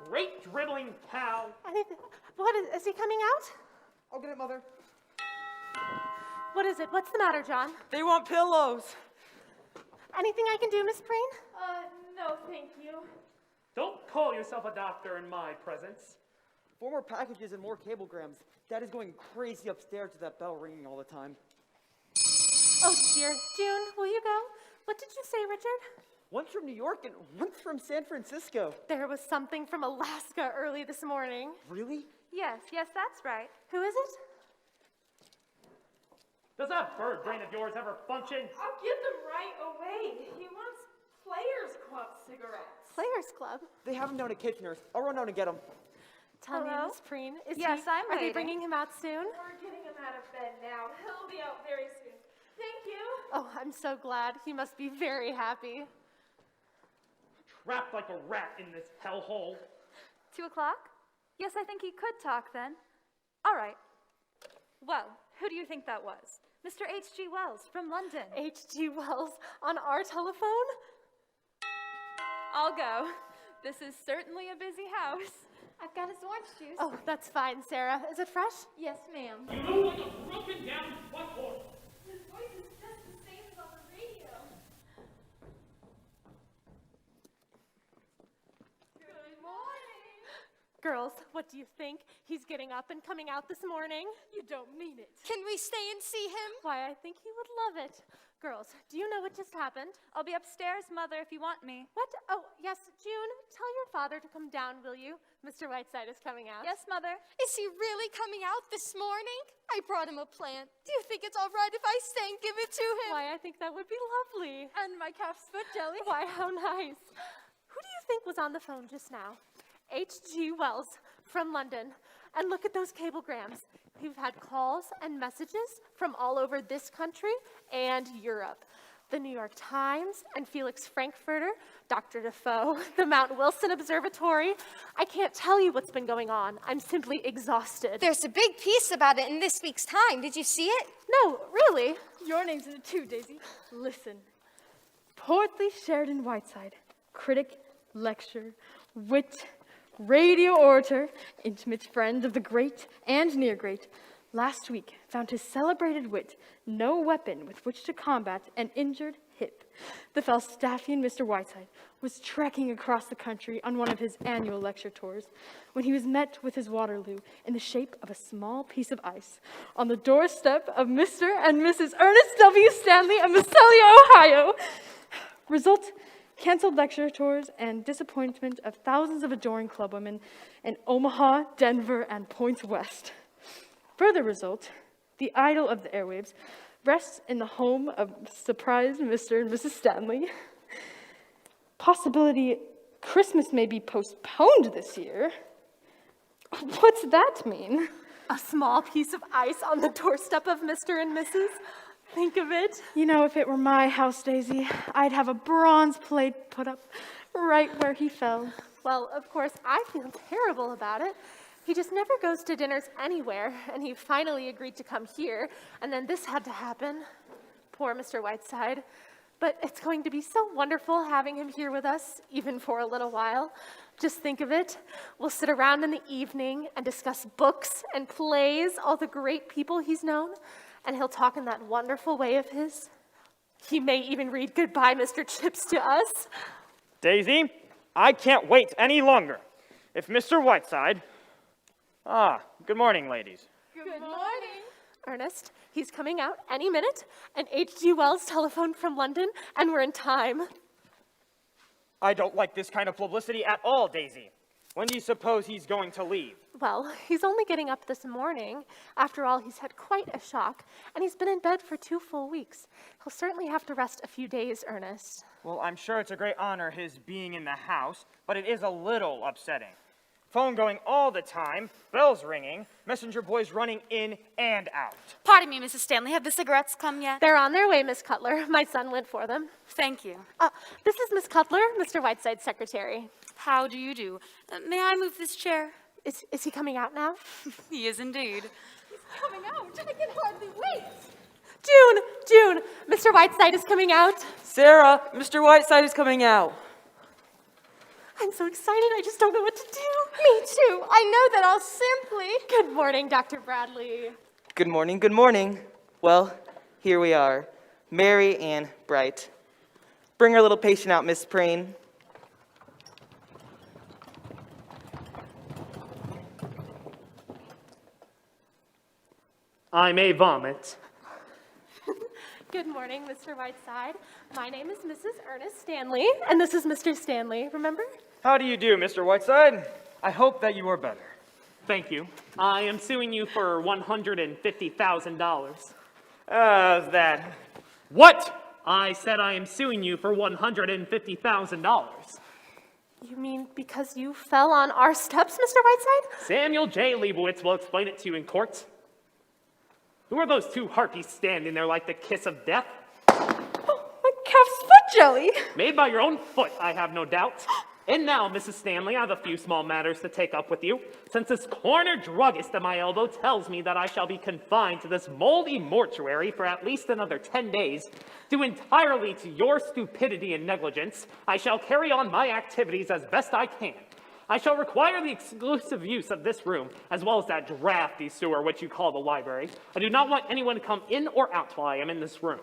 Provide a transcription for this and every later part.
Great dribbling cow. What is he coming out? I'll get it, Mother. What is it? What's the matter, John? They want pillows. Anything I can do, Miss Preen? No, thank you. Don't call yourself a doctor in my presence. 4 more packages and more cablegrams. Dad is going crazy upstairs with that bell ringing all the time. Oh, dear. June, will you go? What did you say, Richard? One's from New York and one's from San Francisco. There was something from Alaska early this morning. Really? Yes, that's right. Who is it? Does that bird brain of yours ever function? I'll give them right away. He wants Players Club cigarettes. Players Club. They have him down at Kitchener's. I'll run down and get him. Tell me, Hello? Miss Preen. Yes, I'm Are they waiting. bringing him out soon? We're getting him out of bed now. He'll be out very soon. Thank you. Oh, I'm so glad. He must be very happy. Trapped like a rat in this hellhole. 2 o'clock? Yes, I think he could talk then. All right. Well, who do you think that was? Mr. H.G. Wells from London. H.G. Wells on our telephone? I'll go. This is certainly a busy house. I've got his orange juice. Oh, that's fine, Sarah. Is it fresh? Yes, ma'am. You look like a broken down butthole. His voice is just the same as on the radio. Good morning. Girls, what do you think? He's getting up and coming out this morning. You don't mean it. Can we stay and see him? Why, I think he would love it. Girls, do you know what just happened? I'll be upstairs, Mother, if you want me. What? Oh, yes, June, tell your father to come down, will you? Mr. Whiteside is coming out. Yes, Mother. Is he really coming out this morning? I brought him a plant. Do you think it's all right if I stay and give it to him? Why, I think that would be lovely. And my calf's foot jelly. Why, how nice. Who do you think was on the phone just now? H.G. Wells from London. And look at those cablegrams. We've had calls and messages from all over this country and Europe. The New York Times and Felix Frankfurter, Dr. Defoe, the Mount Wilson Observatory. I can't tell you what's been going on. I'm simply exhausted. There's a big piece about it in this week's Time. Did you see it? No, really. Your name's in it too, Daisy. Listen. Portly Sheridan Whiteside, critic, lecturer, wit, radio orator, intimate friend of the great and near great, last week found his celebrated wit no weapon with which to combat an injured hip. The Falstaffian Mr. Whiteside was trekking across the country on one of his annual lecture tours when he was met with his Waterloo in the shape of a small piece of ice on the doorstep of Mr. and Mrs. Ernest W. Stanley of Messelia, Ohio. Result: canceled lecture tours and disappointment of thousands of adoring clubwomen in Omaha, Denver, and Point West. Further result: the idol of the airwaves rests in the home of surprised Mr. and Mrs. Stanley. Possibility Christmas may be postponed this year. What's that mean? A small piece of ice on the doorstep of Mr. and Mrs. Think of it. You know, if it were my house, Daisy, I'd have a bronze plate put up right where he fell. Well, of course, I feel terrible about it. He just never goes to dinners anywhere, and he finally agreed to come here, and then this had to happen. Poor Mr. Whiteside. But it's going to be so wonderful having him here with us, even for a little while. Just think of it. We'll sit around in the evening and discuss books and plays, all the great people he's known, and he'll talk in that wonderful way of his. He may even read Goodbye, Mr. Chips to us. Daisy, I can't wait any longer. If Mr. Whiteside... good morning, ladies. Good morning. Ernest, he's coming out any minute, and H.G. Wells telephoned from London, and we're in time. I don't like this kind of publicity at all, Daisy. When do you suppose he's going to leave? Well, he's only getting up this morning. After all, he's had quite a shock, and he's been in bed for 2 full weeks. He'll certainly have to rest a few days, Ernest. Well, I'm sure it's a great honor his being in the house, but it is a little upsetting. Phone going all the time, bells ringing, messenger boys running in and out. Pardon me, Mrs. Stanley. Have the cigarettes come yet? They're on their way, Miss Cutler. My son went for them. Thank you. This is Miss Cutler, Mr. Whiteside's secretary. How do you do? May I move this chair? Is he coming out now? He is indeed. He's coming out. I can hardly wait. June, Mr. Whiteside is coming out. Sarah, Mr. Whiteside is coming out. I'm so excited, I just don't know what to do. Me too. I know that I'll simply... Good morning, Dr. Bradley. Good morning, good morning. Well, here we are, merry and bright. Bring our little patient out, Miss Preen. I may vomit. Good morning, Mr. Whiteside. My name is Mrs. Ernest Stanley, and this is Mr. Stanley, remember? How do you do, Mr. Whiteside? I hope that you are better. Thank you. I am suing you for $150,000. That. What? I said I am suing you for $150,000. You mean because you fell on our steps, Mr. Whiteside? Samuel J. Leibowitz will explain it to you in court. Who are those two harpies standing there like the kiss of death? My calf's foot jelly. Made by your own foot, I have no doubt. And now, Mrs. Stanley, I have a few small matters to take up with you, since this corner druggist at my elbow tells me that I shall be confined to this moldy mortuary for at least another 10 days. Due entirely to your stupidity and negligence, I shall carry on my activities as best I can. I shall require the exclusive use of this room, as well as that drafty sewer which you call the library. I do not want anyone to come in or out while I am in this room.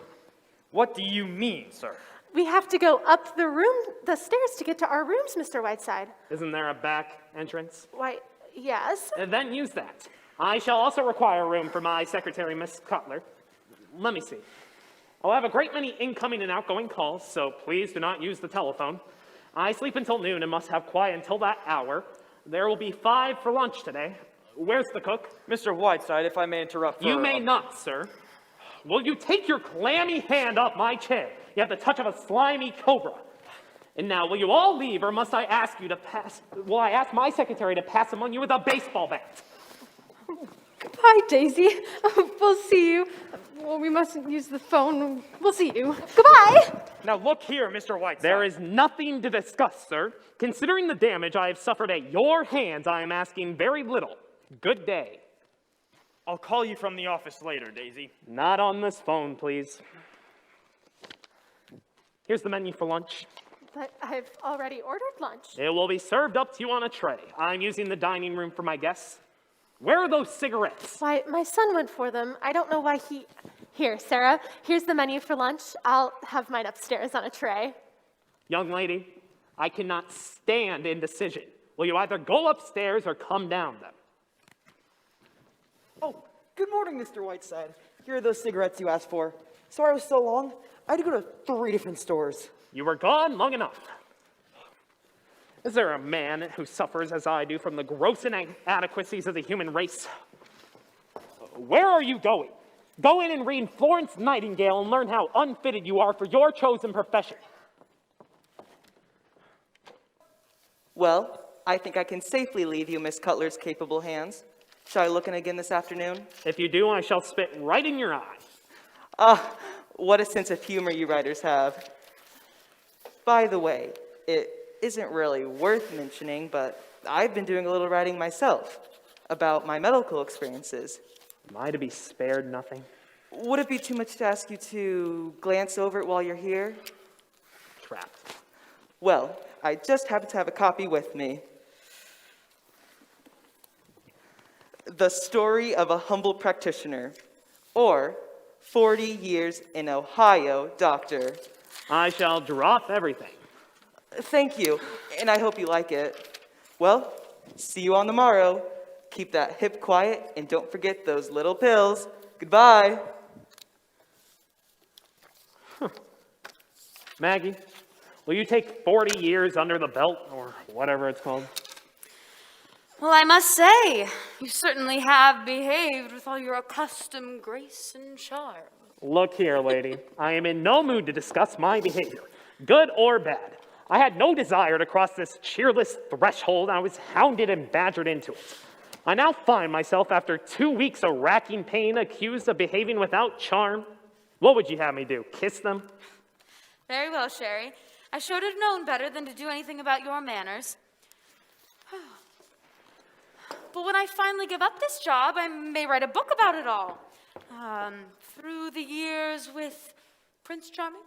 What do you mean, sir? We have to go up the stairs to get to our rooms, Mr. Whiteside. Isn't there a back entrance? Why, yes. And then use that. I shall also require a room for my secretary, Miss Cutler. Let me see. I'll have a great many incoming and outgoing calls, so please do not use the telephone. I sleep until noon and must have quiet until that hour. There will be 5 for lunch today. Where's the cook? Mr. Whiteside, if I may interrupt for... You may not, sir. Will you take your clammy hand off my chair? You have the touch of a slimy cobra. And now, will you all leave, or must I ask you to pass... Will I ask my secretary to pass among you with a baseball bat? Goodbye, Daisy. We'll see you. Well, we mustn't use the phone. We'll see you. Goodbye. Now look here, Mr. Whiteside. There is nothing to discuss, sir. Considering the damage I have suffered at your hands, I am asking very little. Good day. I'll call you from the office later, Daisy. Not on this phone, please. Here's the menu for lunch. But I've already ordered lunch. It will be served up to you on a tray. I'm using the dining room for my guests. Where are those cigarettes? Why, my son went for them. I don't know why he... Here, Sarah, here's the menu for lunch. I'll have mine upstairs on a tray. Young lady, I cannot stand indecision. Will you either go upstairs or come down them? Oh, good morning, Mr. Whiteside. Here are those cigarettes you asked for. Sorry I was so long. I had to go to 3 different stores. You were gone long enough. Is there a man who suffers as I do from the gross inadequacies of the human race? Where are you going? Go in and read Florence Nightingale and learn how unfitted you are for your chosen profession. Well, I think I can safely leave you Miss Cutler's capable hands. Shall I look in again this afternoon? If you do, I shall spit right in your eye. Ah, what a sense of humor you writers have. By the way, it isn't really worth mentioning, but I've been doing a little writing myself about my medical experiences. Am I to be spared nothing? Would it be too much to ask you to glance over it while you're here? Trapped. Well, I just happen to have a copy with me. The Story of a Humble Practitioner, or 40 Years in Ohio Doctor. I shall drop everything. Thank you, and I hope you like it. Well, see you on the morrow. Keep that hip quiet, and don't forget those little pills. Goodbye. Maggie, will you take 40 years under the belt, or whatever it's called? Well, I must say, you certainly have behaved with all your accustomed grace and charm. Look here, lady. I am in no mood to discuss my behavior, good or bad. I had no desire to cross this cheerless threshold, and I was hounded and badgered into it. I now find myself, after 2 weeks of racking pain, accused of behaving without charm. What would you have me do, kiss them? Very well, Sherry. I should have known better than to do anything about your manners. But when I finally give up this job, I may write a book about it all. Through the years with Prince Charming.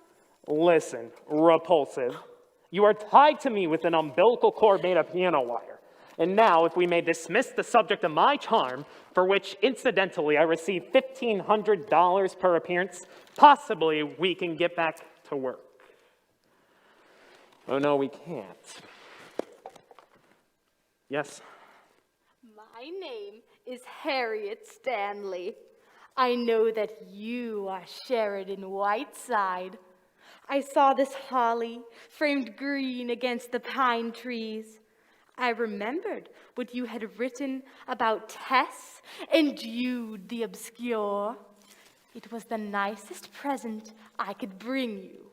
Listen, repulsive. You are tied to me with an umbilical cord made of piano wire. And now, if we may dismiss the subject of my charm, for which, incidentally, I receive $1,500 per appearance, possibly we can get back to work. Oh, no, we can't. Yes? My name is Harriet Stanley. I know that you are Sheridan Whiteside. I saw this holly framed green against the pine trees. I remembered what you had written about Tess and Jude the Obscure. It was the nicest present I could bring you.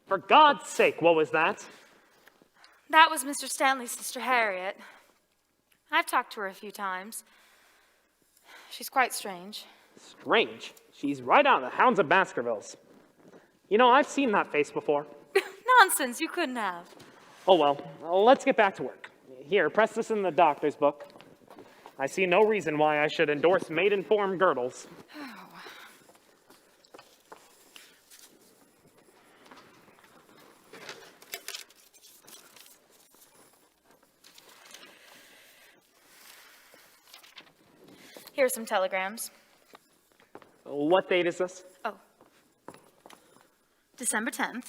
For God's sake, what was that? That was Mr. Stanley's sister Harriet. I've talked to her a few times. She's quite strange. Strange. She's right out of the Hounds of Baskervilles. You know, I've seen that face before. Nonsense, you couldn't have. Oh well, let's get back to work. Here, press this in the doctor's book. I see no reason why I should endorse maiden-form girdles. Here are some telegrams. What date is this? Oh. December 10th.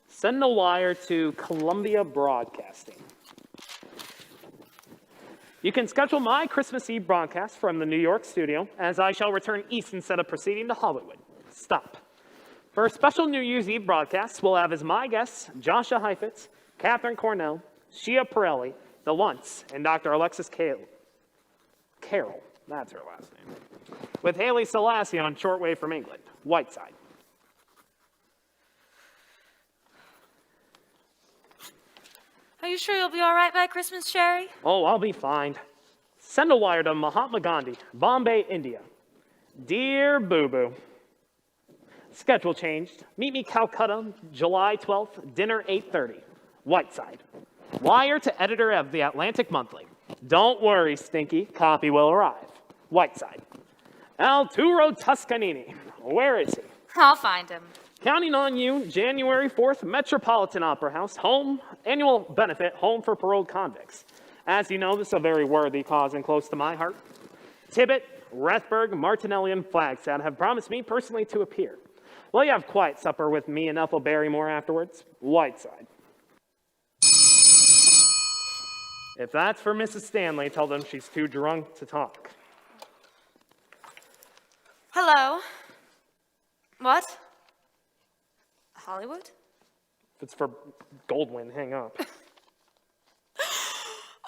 Send a wire to Columbia Broadcasting. You can schedule my Christmas Eve broadcast from the New York studio, as I shall return east instead of proceeding to Hollywood. Stop. For a special New Year's Eve broadcast, we'll have as my guests Joshua Heifetz, Catherine Cornell, Shia Pirelli, The Lunts, and Dr. Alexis Carroll. That's her last name. With Haley Selassie on shortwave from England, Whiteside. Are you sure you'll be all right by Christmas, Sherry? Oh, I'll be fine. Send a wire to Mahatma Gandhi, Bombay, India. Dear Boo Boo. Schedule changed. Meet me Calcutta, July 12th, dinner 8:30. Whiteside. Wire to editor of the Atlantic Monthly. Don't worry, Stinky. Copy will arrive. Whiteside. Arturo Toscanini. Where is he? I'll find him. Counting on you, January 4th, Metropolitan Opera House, annual benefit, home for paroled convicts. As you know, this is a very worthy cause and close to my heart. Tibbet, Rathburg, Martinelli, and Flagstaff have promised me personally to appear. Will you have quiet supper with me and Ethel Barrymore afterwards? Whiteside. If that's for Mrs. Stanley, tell them she's too drunk to talk. Hello. What? Hollywood? If it's for Goldwyn, hang up.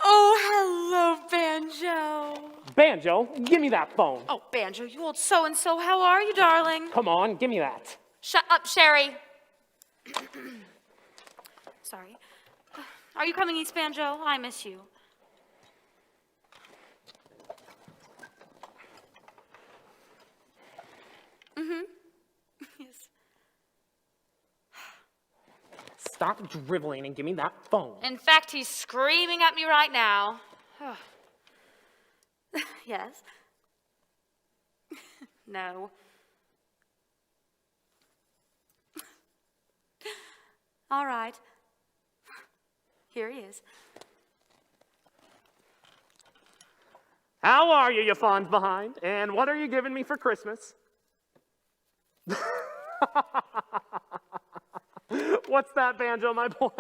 Oh, hello, Banjo. Banjo, give me that phone. Oh, Banjo, you old so-and-so. How are you, darling? Come on, give me that. Shut up, Sherry. Sorry. Are you coming east, Banjo? I miss you. Mm-hmm. Yes. Stop dribbling and give me that phone. In fact, he's screaming at me right now. Yes. No. All right. Here he is. How are you, you fawns behind? And what are you giving me for Christmas? What's that, Banjo, my boy?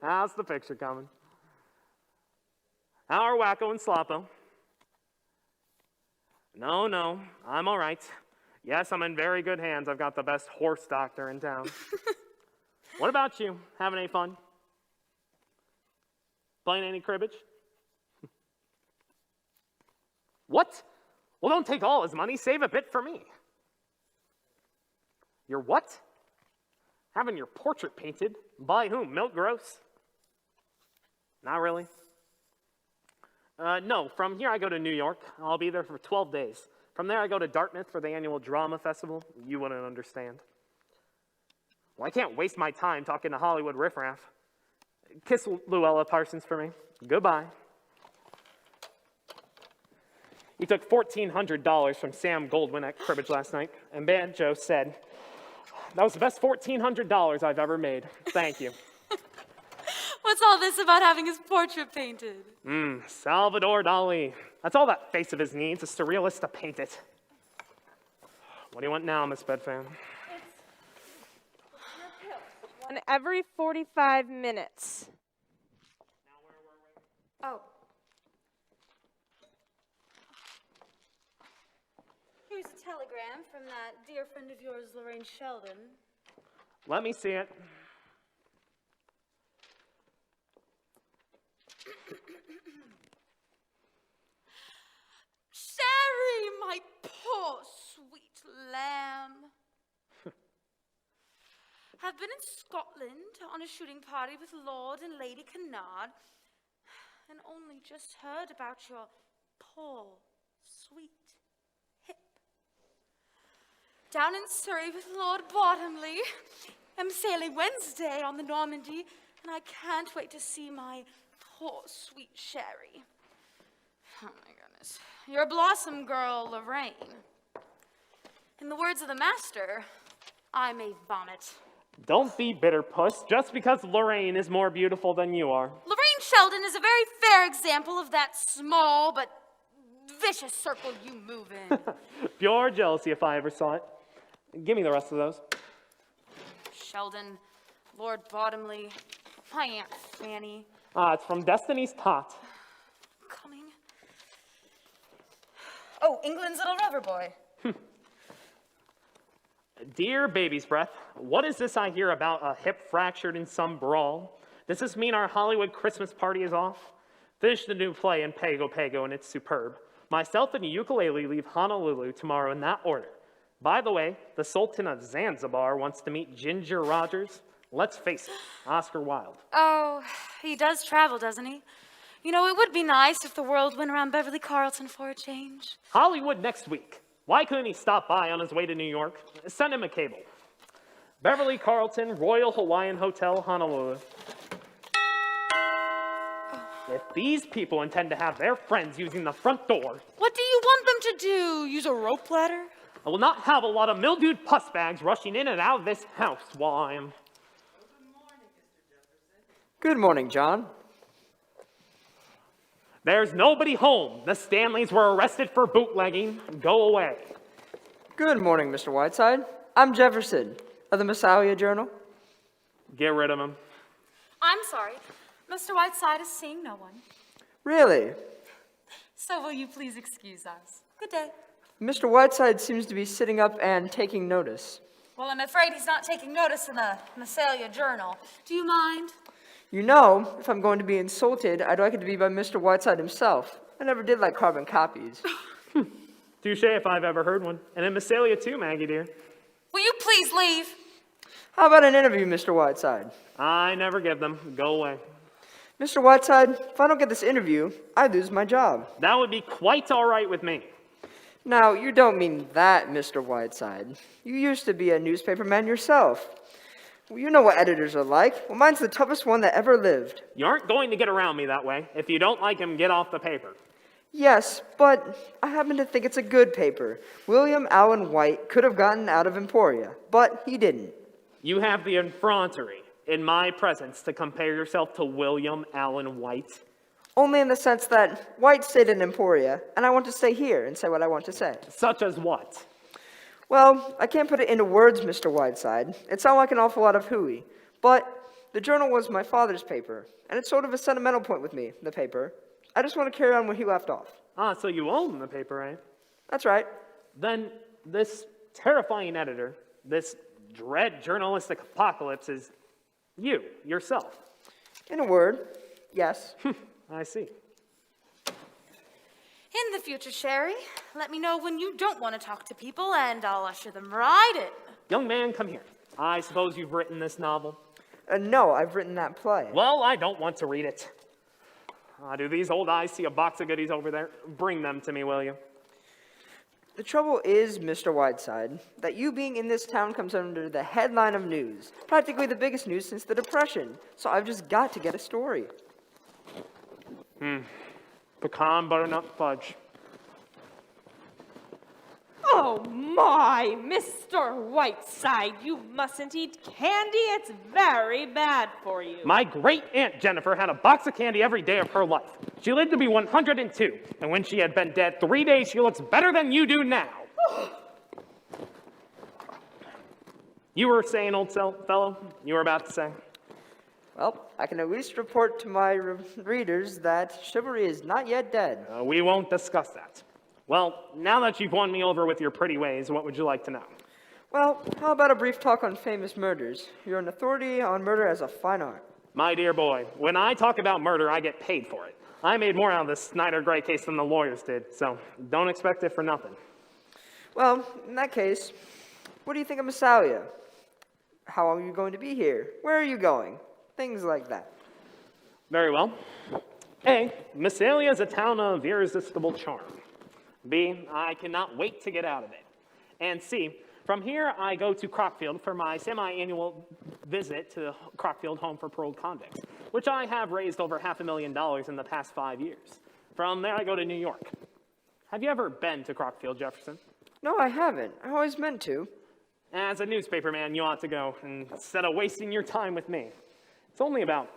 How's the picture coming? How are Wacko and Sloppo? No, I'm all right. Yes, I'm in very good hands. I've got the best horse doctor in town. What about you? Having any fun? Playing any cribbage? What? Well, don't take all his money. Save a bit for me. Your what? Having your portrait painted? By whom? Milt Gross? Not really. No, from here I go to New York. I'll be there for 12 days. From there I go to Dartmouth for the annual drama festival. You wouldn't understand. Well, I can't waste my time talking to Hollywood riffraff. Kiss Luella Parsons for me. Goodbye. You took $1,400 from Sam Goldwyn at cribbage last night, and Banjo said, "That was the best $1,400 I've ever made. Thank you." What's all this about having his portrait painted? Salvador Dali. That's all that face of his needs, a surrealist to paint it. What do you want now, Miss Bedfan? And every 45 minutes. Oh. Here's a telegram from that dear friend of yours, Lorraine Sheldon. Let me see it. Sherry, my poor sweet lamb. Have been in Scotland on a shooting party with Lord and Lady Kennard, and only just heard about your poor sweet hip. Down in Surrey with Lord Bottomley. I'm sailing Wednesday on the Normandy, and I can't wait to see my poor sweet Sherry. Oh my goodness. Your blossom girl, Lorraine. In the words of the master, I may vomit. Don't be bitter, Puss, just because Lorraine is more beautiful than you are. Lorraine Sheldon is a very fair example of that small but vicious circle you move in. Pure jealousy if I ever saw it. Give me the rest of those. Sheldon, Lord Bottomley, my Aunt Fanny. It's from Destiny's Tot. Coming. Oh, England's little rubber boy. Dear Baby's Breath, what is this I hear about a hip fractured in some brawl? Does this mean our Hollywood Christmas party is off? Finish the new play in Pago Pago and it's superb. Myself and Ukulele leave Honolulu tomorrow in that order. By the way, the Sultan of Zanzibar wants to meet Ginger Rogers. Let's face it, Oscar Wilde. Oh, he does travel, doesn't he? You know, it would be nice if the world went around Beverly Carlton for a change. Hollywood next week. Why couldn't he stop by on his way to New York? Send him a cable. Beverly Carlton, Royal Hawaiian Hotel, Honolulu. If these people intend to have their friends using the front door, What do you want them to do? Use a rope ladder? I will not have a lot of mildewed pus bags rushing in and out of this house while I am... Good morning, John. There's nobody home. The Stanleys were arrested for bootlegging. Go away. Good morning, Mr. Whiteside. I'm Jefferson of the Massalia Journal. Get rid of him. I'm sorry. Mr. Whiteside is seeing no one. Really? So will you please excuse us? Good day. Mr. Whiteside seems to be sitting up and taking notice. Well, I'm afraid he's not taking notice in the Massalia Journal. Do you mind? You know, if I'm going to be insulted, I'd like it to be by Mr. Whiteside himself. I never did like carbon copies. Touche if I've ever heard one. And in Massalia too, Maggie dear. Will you please leave? How about an interview, Mr. Whiteside? I never give them. Go away. Mr. Whiteside, if I don't get this interview, I lose my job. That would be quite all right with me. Now, you don't mean that, Mr. Whiteside. You used to be a newspaperman yourself. Well, you know what editors are like. Well, mine's the toughest one that ever lived. You aren't going to get around me that way. If you don't like him, get off the paper. Yes, but I happen to think it's a good paper. William Allen White could have gotten out of Emporia, but he didn't. You have the effrontery in my presence to compare yourself to William Allen White. Only in the sense that White stayed in Emporia, and I want to stay here and say what I want to say. Such as what? Well, I can't put it into words, Mr. Whiteside. It sounds like an awful lot of hooey. But the journal was my father's paper, and it's sort of a sentimental point with me, the paper. I just want to carry on where he left off. Ah, so you own the paper, eh? That's right. Then this terrifying editor, this dread journalistic apocalypse is you, yourself. In a word, yes. I see. In the future, Sherry, let me know when you don't want to talk to people, and I'll usher them right in. Young man, come here. I suppose you've written this novel? No, I've written that play. Well, I don't want to read it. Do these old eyes see a box of goodies over there? Bring them to me, will you? The trouble is, Mr. Whiteside, that you being in this town comes under the headline of news. Practically the biggest news since the Depression. So I've just got to get a story. Pecan butternut fudge. Oh my, Mr. Whiteside, you mustn't eat candy. It's very bad for you. My great aunt Jennifer had a box of candy every day of her life. She lived to be 102, and when she had been dead 3 days, she looks better than you do now. You were saying, old fellow? You were about to say? Well, I can at least report to my readers that chivalry is not yet dead. We won't discuss that. Well, now that you've won me over with your pretty ways, what would you like to know? Well, how about a brief talk on famous murders? You're an authority on murder as a fine art. My dear boy, when I talk about murder, I get paid for it. I made more out of this Snyder Gray case than the lawyers did, so don't expect it for nothing. Well, in that case, what do you think of Massalia? How long are you going to be here? Where are you going? Things like that. Very well. A, Massalia is a town of irresistible charm. B, I cannot wait to get out of it. And C, from here I go to Crockfield for my semi-annual visit to the Crockfield Home for Paroled Convicts, which I have raised over $500,000 in the past 5 years. From there I go to New York. Have you ever been to Crockfield, Jefferson? No, I haven't. I always meant to. As a newspaper man, you ought to go instead of wasting your time with me. It's only about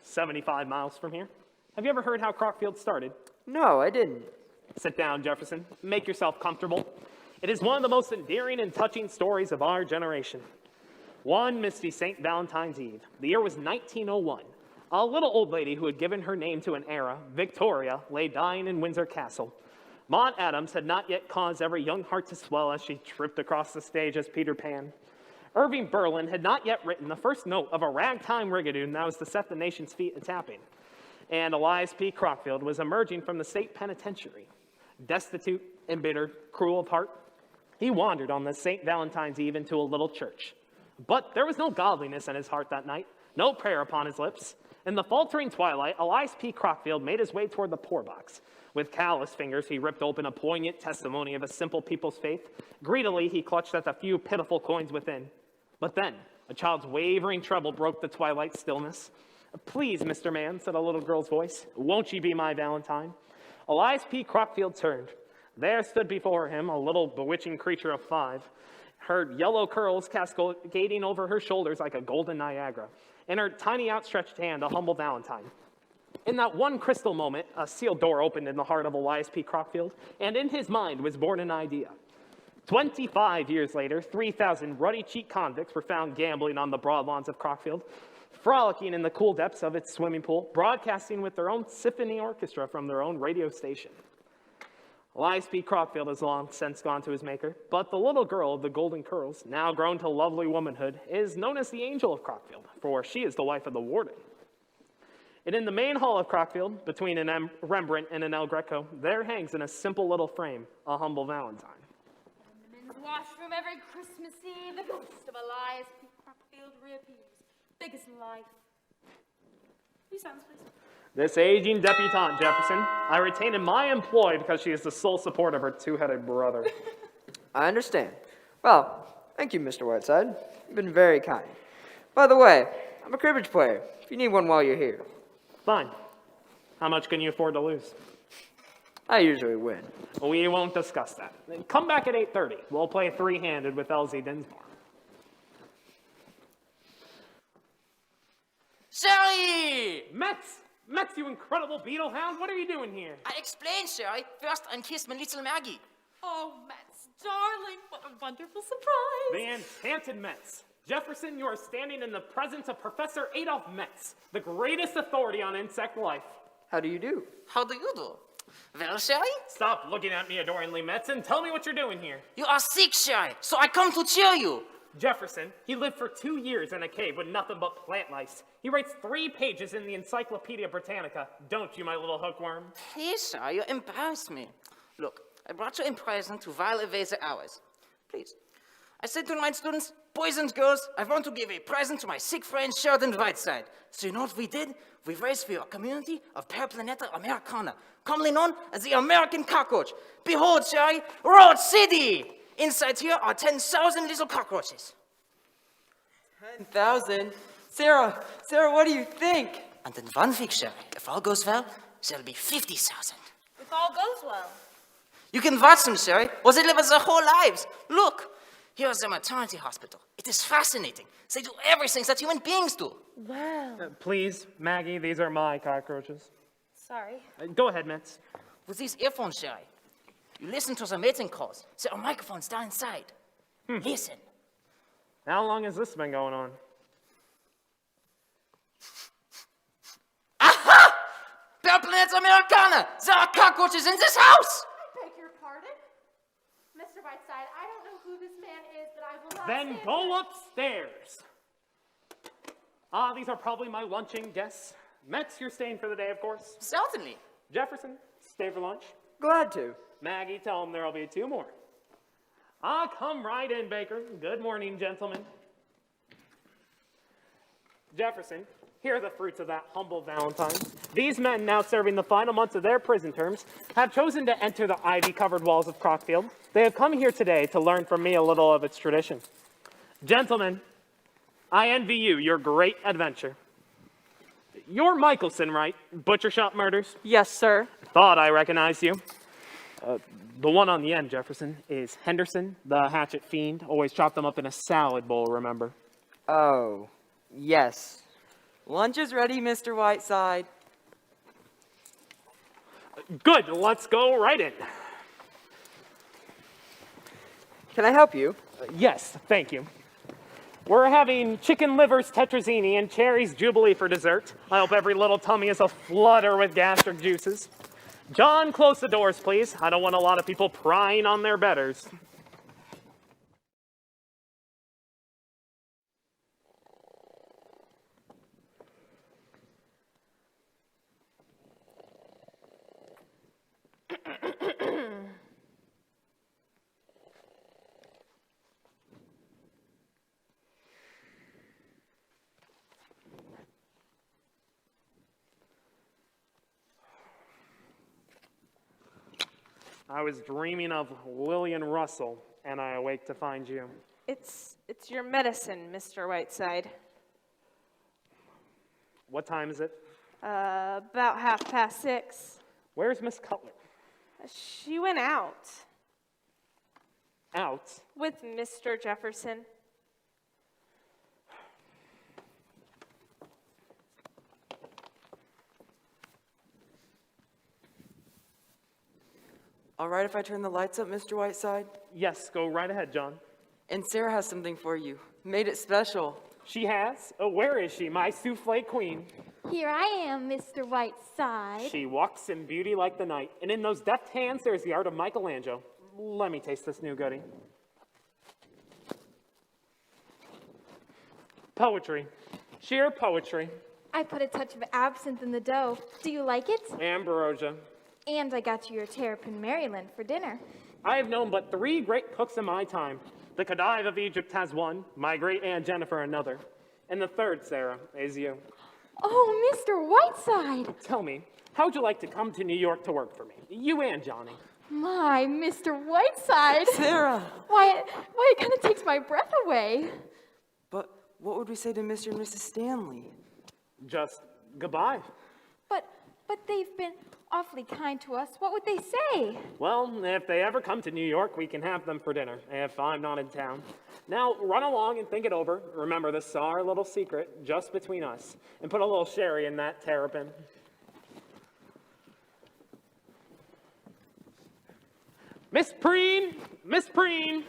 75 miles from here. Have you ever heard how Crockfield started? No, I didn't. Sit down, Jefferson. Make yourself comfortable. It is one of the most endearing and touching stories of our generation. One misty St. Valentine's Eve. The year was 1901. A little old lady who had given her name to an era, Victoria, lay dying in Windsor Castle. Maud Adams had not yet caused every young heart to swell as she tripped across the stage as Peter Pan. Irving Berlin had not yet written the first note of a ragtime rigadoon that was to set the nation's feet a-tapping. And Elias P. Crockfield was emerging from the state penitentiary. Destitute, embittered, cruel of heart, he wandered on this St. Valentine's Eve into a little church. But there was no godliness in his heart that night, no prayer upon his lips. In the faltering twilight, Elias P. Crockfield made his way toward the poor box. With callous fingers, he ripped open a poignant testimony of a simple people's faith. Greedily, he clutched at the few pitiful coins within. But then, a child's wavering treble broke the twilight stillness. "Please, Mr. Man," said a little girl's voice, "won't you be my Valentine?" Elias P. Crockfield turned. There stood before him a little bewitching creature of 5, her yellow curls cascading over her shoulders like a golden Niagara, in her tiny outstretched hand a humble Valentine. In that one crystal moment, a sealed door opened in the heart of Elias P. Crockfield, and in his mind was born an idea. 25 years later, 3,000 ruddy-cheeked convicts were found gambling on the broad lawns of Crockfield, frolicking in the cool depths of its swimming pool, broadcasting with their own symphony orchestra from their own radio station. Elias P. Crockfield has long since gone to his maker, but the little girl of the golden curls, now grown to lovely womanhood, is known as the Angel of Crockfield, for she is the wife of the warden. And in the main hall of Crockfield, between an Rembrandt and an El Greco, there hangs in a simple little frame a humble Valentine. In the men's washroom every Christmas Eve, the ghost of Elias P. Crockfield reappears. Big as life. Few sounds, please. This aging debutante, Jefferson, I retain in my employ because she is the sole support of her two-headed brother. I understand. Well, thank you, Mr. Whiteside. You've been very kind. By the way, I'm a cribbage player, if you need one while you're here. Fine. How much can you afford to lose? I usually win. We won't discuss that. Come back at 8:30. We'll play three-handed with Elsie Dinsmore. Sherry! Metz, you incredible beetle hound, what are you doing here? I explain, Sherry. First, I kiss my little Maggie. Oh, Metz, darling, what a wonderful surprise. The enchanted Metz. Jefferson, you are standing in the presence of Professor Adolf Metz, the greatest authority on insect life. How do you do? How do you do? Well, Sherry? Stop looking at me adoringly, Metz, and tell me what you're doing here. You are sick, Sherry, so I come to cheer you. Jefferson, he lived for 2 years in a cave with nothing but plant lice. He writes 3 pages in the Encyclopedia Britannica. Don't you, my little hookworm? Please, sir, you embarrass me. Look, I brought you in present to while away the hours. Please, I said to my students, boys and girls, I want to give a present to my sick friend Sheridan Whiteside. So you know what we did? We raised for a community of Periplaneta Americana, commonly known as the American cockroach. Behold, Sherry, Road City! Inside here are 10,000 little cockroaches. 10,000? Sarah, what do you think? And in 1 week, Sherry, if all goes well, there'll be 50,000. If all goes well. You can watch them, Sherry, or they live as their whole lives. Look, here's the maternity hospital. It is fascinating. They do everything that human beings do. Wow. Please, Maggie, these are my cockroaches. Sorry. Go ahead, Mitz. With these earphones, Sherry, you listen to the mating calls. There are microphones down inside. Listen. How long has this been going on? Aha! Periplaneta Americana! There are cockroaches in this house! I beg your pardon? Mr. Whiteside, I don't know who this man is, but I will not Then stand go here. upstairs. These are probably my lunching guests. Metz, you're staying for the day, of course. Certainly. Jefferson, stay for lunch. Glad to. Maggie, tell them there'll be 2 more. Come right in, Baker. Good morning, gentlemen. Jefferson, here are the fruits of that humble Valentine. These men, now serving the final months of their prison terms, have chosen to enter the ivy-covered walls of Crockfield. They have come here today to learn from me a little of its tradition. Gentlemen, I envy you your great adventure. You're Michelson, right? Butcher shop murders? Yes, sir. Thought I recognized you. The one on the end, Jefferson, is Henderson, the hatchet fiend. Always chop them up in a salad bowl, remember? Oh, yes. Lunch is ready, Mr. Whiteside. Good, let's go right in. Can I help you? Yes, thank you. We're having chicken livers tetrazzini and cherries jubilee for dessert. I hope every little tummy is aflutter with gastric juices. John, close the doors, please. I don't want a lot of people prying on their betters. I was dreaming of Lillian Russell, and I awake to find you. It's your medicine, Mr. Whiteside. What time is it? About 6:30. Where's Miss Cutler? She went out Out? with Mr. Jefferson. All right if I turn the lights up, Mr. Whiteside? Yes, go right ahead, John. And Sarah has something for you. Made it special. She has? Oh, where is she, my souffle queen? Here I am, Mr. Whiteside. She walks in beauty like the night, and in those deft hands there's the art of Michelangelo. Let me taste this new goodie. Poetry. Sheer poetry. I put a touch of absinthe in the dough. Do you like it? Ambrosia. And I got you your terrapin Maryland for dinner. I have known but 3 great cooks in my time. The Khedive of Egypt has one, my great Aunt Jennifer another. And the third, Sarah, is you. Oh, Mr. Whiteside! Tell me, how'd you like to come to New York to work for me? You and Johnny. My, Mr. Whiteside! Sarah! Why, it kind of takes my breath away. But what would we say to Mr. and Mrs. Stanley? Just goodbye. But they've been awfully kind to us. What would they say? Well, if they ever come to New York, we can have them for dinner, if I'm not in town. Now, run along and think it over. Remember, this is our little secret, just between us. And put a little sherry in that terrapin. Miss Preen! Miss Preen!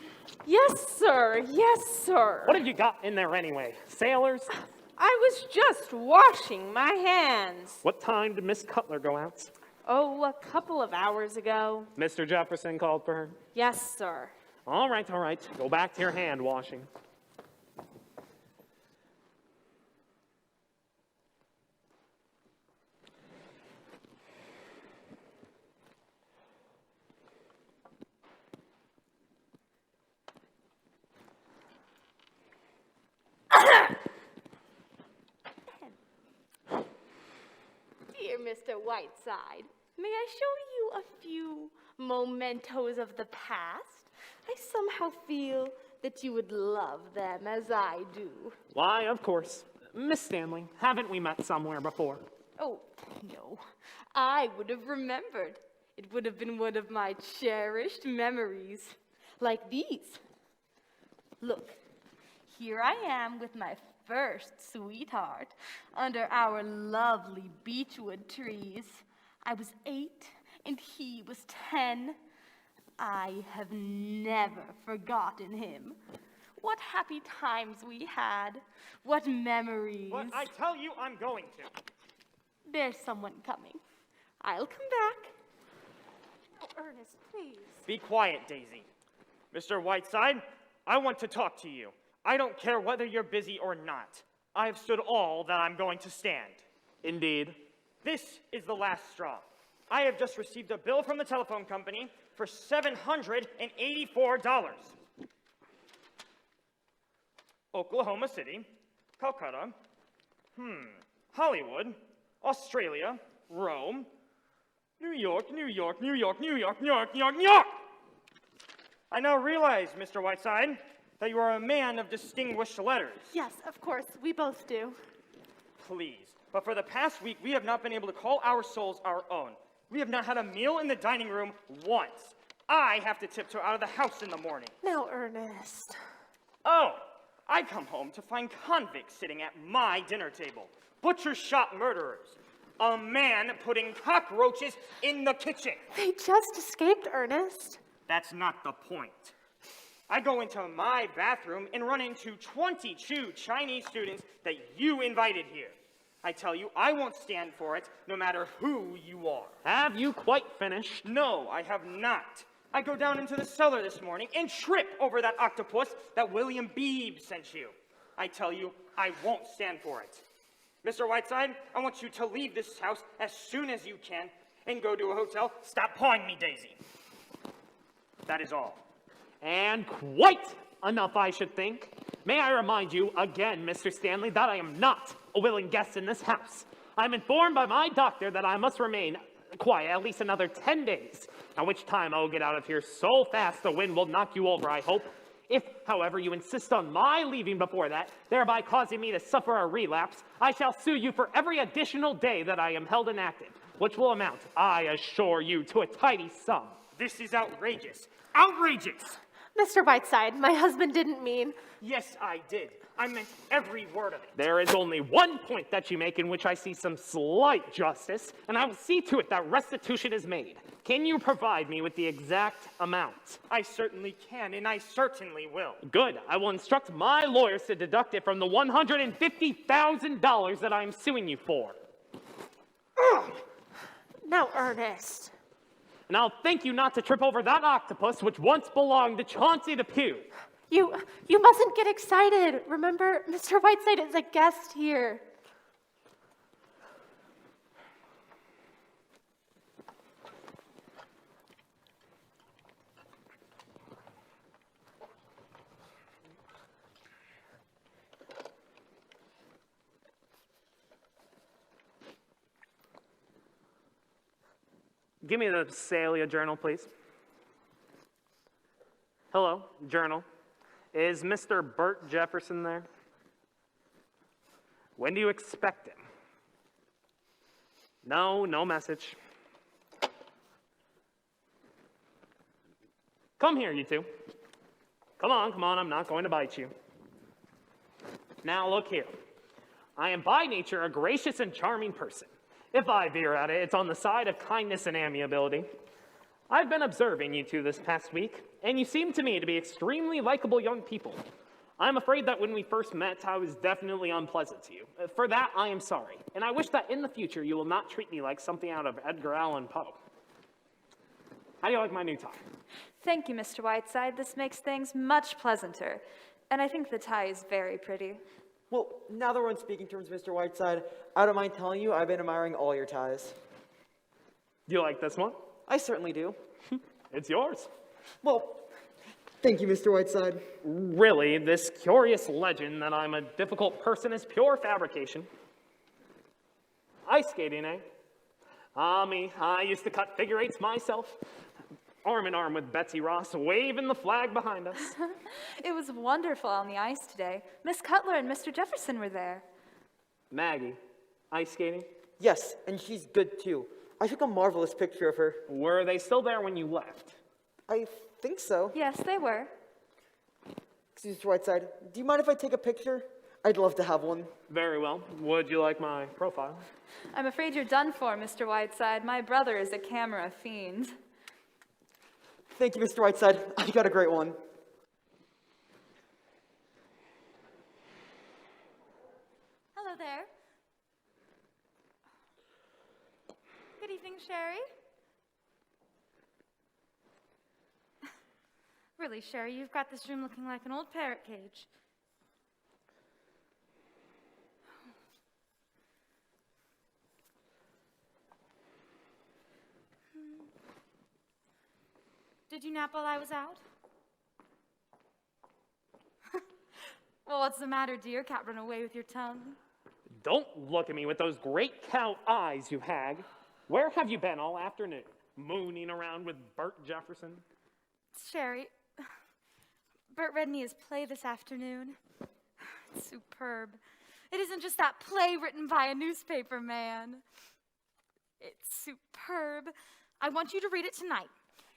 Yes, sir. Yes, sir. What have you got in there anyway? Sailors? I was just washing my hands. What time did Miss Cutler go out? Oh, a couple of hours ago. Mr. Jefferson called for her? Yes, sir. All right. Go back to your hand washing. Mr. Whiteside. May I show you a few mementos of the past? I somehow feel that you would love them as I do. Why, of course. Miss Stanley, haven't we met somewhere before? Oh, no. I would have remembered. It would have been one of my cherished memories. Like these. Look, here I am with my first sweetheart under our lovely beechwood trees. I was 8 and he was 10. I have never forgotten him. What happy times we had. What memories. But I tell you, I'm going to. There's someone coming. I'll come back. Oh, Ernest, please. Be quiet, Daisy. Mr. Whiteside, I want to talk to you. I don't care whether you're busy or not. I have stood all that I'm going to stand. Indeed. This is the last straw. I have just received a bill from the telephone company for $784. Oklahoma City, Calcutta, Hollywood, Australia, Rome, New York, New York, New York, New York, New York, New York, New York! I now realize, Mr. Whiteside, that you are a man of distinguished letters. Yes, of course, we both do. Please, but for the past week, we have not been able to call our souls our own. We have not had a meal in the dining room once. I have to tiptoe out of the house in the morning. Now, Ernest. Oh, I come home to find convicts sitting at my dinner table. Butcher shop murderers. A man putting cockroaches in the kitchen. They just escaped, Ernest. That's not the point. I go into my bathroom and run into 22 Chinese students that you invited here. I tell you, I won't stand for it, no matter who you are. Have you quite finished? No, I have not. I go down into the cellar this morning and trip over that octopus that William Beebe sent you. I tell you, I won't stand for it. Mr. Whiteside, I want you to leave this house as soon as you can and go to a hotel. Stop pawing me, Daisy. That is all. And quite enough, I should think. May I remind you again, Mr. Stanley, that I am not a willing guest in this house. I'm informed by my doctor that I must remain quiet at least another 10 days, at which time I will get out of here so fast the wind will knock you over, I hope. If, however, you insist on my leaving before that, thereby causing me to suffer a relapse, I shall sue you for every additional day that I am held inactive, which will amount, I assure you, to a tidy sum. This is outrageous. Outrageous! Mr. Whiteside, my husband didn't mean... Yes, I did. I meant every word of it. There is only one point that you make in which I see some slight justice, and I will see to it that restitution is made. Can you provide me with the exact amount? I certainly can, and I certainly will. Good. I will instruct my lawyers to deduct it from the $150,000 that I am suing you for. Now, Ernest. And I'll thank you not to trip over that octopus which once belonged to Chauncey Depew. You mustn't get excited. Remember, Mr. Whiteside is a guest here. Give me the Celia Journal, please. Hello, Journal. Is Mr. Bert Jefferson there? When do you expect him? No message. Come here, you two. Come on, I'm not going to bite you. Now look here. I am by nature a gracious and charming person. If I veer at it, it's on the side of kindness and amiability. I've been observing you two this past week, and you seem to me to be extremely likable young people. I'm afraid that when we first met, I was definitely unpleasant to you. For that, I am sorry, and I wish that in the future you will not treat me like something out of Edgar Allan Poe. How do you like my new tie? Thank you, Mr. Whiteside. This makes things much pleasanter. And I think the tie is very pretty. Well, now that we're on speaking terms, Mr. Whiteside, I don't mind telling you I've been admiring all your ties. Do you like this one? I certainly do. It's yours. Well, thank you, Mr. Whiteside. Really, this curious legend that I'm a difficult person is pure fabrication. Ice skating, eh? Ah, me, I used to cut figure eights myself. Arm in arm with Betsy Ross, waving the flag behind us. It was wonderful on the ice today. Miss Cutler and Mr. Jefferson were there. Maggie, ice skating? Yes, and she's good too. I took a marvelous picture of her. Were they still there when you left? I think so. Yes, they were. Excuse me, Mr. Whiteside. Do you mind if I take a picture? I'd love to have one. Very well. Would you like my profile? I'm afraid you're done for, Mr. Whiteside. My brother is a camera fiend. Thank you, Mr. Whiteside. I got a great one. Hello there. Good evening, Sherry. Really, Sherry, you've got this room looking like an old parrot cage. Did you nap while I was out? Well, what's the matter, dear? Can't run away with your tongue. Don't look at me with those great cow eyes, you hag. Where have you been all afternoon? Mooning around with Bert Jefferson? Sherry, Bert read me his play this afternoon. It's superb. It isn't just that play written by a newspaper man. It's superb. I want you to read it tonight.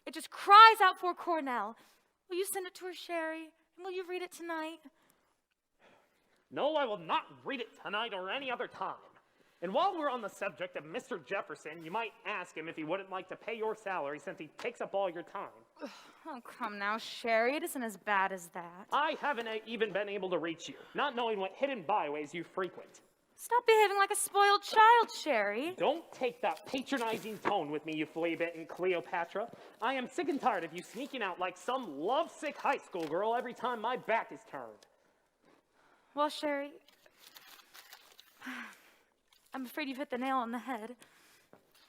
It just cries out for Cornell. Will you send it to her, Sherry? And will you read it tonight? No, I will not read it tonight or any other time. And while we're on the subject of Mr. Jefferson, you might ask him if he wouldn't like to pay your salary since he takes up all your time. Oh, come now, Sherry. It isn't as bad as that. I haven't even been able to reach you, not knowing what hidden byways you frequent. Stop behaving like a spoiled child, Sherry. Don't take that patronizing tone with me, you flea-bitten Cleopatra. I am sick and tired of you sneaking out like some lovesick high school girl every time my back is turned. Well, Sherry, I'm afraid you've hit the nail on the head.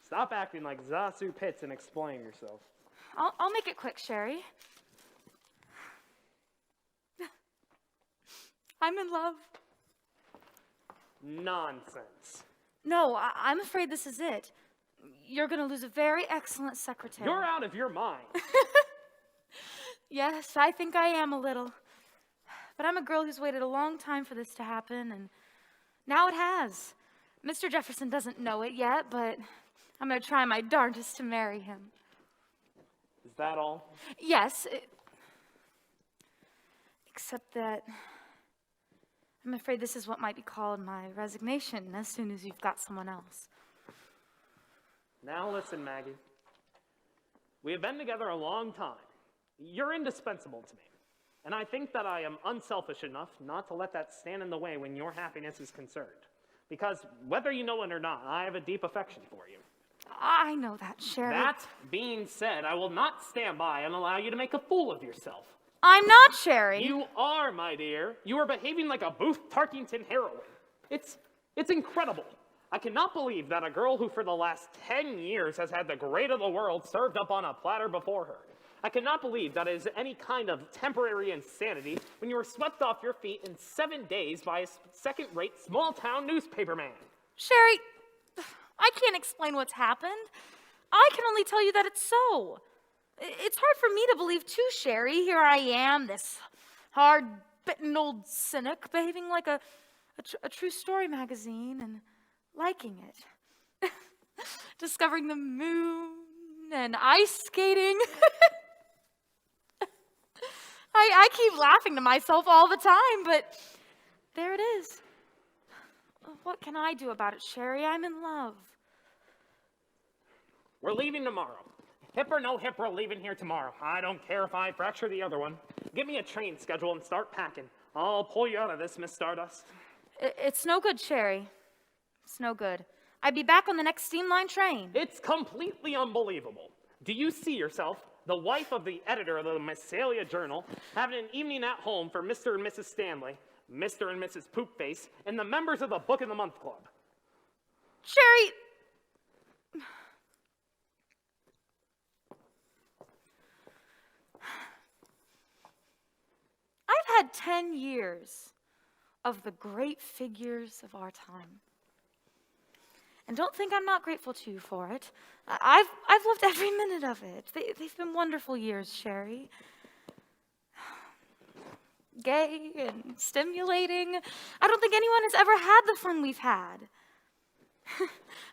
Stop acting like Zasu Pitts and explain yourself. I'll make it quick, Sherry. I'm in love. Nonsense. No, I'm afraid this is it. You're going to lose a very excellent secretary. You're out of your mind. Yes, I think I am a little. But I'm a girl who's waited a long time for this to happen, and now it has. Mr. Jefferson doesn't know it yet, but I'm going to try my darndest to marry him. Is that all? Yes, except that I'm afraid this is what might be called my resignation as soon as you've got someone else. Now listen, Maggie. We have been together a long time. You're indispensable to me. And I think that I am unselfish enough not to let that stand in the way when your happiness is concerned. Because whether you know it or not, I have a deep affection for you. I know that, Sherry. That being said, I will not stand by and allow you to make a fool of yourself. I'm not, Sherry. You are, my dear. You are behaving like a Booth Tarkington heroine. It's incredible. I cannot believe that a girl who for the last 10 years has had the great of the world served up on a platter before her. I cannot believe that it is any kind of temporary insanity when you were swept off your feet in 7 days by a second-rate small-town newspaperman. Sherry, I can't explain what's happened. I can only tell you that it's so. It's hard for me to believe too, Sherry. Here I am, this hard-bitten old cynic, behaving like a true story magazine and liking it. Discovering the moon and ice skating. I keep laughing to myself all the time, but there it is. What can I do about it, Sherry? I'm in love. We're leaving tomorrow. Hip or no hip, we're leaving here tomorrow. I don't care if I fracture the other one. Give me a train schedule and start packing. I'll pull you out of this, Miss Stardust. It's no good, Sherry. It's no good. I'd be back on the next steamline train. It's completely unbelievable. Do you see yourself, the wife of the editor of the Massalia Journal, having an evening at home for Mr. and Mrs. Stanley, Mr. and Mrs. Poopface, and the members of the Book of the Month Club? Sherry! I've had 10 years of the great figures of our time. And don't think I'm not grateful to you for it. I've loved every minute of it. They've been wonderful years, Sherry. Gay and stimulating. I don't think anyone has ever had the fun we've had.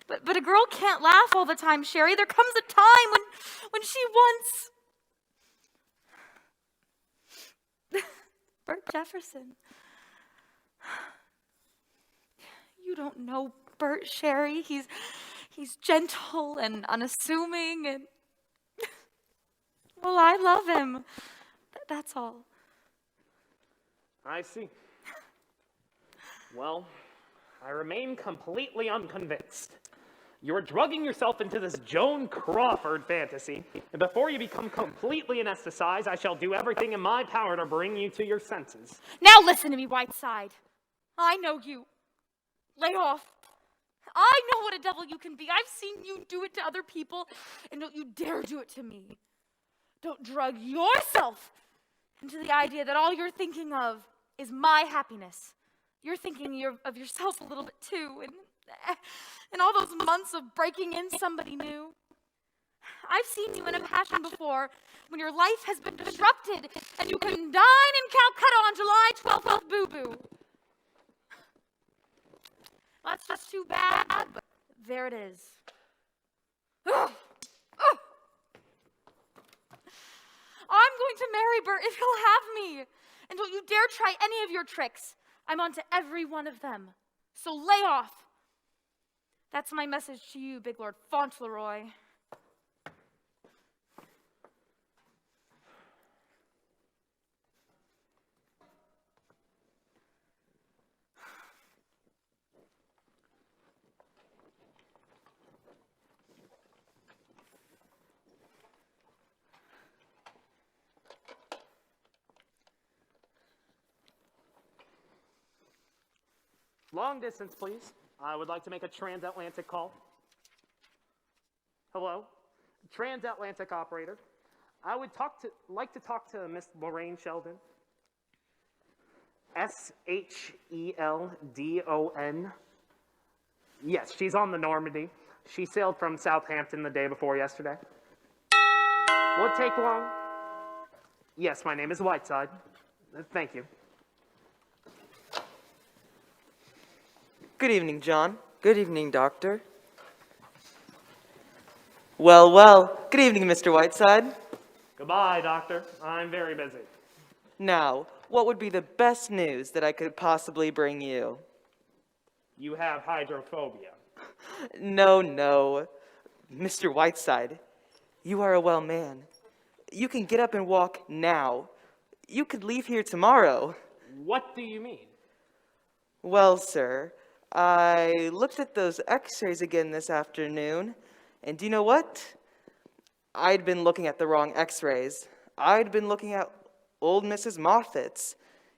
But a girl can't laugh all the time, Sherry. There comes a time when she wants Bert Jefferson. You don't know Bert, Sherry. He's gentle and unassuming and well, I love him. That's all. I see. Well, I remain completely unconvinced. You're drugging yourself into this Joan Crawford fantasy, and before you become completely anesthetized, I shall do everything in my power to bring you to your senses. Now listen to me, Whiteside. I know you. Lay off. I know what a devil you can be. I've seen you do it to other people, and don't you dare do it to me. Don't drug yourself into the idea that all you're thinking of is my happiness. You're thinking of yourself a little bit too, and all those months of breaking in somebody new. I've seen you in a passion before when your life has been disrupted and you can dine in Calcutta on July 12th with boo-boo. That's just too bad, but there it is. Ugh. Ugh. I'm going to marry Bert if he'll have me. And don't you dare try any of your tricks. I'm on to every one of them. So lay off. That's my message to you, Big Lord Fauntleroy. Long distance, please. I would like to make a transatlantic call. Hello? Transatlantic operator. I would like to talk to Miss Lorraine Sheldon. Sheldon. Yes, she's on the Normandy. She sailed from Southampton the day before yesterday. Would take long? Yes, my name is Whiteside. Thank you. Good evening, John. Good evening, Doctor. Well, good evening, Mr. Whiteside. Goodbye, Doctor. I'm very busy. Now, what would be the best news that I could possibly bring you? You have hydrophobia. No. Mr. Whiteside, you are a well man. You can get up and walk now. You could leave here tomorrow. What do you mean? Well, sir, I looked at those x-rays again this afternoon, and do you know what? I'd been looking at the wrong x-rays. I'd been looking at old Mrs. Moffat's.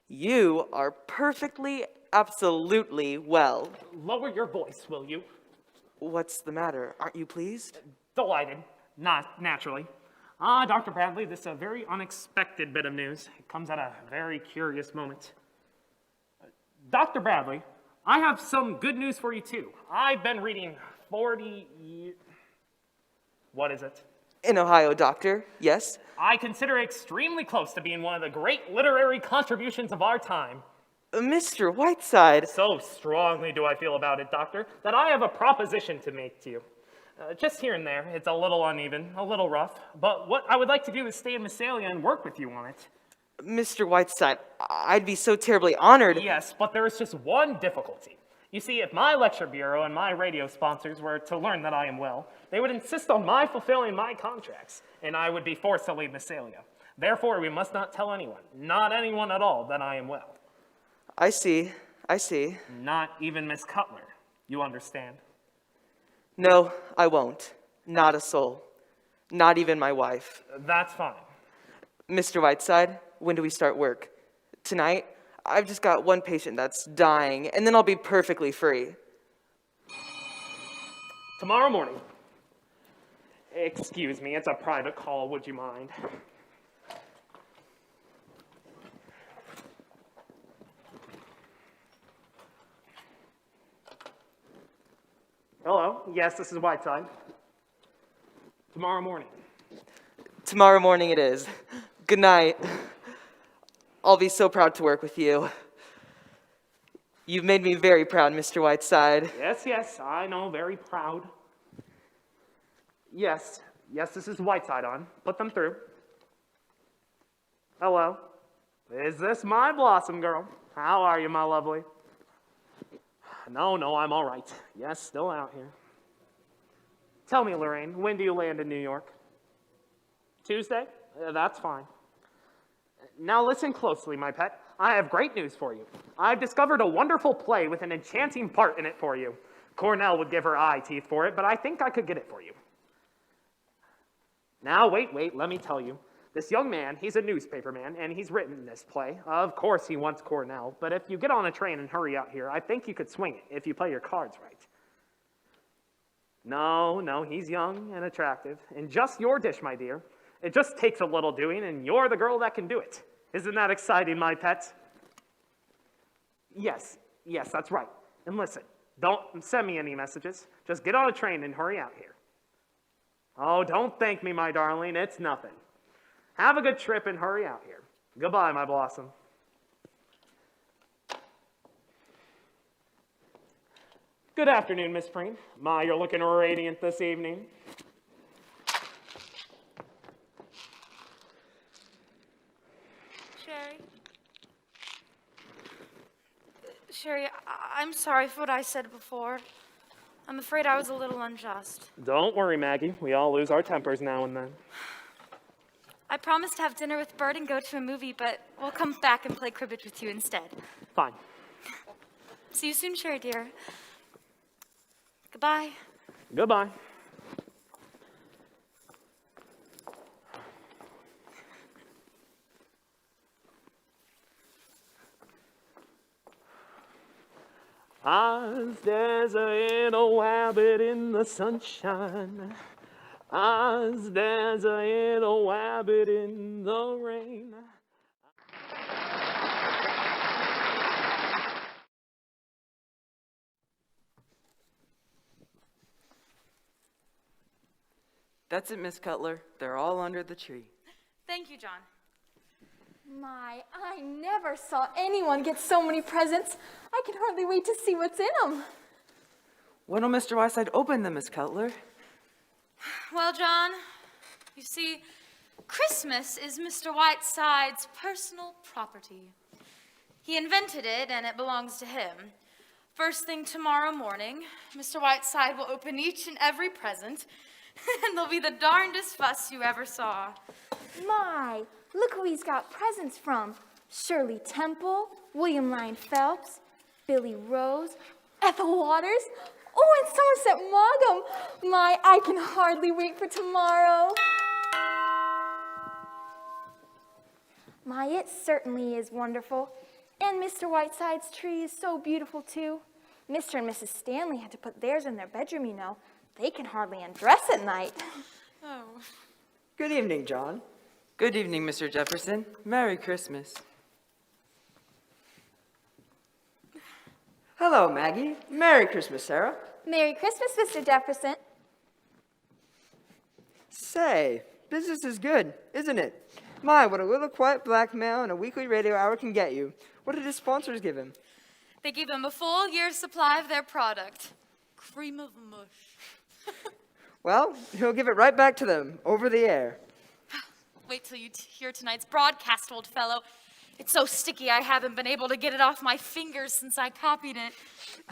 You are perfectly, absolutely well. Lower your voice, will you? What's the matter? Aren't you pleased? Delighted. Not naturally. Dr. Bradley, this is a very unexpected bit of news. It comes at a very curious moment. Dr. Bradley, I have some good news for you, too. I've been reading 40 years. What is it? In Ohio, Doctor, yes? I consider it extremely close to being one of the great literary contributions of our time. Mr. Whiteside. So strongly do I feel about it, Doctor, that I have a proposition to make to you. Just here and there, it's a little uneven, a little rough, but what I would like to do is stay in Massalia and work with you on it. Mr. Whiteside, I'd be so terribly honored. Yes, but there is just one difficulty. You see, if my lecture bureau and my radio sponsors were to learn that I am well, they would insist on my fulfilling my contracts, and I would be forced to leave Massalia. Therefore, we must not tell anyone, not anyone at all, that I am well. I see. Not even Miss Cutler. You understand? No, I won't. Not a soul. Not even my wife. That's fine. Mr. Whiteside, when do we start work? Tonight? I've just got one patient that's dying, and then I'll be perfectly free. Tomorrow morning. Excuse me, it's a private call, would you mind? Hello. Yes, this is Whiteside. Tomorrow morning. Tomorrow morning it is. Good night. I'll be so proud to work with you. You've made me very proud, Mr. Whiteside. Yes, I know, very proud. Yes, this is Whiteside on. Put them through. Hello. Is this my Blossom girl? How are you, my lovely? No, I'm all right. Yes, still out here. Tell me, Lorraine, when do you land in New York? Tuesday? That's fine. Now listen closely, my pet. I have great news for you. I've discovered a wonderful play with an enchanting part in it for you. Cornell would give her eye teeth for it, but I think I could get it for you. Now, wait, let me tell you. This young man, he's a newspaper man, and he's written this play. Of course he wants Cornell, but if you get on a train and hurry out here, I think you could swing it if you play your cards right. No, he's young and attractive, and just your dish, my dear. It just takes a little doing, and you're the girl that can do it. Isn't that exciting, my pet? Yes, that's right. And listen, don't send me any messages. Just get on a train and hurry out here. Oh, don't thank me, my darling. It's nothing. Have a good trip and hurry out here. Goodbye, my Blossom. Good afternoon, Miss Preen. My, you're looking radiant this evening. Sherry, I'm sorry for what I said before. I'm afraid I was a little unjust. Don't worry, Maggie. We all lose our tempers now and then. I promised to have dinner with Bert and go to a movie, but we'll come back and play cribbage with you instead. Fine. See you soon, Sherry, dear. Goodbye. Goodbye. There's a little rabbit in the sunshine. There's a little rabbit in the rain. That's it, Miss Cutler. They're all under the tree. Thank you, John. My, I never saw anyone get so many presents. I can hardly wait to see what's in them. When'll Mr. Whiteside open them, Miss Cutler? Well, John, you see, Christmas is Mr. Whiteside's personal property. He invented it, and it belongs to him. First thing tomorrow morning, Mr. Whiteside will open each and every present, and there'll be the darndest fuss you ever saw. My, look who he's got presents from. Shirley Temple, William Lyon Phelps, Billy Rose, Ethel Waters, oh, and Somerset Maugham. My, I can hardly wait for tomorrow. My, it certainly is wonderful. And Mr. Whiteside's tree is so beautiful, too. Mr. and Mrs. Stanley had to put theirs in their bedroom, you know. They can hardly undress at night. Oh. Good evening, John. Good evening, Mr. Jefferson. Merry Christmas. Hello, Maggie. Merry Christmas, Sarah. Merry Christmas, Mr. Jefferson. Say, business is good, isn't it? My, what a little quiet blackmail and a weekly radio hour can get you. What did his sponsors give him? They gave him a full year's supply of their product. Cream of mush. Well, he'll give it right back to them, over the air. Wait till you hear tonight's broadcast, old fellow. It's so sticky I haven't been able to get it off my fingers since I copied it.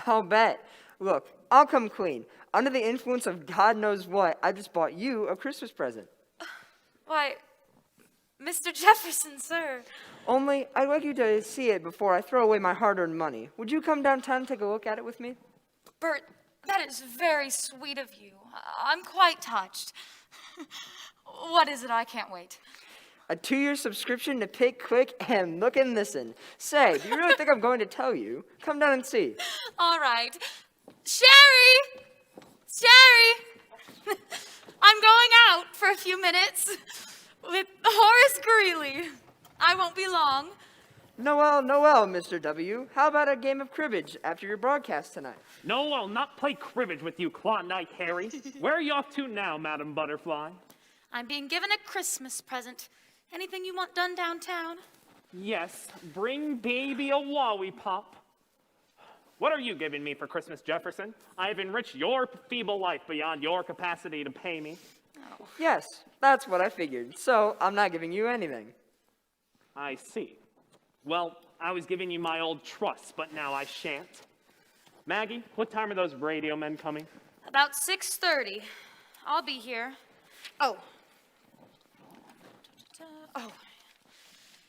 I'll bet. Look, I'll come clean. Under the influence of God knows what, I just bought you a Christmas present. Why, Mr. Jefferson, sir. Only, I'd like you to see it before I throw away my hard-earned money. Would you come downtown and take a look at it with me? Bert, that is very sweet of you. I'm quite touched. What is it? I can't wait. A 2-year subscription to Pick, Quick, and Look and Listen. Say, do you really think I'm going to tell you? Come down and see. All right. Sherry! Sherry! I'm going out for a few minutes with Horace Greeley. I won't be long. Noel, Noel, Mr. W. How about a game of cribbage after your broadcast tonight? No, I'll not play cribbage with you, Klondike Harry. Where are you off to now, Madam Butterfly? I'm being given a Christmas present. Anything you want done downtown? Yes, bring baby a lollipop. What are you giving me for Christmas, Jefferson? I have enriched your feeble life beyond your capacity to pay me. Yes, that's what I figured. So I'm not giving you anything. I see. Well, I was giving you my old trust, but now I shan't. Maggie, what time are those radio men coming? About 6:30. I'll be here. Oh. Oh.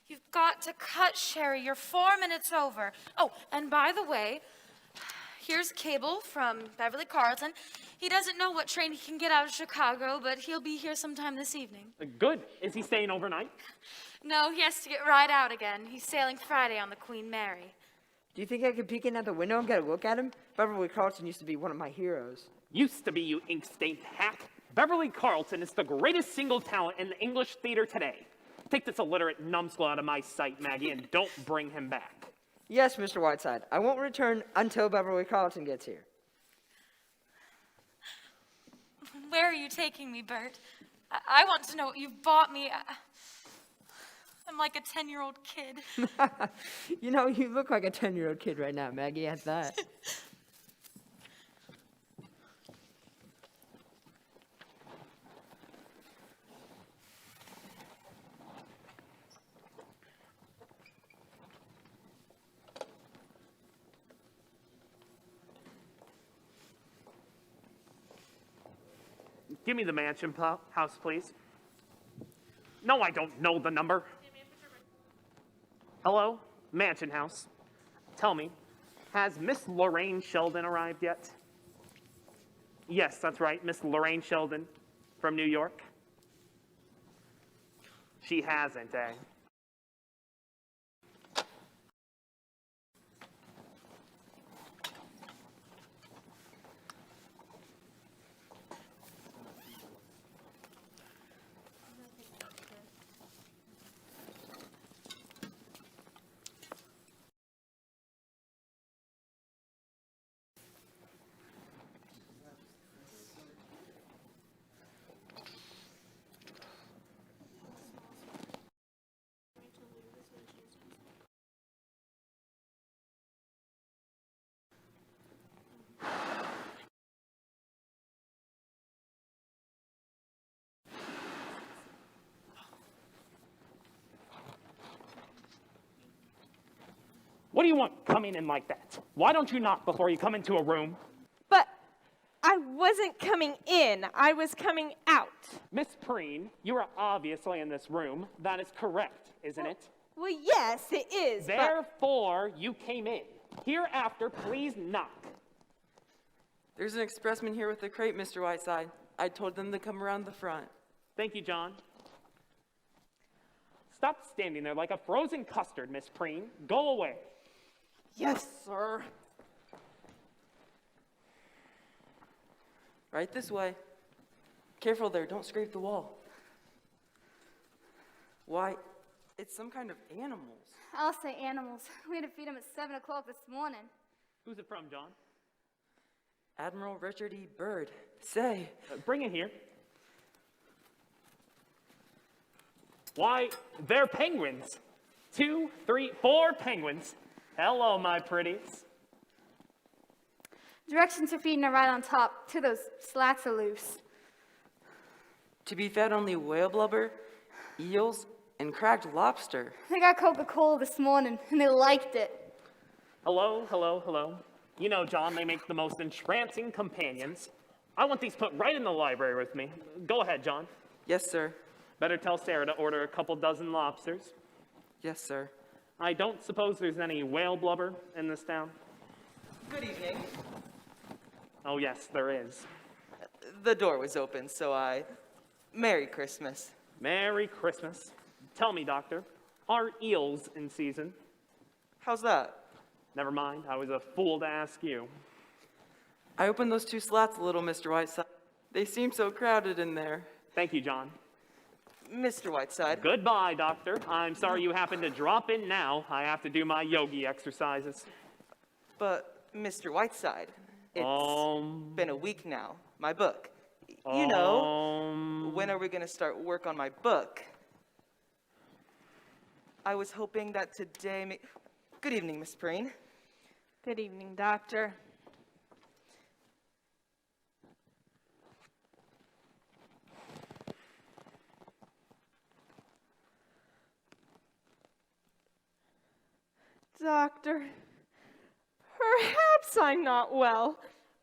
You've got to cut, Sherry. You're 4 minutes over. Oh, and by the way, here's a cable from Beverly Carlton. He doesn't know what train he can get out of Chicago, but he'll be here sometime this evening. Good. Is he staying overnight? No, he has to get right out again. He's sailing Friday on the Queen Mary. Do you think I could peek in at the window and get a look at him? Beverly Carlton used to be one of my heroes. Used to be, you ink-stained hack. Beverly Carlton is the greatest single talent in the English theater today. Take this illiterate numbskull out of my sight, Maggie, and don't bring him back. Yes, Mr. Whiteside. I won't return until Beverly Carlton gets here. Where are you taking me, Bert? I want to know what you've bought me. I'm like a 10-year-old kid. You know, you look like a 10-year-old kid right now, Maggie, at that. Give me the mansion house, please. No, I don't know the number. Hello? Mansion house. Tell me, has Miss Lorraine Sheldon arrived yet? Yes, that's right, Miss Lorraine Sheldon from New York. She hasn't, eh? What do you want coming in like that? Why don't you knock before you come into a room? But I wasn't coming in. I was coming out. Miss Preen, you are obviously in this room. That is correct, isn't it? Well, yes, it is, but... Therefore, you came in. Hereafter, please knock. There's an expressman here with a crate, Mr. Whiteside. I told them to come around the front. Thank you, John. Stop standing there like a frozen custard, Miss Preen. Go away. Yes, sir. Right this way. Careful there, don't scrape the wall. Why, it's some kind of animals. I'll say animals. We had to feed them at 7 o'clock this morning. Who's it from, John? Admiral Richard E. Byrd. Say. Bring it here. Why, they're penguins. 2, 3, 4 penguins. Hello, my pretties. Directions for feeding are right on top. Two of those slats are loose. To be fed only whale blubber, eels, and cracked lobster. They got Coca-Cola this morning, and they liked it. Hello, hello, hello. You know, John, they make the most entrancing companions. I want these put right in the library with me. Go ahead, John. Yes, sir. Better tell Sarah to order a couple dozen lobsters. Yes, sir. I don't suppose there's any whale blubber in this town? Good evening. Oh, yes, there is. The door was open, so Merry Christmas. Merry Christmas. Tell me, Doctor, are eels in season? How's that? Never mind, I was a fool to ask you. I opened those 2 slats a little, Mr. Whiteside. They seem so crowded in there. Thank you, John. Mr. Whiteside. Goodbye, Doctor. I'm sorry you happened to drop in now. I have to do my yogi exercises. But, Mr. Whiteside, it's been a week now. My book. You know, when are we going to start work on my book? I was hoping that today Good evening, Miss Preen. Good evening, Doctor. Doctor, perhaps I'm not well,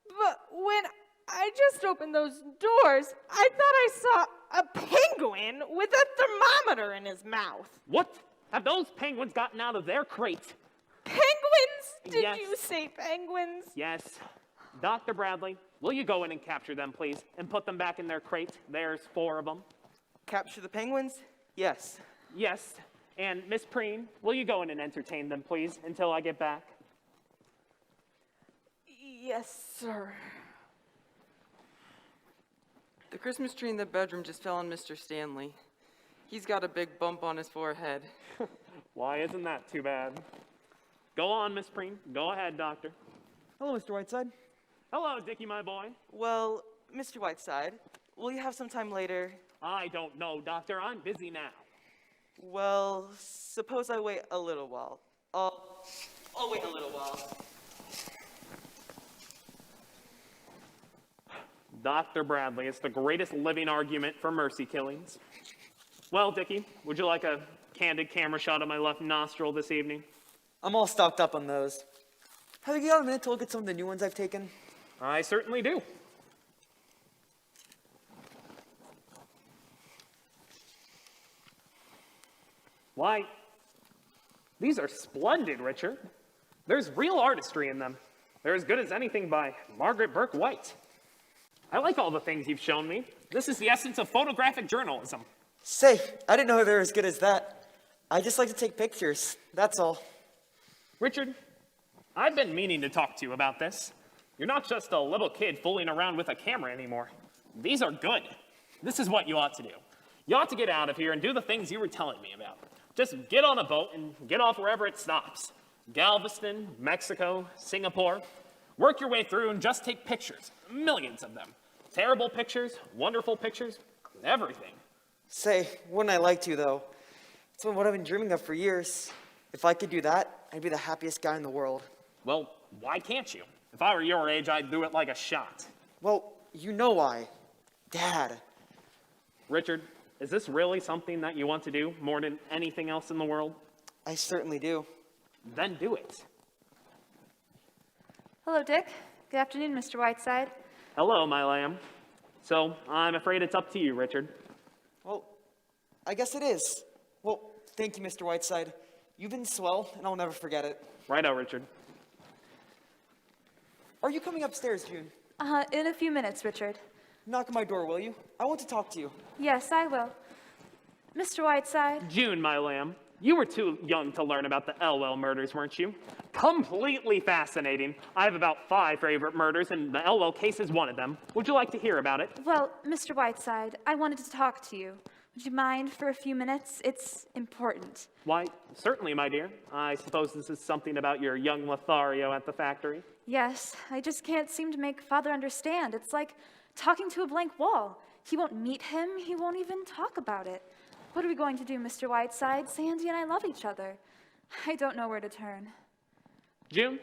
but when I just opened those doors, I thought I saw a penguin with a thermometer in his mouth. What? Have those penguins gotten out of their crate? Penguins? Did Yes. you say penguins? Yes. Dr. Bradley, will you go in and capture them, please, and put them back in their crate? There's 4 of them. Capture the penguins? Yes. Yes. And Miss Preen, will you go in and entertain them, please, until I get back? Yes, sir. The Christmas tree in the bedroom just fell on Mr. Stanley. He's got a big bump on his forehead. Why isn't that too bad? Go on, Miss Preen. Go ahead, Doctor. Hello, Mr. Whiteside. Hello, Dickie, my boy. Well, Mr. Whiteside, will you have some time later? I don't know, Doctor. I'm busy now. Well, suppose I wait a little while. I'll wait a little while. Dr. Bradley, it's the greatest living argument for mercy killings. Well, Dickie, would you like a candid camera shot of my left nostril this evening? I'm all stocked up on those. Have you got a minute to look at some of the new ones I've taken? I certainly do. Why, these are splendid, Richard. There's real artistry in them. They're as good as anything by Margaret Burke White. I like all the things you've shown me. This is the essence of photographic journalism. Say, I didn't know they were as good as that. I just like to take pictures, that's all. Richard, I've been meaning to talk to you about this. You're not just a little kid fooling around with a camera anymore. These are good. This is what you ought to do. You ought to get out of here and do the things you were telling me about. Just get on a boat and get off wherever it stops. Galveston, Mexico, Singapore. Work your way through and just take pictures. Millions of them. Terrible pictures, wonderful pictures, everything. Say, wouldn't I like to, though? It's what I've been dreaming of for years. If I could do that, I'd be the happiest guy in the world. Well, why can't you? If I were your age, I'd do it like a shot. Well, you know why. Dad. Richard, is this really something that you want to do more than anything else in the world? I certainly do. Then do it. Hello, Dick. Good afternoon, Mr. Whiteside. Hello, my lamb. So, I'm afraid it's up to you, Richard. Well, I guess it is. Well, thank you, Mr. Whiteside. You've been swell, and I'll never forget it. Righto, Richard. Are you coming upstairs, June? In a few minutes, Richard. Knock on my door, will you? I want to talk to you. Yes, I will. Mr. Whiteside. June, my lamb. You were too young to learn about the Elwell murders, weren't you? Completely fascinating. I have about 5 favorite murders, and the Elwell case is one of them. Would you like to hear about it? Well, Mr. Whiteside, I wanted to talk to you. Would you mind for a few minutes? It's important. Why, certainly, my dear. I suppose this is something about your young Lothario at the factory. Yes, I just can't seem to make Father understand. It's like talking to a blank wall. He won't meet him. He won't even talk about it. What are we going to do, Mr. Whiteside? Sandy and I love each other. I don't know where to turn. June,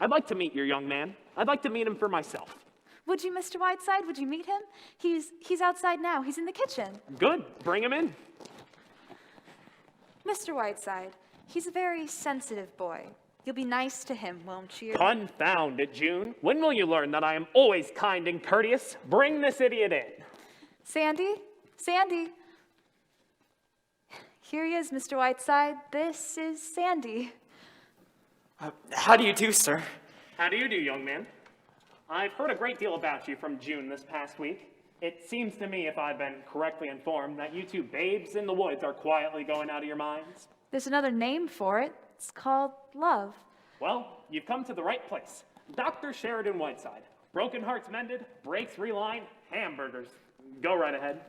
I'd like to meet your young man. I'd like to meet him for myself. Would you, Mr. Whiteside? Would you meet him? He's outside now. He's in the kitchen. Good. Bring him in. Mr. Whiteside, he's a very sensitive boy. You'll be nice to him, won't you? Confound it, June. When will you learn that I am always kind and courteous? Bring this idiot in. Sandy? Sandy? Here he is, Mr. Whiteside. This is Sandy. How do you do, sir? How do you do, young man? I've heard a great deal about you from June this past week. It seems to me, if I've been correctly informed, that you two babes in the woods are quietly going out of your minds. There's another name for it. It's called love. Well, you've come to the right place. Dr. Sheridan Whiteside. Broken hearts mended, brakes relined, hamburgers. Go right ahead.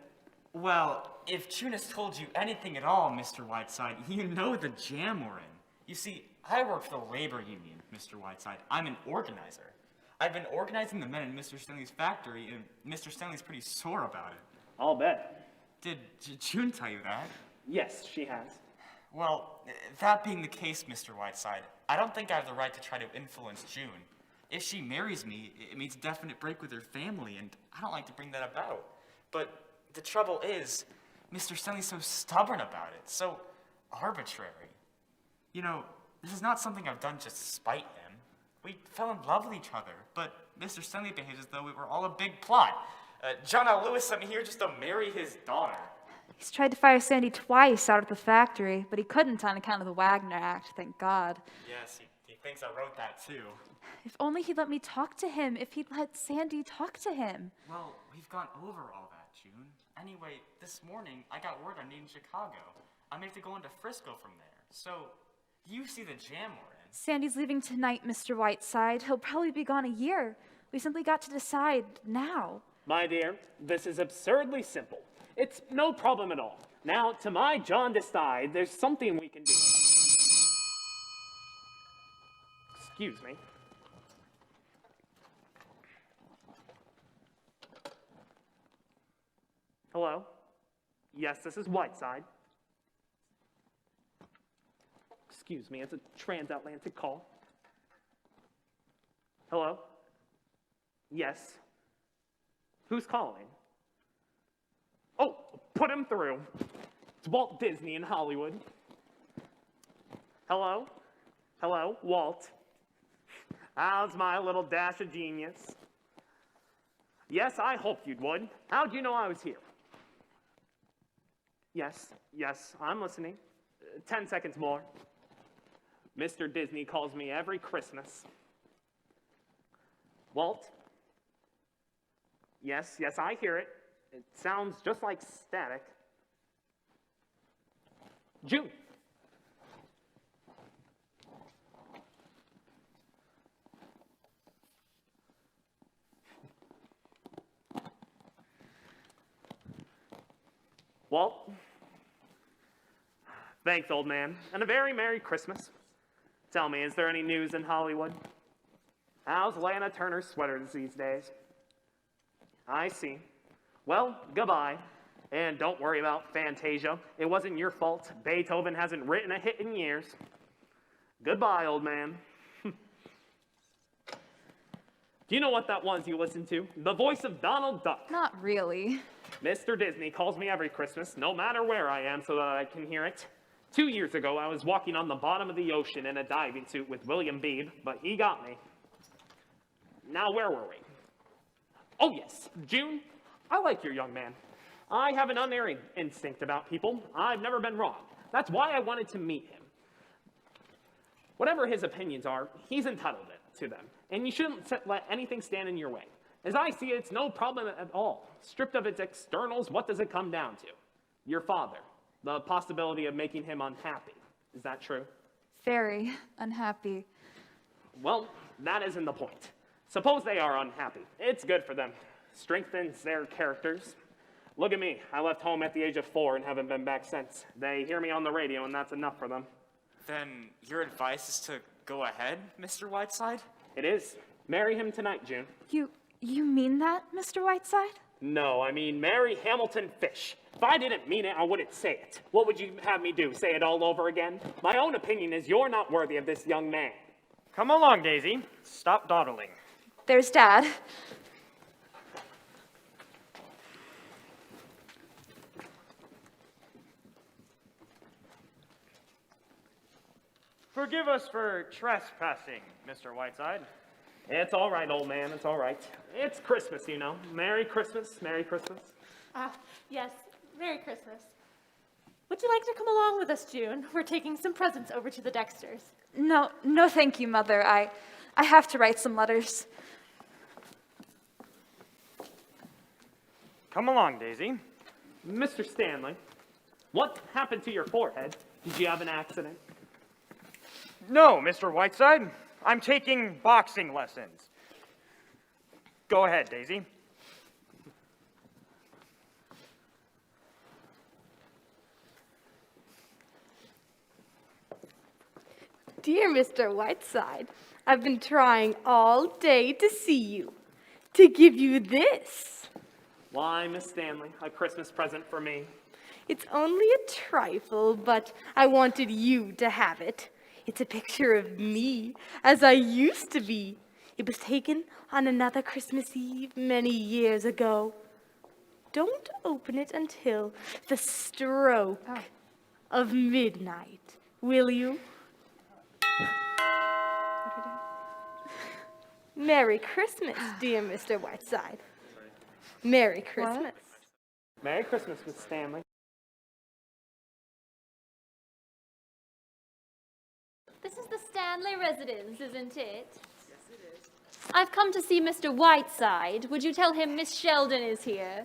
Well, if June has told you anything at all, Mr. Whiteside, you know the jam we're in. You see, I work for the labor union, Mr. Whiteside. I'm an organizer. I've been organizing the men in Mr. Stanley's factory, and Mr. Stanley's pretty sore about it. I'll bet. Did June tell you that? Yes, she has. Well, that being the case, Mr. Whiteside, I don't think I have the right to try to influence June. If she marries me, it means a definite break with her family, and I don't like to bring that about. But the trouble is, Mr. Stanley's so stubborn about it, so arbitrary. You know, this is not something I've done just to spite him. We fell in love with each other, but Mr. Stanley behaves as though it were all a big plot. John L. Lewis sent me here just to marry his daughter. He's tried to fire Sandy twice out of the factory, but he couldn't on account of the Wagner Act, thank God. Yes, he thinks I wrote that too. If only he'd let me talk to him, if he'd let Sandy talk to him. Well, we've gone over all that, June. Anyway, this morning, I got word I'm needing Chicago. I may have to go into Frisco from there. So, you see the jam we're in. Sandy's leaving tonight, Mr. Whiteside. He'll probably be gone a year. We simply got to decide now. My dear, this is absurdly simple. It's no problem at all. Now, to my jaundiced eye, there's something we can do. Excuse me. Hello? Yes, this is Whiteside. Excuse me, it's a transatlantic call. Hello? Yes. Who's calling? Oh, put him through. It's Walt Disney in Hollywood. Hello? Hello, Walt. How's my little dash of genius? Yes, I hoped you would. How'd you know I was here? Yes, I'm listening. 10 seconds more. Mr. Disney calls me every Christmas. Walt? Yes, I hear it. It sounds just like static. June. Walt? Thanks, old man, and a very Merry Christmas. Tell me, is there any news in Hollywood? How's Lana Turner's sweaters these days? I see. Well, goodbye. And don't worry about Fantasia. It wasn't your fault. Beethoven hasn't written a hit in years. Goodbye, old man. Do you know what that was you listened to? The voice of Donald Duck. Not really. Mr. Disney calls me every Christmas, no matter where I am, so that I can hear it. 2 years ago, I was walking on the bottom of the ocean in a diving suit with William Beebe, but he got me. Now, where were we? Oh, yes, June. I like your young man. I have an unerring instinct about people. I've never been wrong. That's why I wanted to meet him. Whatever his opinions are, he's entitled to them, and you shouldn't let anything stand in your way. As I see it, it's no problem at all. Stripped of its externals, what does it come down to? Your father. The possibility of making him unhappy. Is that true? Very unhappy. Well, that isn't the point. Suppose they are unhappy. It's good for them. Strengthens their characters. Look at me. I left home at the age of 4 and haven't been back since. They hear me on the radio, and that's enough for them. Then your advice is to go ahead, Mr. Whiteside? It is. Marry him tonight, June. You mean that, Mr. Whiteside? No, I mean marry Hamilton Fish. If I didn't mean it, I wouldn't say it. What would you have me do, say it all over again? My own opinion is you're not worthy of this young man. Come along, Daisy. Stop dawdling. There's Dad. Forgive us for trespassing, Mr. Whiteside. It's all right, old man. It's all right. It's Christmas, you know. Merry Christmas. Merry Christmas. Yes, Merry Christmas. Would you like to come along with us, June? We're taking some presents over to the Dexters. No, thank you, Mother. I have to write some letters. Come along, Daisy. Mr. Stanley, what happened to your forehead? Did you have an accident? No, Mr. Whiteside. I'm taking boxing lessons. Go ahead, Daisy. Dear Mr. Whiteside, I've been trying all day to see you, to give you this. Why, Miss Stanley, a Christmas present for me. It's only a trifle, but I wanted you to have it. It's a picture of me as I used to be. It was taken on another Christmas Eve many years ago. Don't open it until the stroke of midnight, will you? Merry Christmas, dear Mr. Whiteside. Merry Christmas. Merry Christmas, Miss Stanley. This is the Stanley residence, isn't it? Yes, it is. I've come to see Mr. Whiteside. Would you tell him Miss Sheldon is here?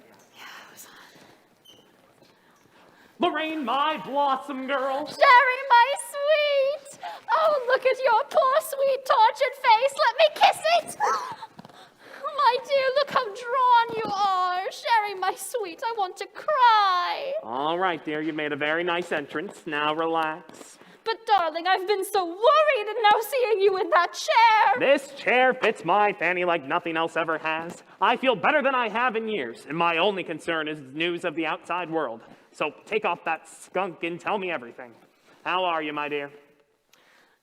Lorraine, my blossom girl. Sherry, my sweet! Oh, look at your poor, sweet, tortured face. Let me kiss it! My dear, look how drawn you are. Sherry, my sweet, I want to cry. All right, dear, you made a very nice entrance. Now relax. But, darling, I've been so worried and now seeing you in that chair. This chair fits my fanny like nothing else ever has. I feel better than I have in years, and my only concern is news of the outside world. So take off that skunk and tell me everything. How are you, my dear?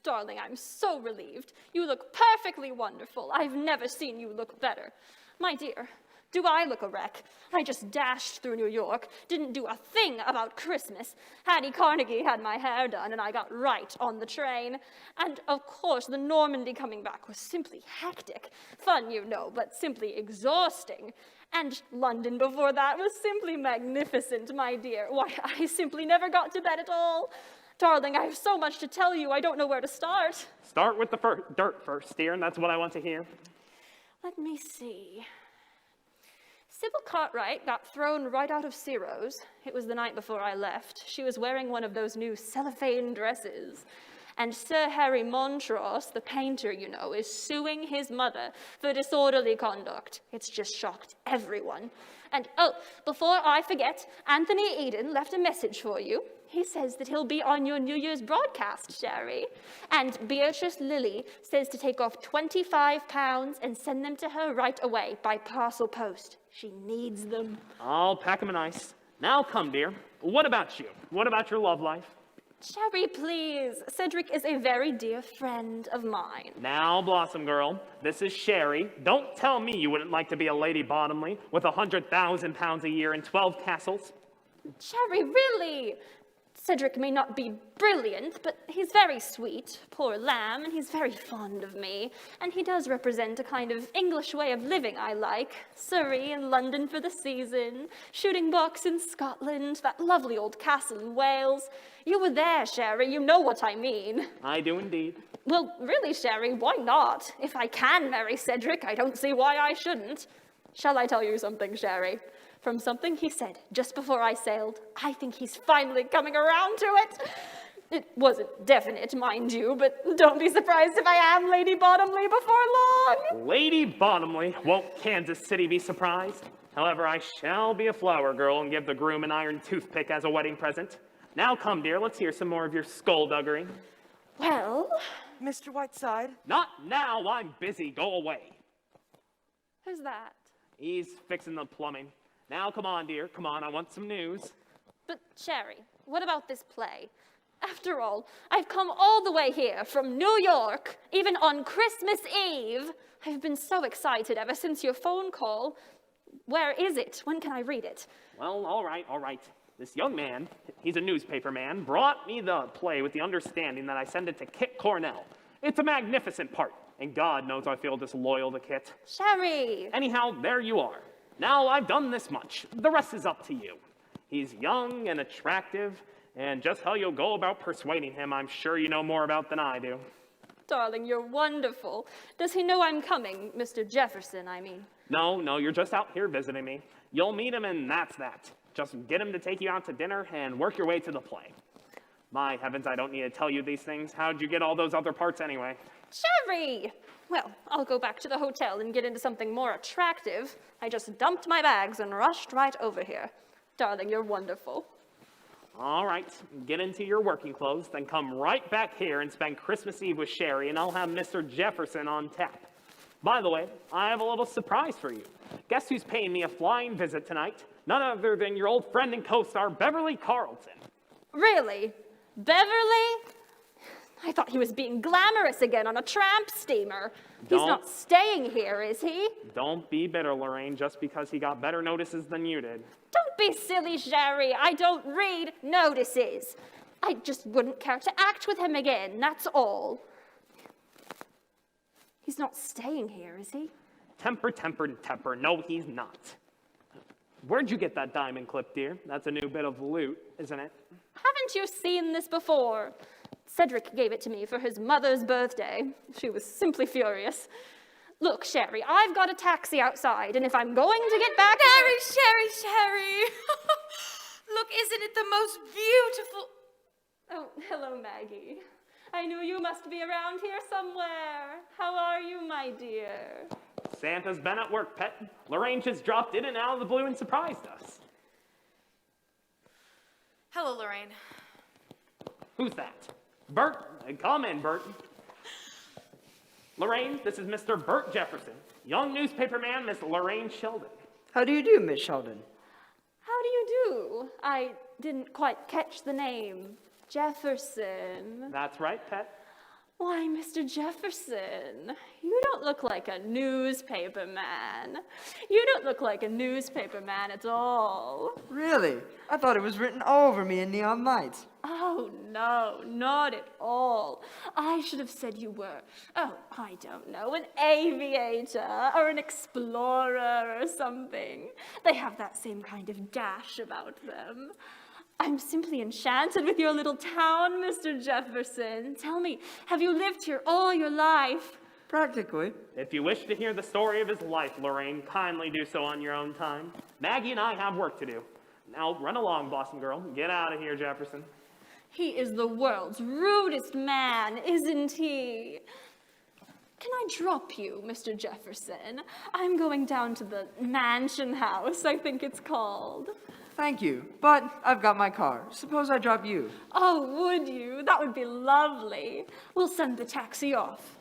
Darling, I'm so relieved. You look perfectly wonderful. I've never seen you look better. My dear, do I look a wreck? I just dashed through New York, didn't do a thing about Christmas. Hattie Carnegie had my hair done, and I got right on the train. And, of course, the Normandy coming back was simply hectic. Fun, you know, but simply exhausting. And London before that was simply magnificent, my dear. Why, I simply never got to bed at all. Darling, I have so much to tell you, I don't know where to start. Start with the dirt first, dear, and that's what I want to hear. Let me see. Sybil Cartwright got thrown right out of Ciro's. It was the night before I left. She was wearing one of those new cellophane dresses. And Sir Harry Montrose, the painter, you know, is suing his mother for disorderly conduct. It's just shocked everyone. And, oh, before I forget, Anthony Eden left a message for you. He says that he'll be on your New Year's broadcast, Sherry. And Beatrice Lilly says to take off 25 pounds and send them to her right away by parcel post. She needs them. I'll pack them in ice. Now come, dear. What about you? What about your love life? Sherry, please. Cedric is a very dear friend of mine. Now, Blossom Girl, this is Sherry. Don't tell me you wouldn't like to be a Lady Bottomley with 100,000 pounds a year and 12 castles. Sherry, really? Cedric may not be brilliant, but he's very sweet, poor lamb, and he's very fond of me. And he does represent a kind of English way of living I like. Surrey and London for the season, shooting box in Scotland, that lovely old castle in Wales. You were there, Sherry, you know what I mean. I do indeed. Well, really, Sherry, why not? If I can marry Cedric, I don't see why I shouldn't. Shall I tell you something, Sherry? From something he said just before I sailed, I think he's finally coming around to it. It wasn't definite, mind you, but don't be surprised if I am Lady Bottomley before long. Lady Bottomley, won't Kansas City be surprised? However, I shall be a flower girl and give the groom an iron toothpick as a wedding present. Now come, dear, let's hear some more of your skullduggery. Well, Mr. Whiteside? Not now, I'm busy, go away. Who's that? He's fixing the plumbing. Now, come on, dear, come on, I want some news. But, Sherry, what about this play? After all, I've come all the way here from New York, even on Christmas Eve. I've been so excited ever since your phone call. Where is it? When can I read it? Well, all right. This young man, he's a newspaper man, brought me the play with the understanding that I send it to Kit Cornell. It's a magnificent part, and God knows I feel disloyal to Kit. Sherry! Anyhow, there you are. Now I've done this much. The rest is up to you. He's young and attractive, and just how you'll go about persuading him, I'm sure you know more about than I do. Darling, you're wonderful. Does he know I'm coming? Mr. Jefferson, I mean. No, you're just out here visiting me. You'll meet him, and that's that. Just get him to take you out to dinner and work your way to the play. My heavens, I don't need to tell you these things. How'd you get all those other parts anyway? Sherry! Well, I'll go back to the hotel and get into something more attractive. I just dumped my bags and rushed right over here. Darling, you're wonderful. All right, get into your working clothes, then come right back here and spend Christmas Eve with Sherry, and I'll have Mr. Jefferson on tap. By the way, I have a little surprise for you. Guess who's paying me a flying visit tonight? None other than your old friend and co-star, Beverly Carlton. Really? Beverly? I thought he was being glamorous again on a tramp steamer. He's not staying here, is he? Don't be bitter, Lorraine, just because he got better notices than you did. Don't be silly, Sherry. I don't read notices. I just wouldn't care to act with him again, that's all. He's not staying here, is he? Temper, temper, temper. No, he's not. Where'd you get that diamond clip, dear? That's a new bit of loot, isn't it? Haven't you seen this before? Cedric gave it to me for his mother's birthday. She was simply furious. Look, Sherry, I've got a taxi outside, and if I'm going to get back... Sherry! Look, isn't it the most beautiful... Oh, hello, Maggie. I knew you must be around here somewhere. How are you, my dear? Santa's been at work, pet. Lorraine just dropped in and out of the blue and surprised us. Hello, Lorraine. Who's that? Bert. Come in, Bert. Lorraine, this is Mr. Bert Jefferson. Young newspaperman, Miss Lorraine Sheldon. How do you do, Miss Sheldon? How do you do? I didn't quite catch the name. Jefferson. That's right, pet. Why, Mr. Jefferson, you don't look like a newspaper man. You don't look like a newspaper man at all. Really? I thought it was written all over me in neon lights. Oh, no, not at all. I should have said you were, oh, I don't know, an aviator or an explorer or something. They have that same kind of dash about them. I'm simply enchanted with your little town, Mr. Jefferson. Tell me, have you lived here all your life? Practically. If you wish to hear the story of his life, Lorraine, kindly do so on your own time. Maggie and I have work to do. Now run along, Blossom Girl. Get out of here, Jefferson. He is the world's rudest man, isn't he? Can I drop you, Mr. Jefferson? I'm going down to the mansion house, I think it's called. Thank you, but I've got my car. Suppose I drop you. Oh, would you? That would be lovely. We'll send the taxi off.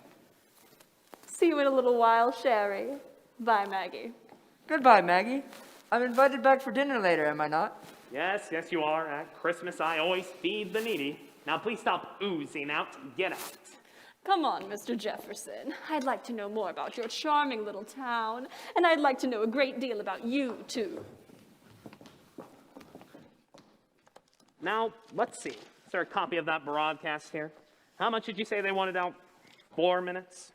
See you in a little while, Sherry. Bye, Maggie. Goodbye, Maggie. I'm invited back for dinner later, am I not? Yes, yes, you are. At Christmas, I always feed the needy. Now, please stop oozing out. Get out. Come on, Mr. Jefferson. I'd like to know more about your charming little town, and I'd like to know a great deal about you, too. Now, let's see. Is there a copy of that broadcast here? How much did you say they wanted out? 4 minutes?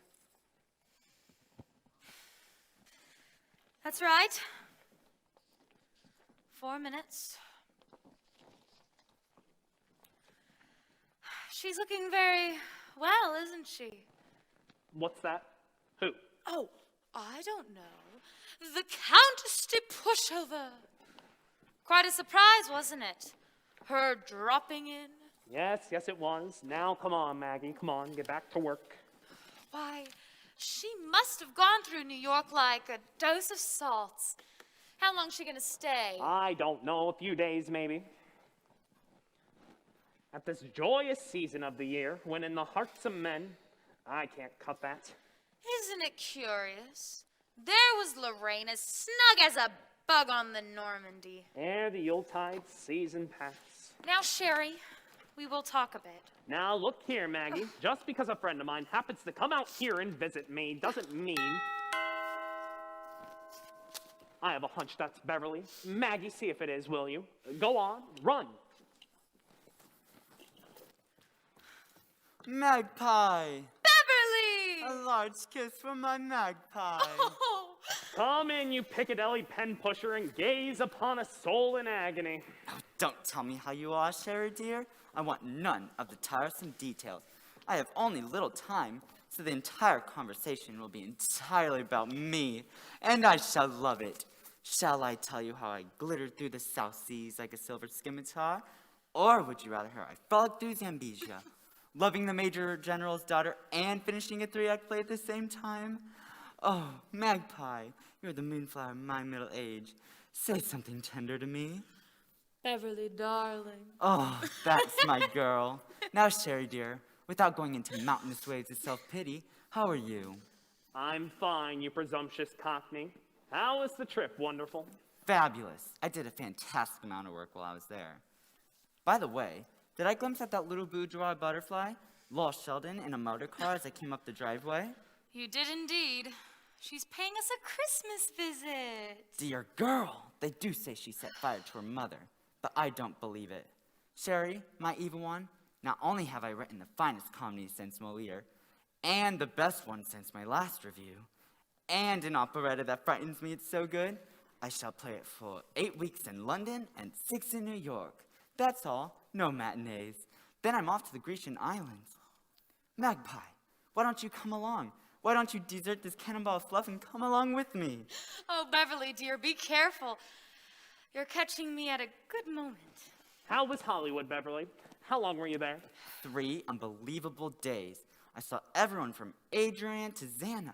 That's right. 4 minutes. She's looking very well, isn't she? What's that? Who? Oh, I don't know. The Countess de Pushover. Quite a surprise, wasn't it? Her dropping in. Yes, yes, it was. Now, come on, Maggie. Come on, get back to work. Why, she must have gone through New York like a dose of salts. How long's she gonna stay? I don't know. A few days, maybe. At this joyous season of the year, when in the hearts of men, I can't cut that. Isn't it curious? There was Lorraine as snug as a bug on the Normandy. Ere the Yuletide season pass. Now, Sherry, we will talk a bit. Now, look here, Maggie. Just because a friend of mine happens to come out here and visit me doesn't mean... I have a hunch that's Beverly. Maggie, see if it is, will you? Go on, run. Magpie! Beverly! A large kiss from my magpie. Oh. Come in, you Piccadilly pen pusher, and gaze upon a soul in agony. Oh, don't tell me how you are, Sherry dear. I want none of the tiresome details. I have only little time, so the entire conversation will be entirely about me, and I shall love it. Shall I tell you how I glittered through the South Seas like a silver scimitar? Or would you rather hear I frolicked through Zambesia, loving the Major General's daughter and finishing a 3-act play at the same time? Oh, Magpie, you're the moonflower of my middle age. Say something tender to me. Beverly, darling. Oh, that's my girl. Now, Sherry dear, without going into mountainous waves of self-pity, how are you? I'm fine, you presumptuous cockney. How was the trip, wonderful? Fabulous. I did a fantastic amount of work while I was there. By the way, did I glimpse at that little bourgeois butterfly, lost Sheldon, in a motor car as I came up the driveway? You did indeed. She's paying us a Christmas visit. Dear girl, they do say she set fire to her mother, but I don't believe it. Sherry, my evil one, not only have I written the finest comedy since Moliere, and the best one since my last review, and an operetta that frightens me it's so good, I shall play it for 8 weeks in London and 6 in New York. That's all, no matinees. Then I'm off to the Grecian islands. Magpie, why don't you come along? Why don't you desert this cannonball of fluff and come along with me? Oh, Beverly, dear, be careful. You're catching me at a good moment. How was Hollywood, Beverly? How long were you there? 3 unbelievable days. I saw everyone from Adrian to Zanuck.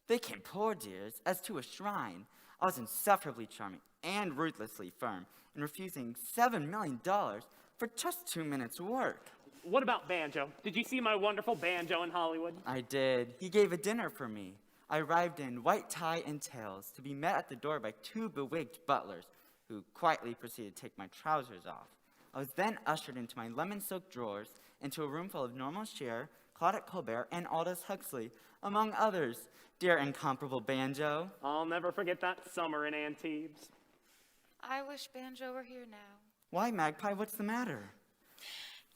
They came poor dears, as to a shrine. I was insufferably charming and ruthlessly firm in refusing $7 million for just 2 minutes' work. What about Banjo? Did you see my wonderful Banjo in Hollywood? I did. He gave a dinner for me. I arrived in white tie and tails to be met at the door by 2 bewigged butlers who quietly proceeded to take my trousers off. I was then ushered into my lemon silk drawers into a room full of Norman Shear, Claudette Colbert, and Aldous Huxley, among others. Dear incomparable Banjo. I'll never forget that summer in Antibes. I wish Banjo were here now. Why, Magpie, what's the matter?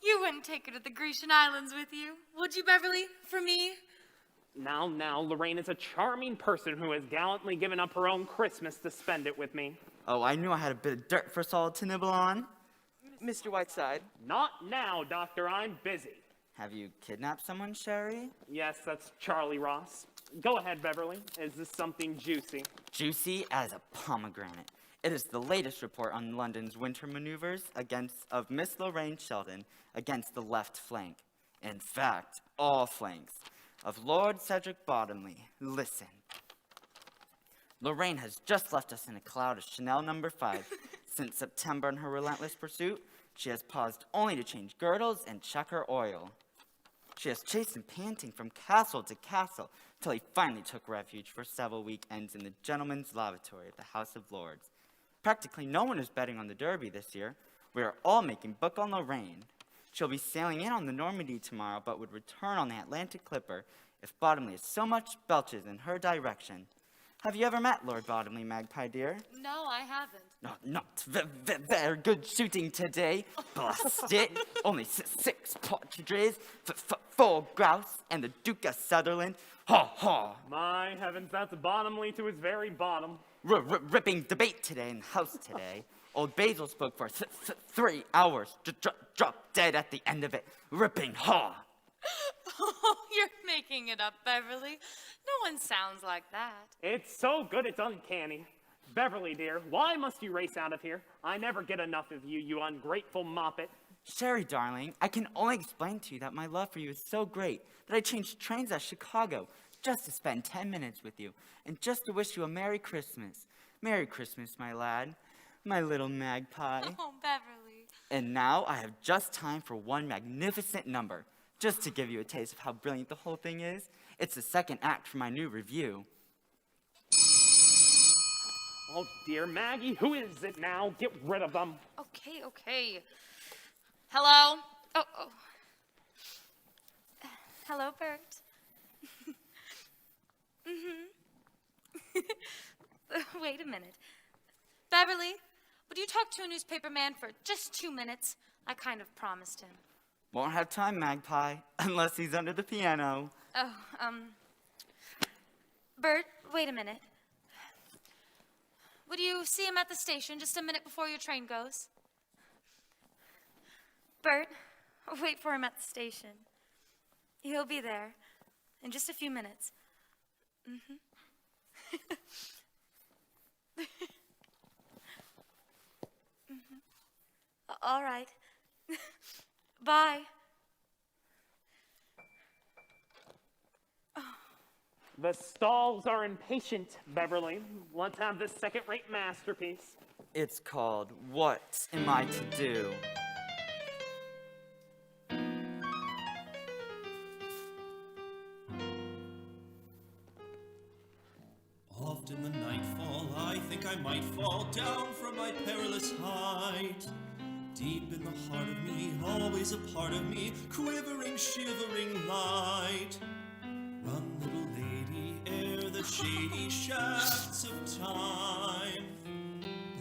You wouldn't take her to the Grecian islands with you, would you, Beverly, for me? Now, Lorraine is a charming person who has gallantly given up her own Christmas to spend it with me. Oh, I knew I had a bit of dirt for us all to nibble on. Mr. Whiteside. Not now, Doctor, I'm busy. Have you kidnapped someone, Sherry? Yes, that's Charlie Ross. Go ahead, Beverly. Is this something juicy? Juicy as a pomegranate. It is the latest report on London's winter maneuvers of Miss Lorraine Sheldon against the left flank. In fact, all flanks of Lord Cedric Bottomley. Listen. Lorraine has just left us in a cloud of Chanel No. 5. Since September in her relentless pursuit, she has paused only to change girdles and check her oil. She has chased him panting from castle to castle till he finally took refuge for several weekends in the gentleman's lavatory at the House of Lords. Practically no one is betting on the Derby this year. We are all making book on Lorraine. She'll be sailing in on the Normandy tomorrow, but would return on the Atlantic Clipper if Bottomley so much belches in her direction. Have you ever met Lord Bottomley, Magpie dear? No, I haven't. No, not very good shooting today. Blast it. Only 6 partridges, 4 grouse, and the Duke of Sutherland. Ha ha. My heavens, that's Bottomley to his very bottom. Ripping debate today in the House today. Old Basil spoke for 3 hours. Dropped dead at the end of it. Ripping ha. Oh, you're making it up, Beverly. No one sounds like that. It's so good it's uncanny. Beverly, dear, why must you race out of here? I never get enough of you, you ungrateful moppet. Sherry, darling, I can only explain to you that my love for you is so great that I changed trains at Chicago just to spend 10 minutes with you and just to wish you a Merry Christmas. Merry Christmas, my lad, my little magpie. Oh, Beverly. And now I have just time for one magnificent number, just to give you a taste of how brilliant the whole thing is. It's the second act for my new review. Oh, dear Maggie, who is it now? Get rid of them. Okay. Hello? Oh. Hello, Bert. Wait a minute. Beverly, would you talk to a newspaper man for just 2 minutes? I kind of promised him. Won't have time, Magpie, unless he's under the piano. Oh, Bert, wait a minute. Would you see him at the station just a minute before your train goes? Bert, wait for him at the station. He'll be there in just a few minutes. All right. Bye. The stalls are impatient, Beverly. Let's have this second-rate masterpiece. It's called What Am I to Do? Oft in the nightfall, I think I might fall down from my perilous height. Deep in the heart of me, always a part of me, quivering, shivering light. Run, little lady, ere the shady shafts of time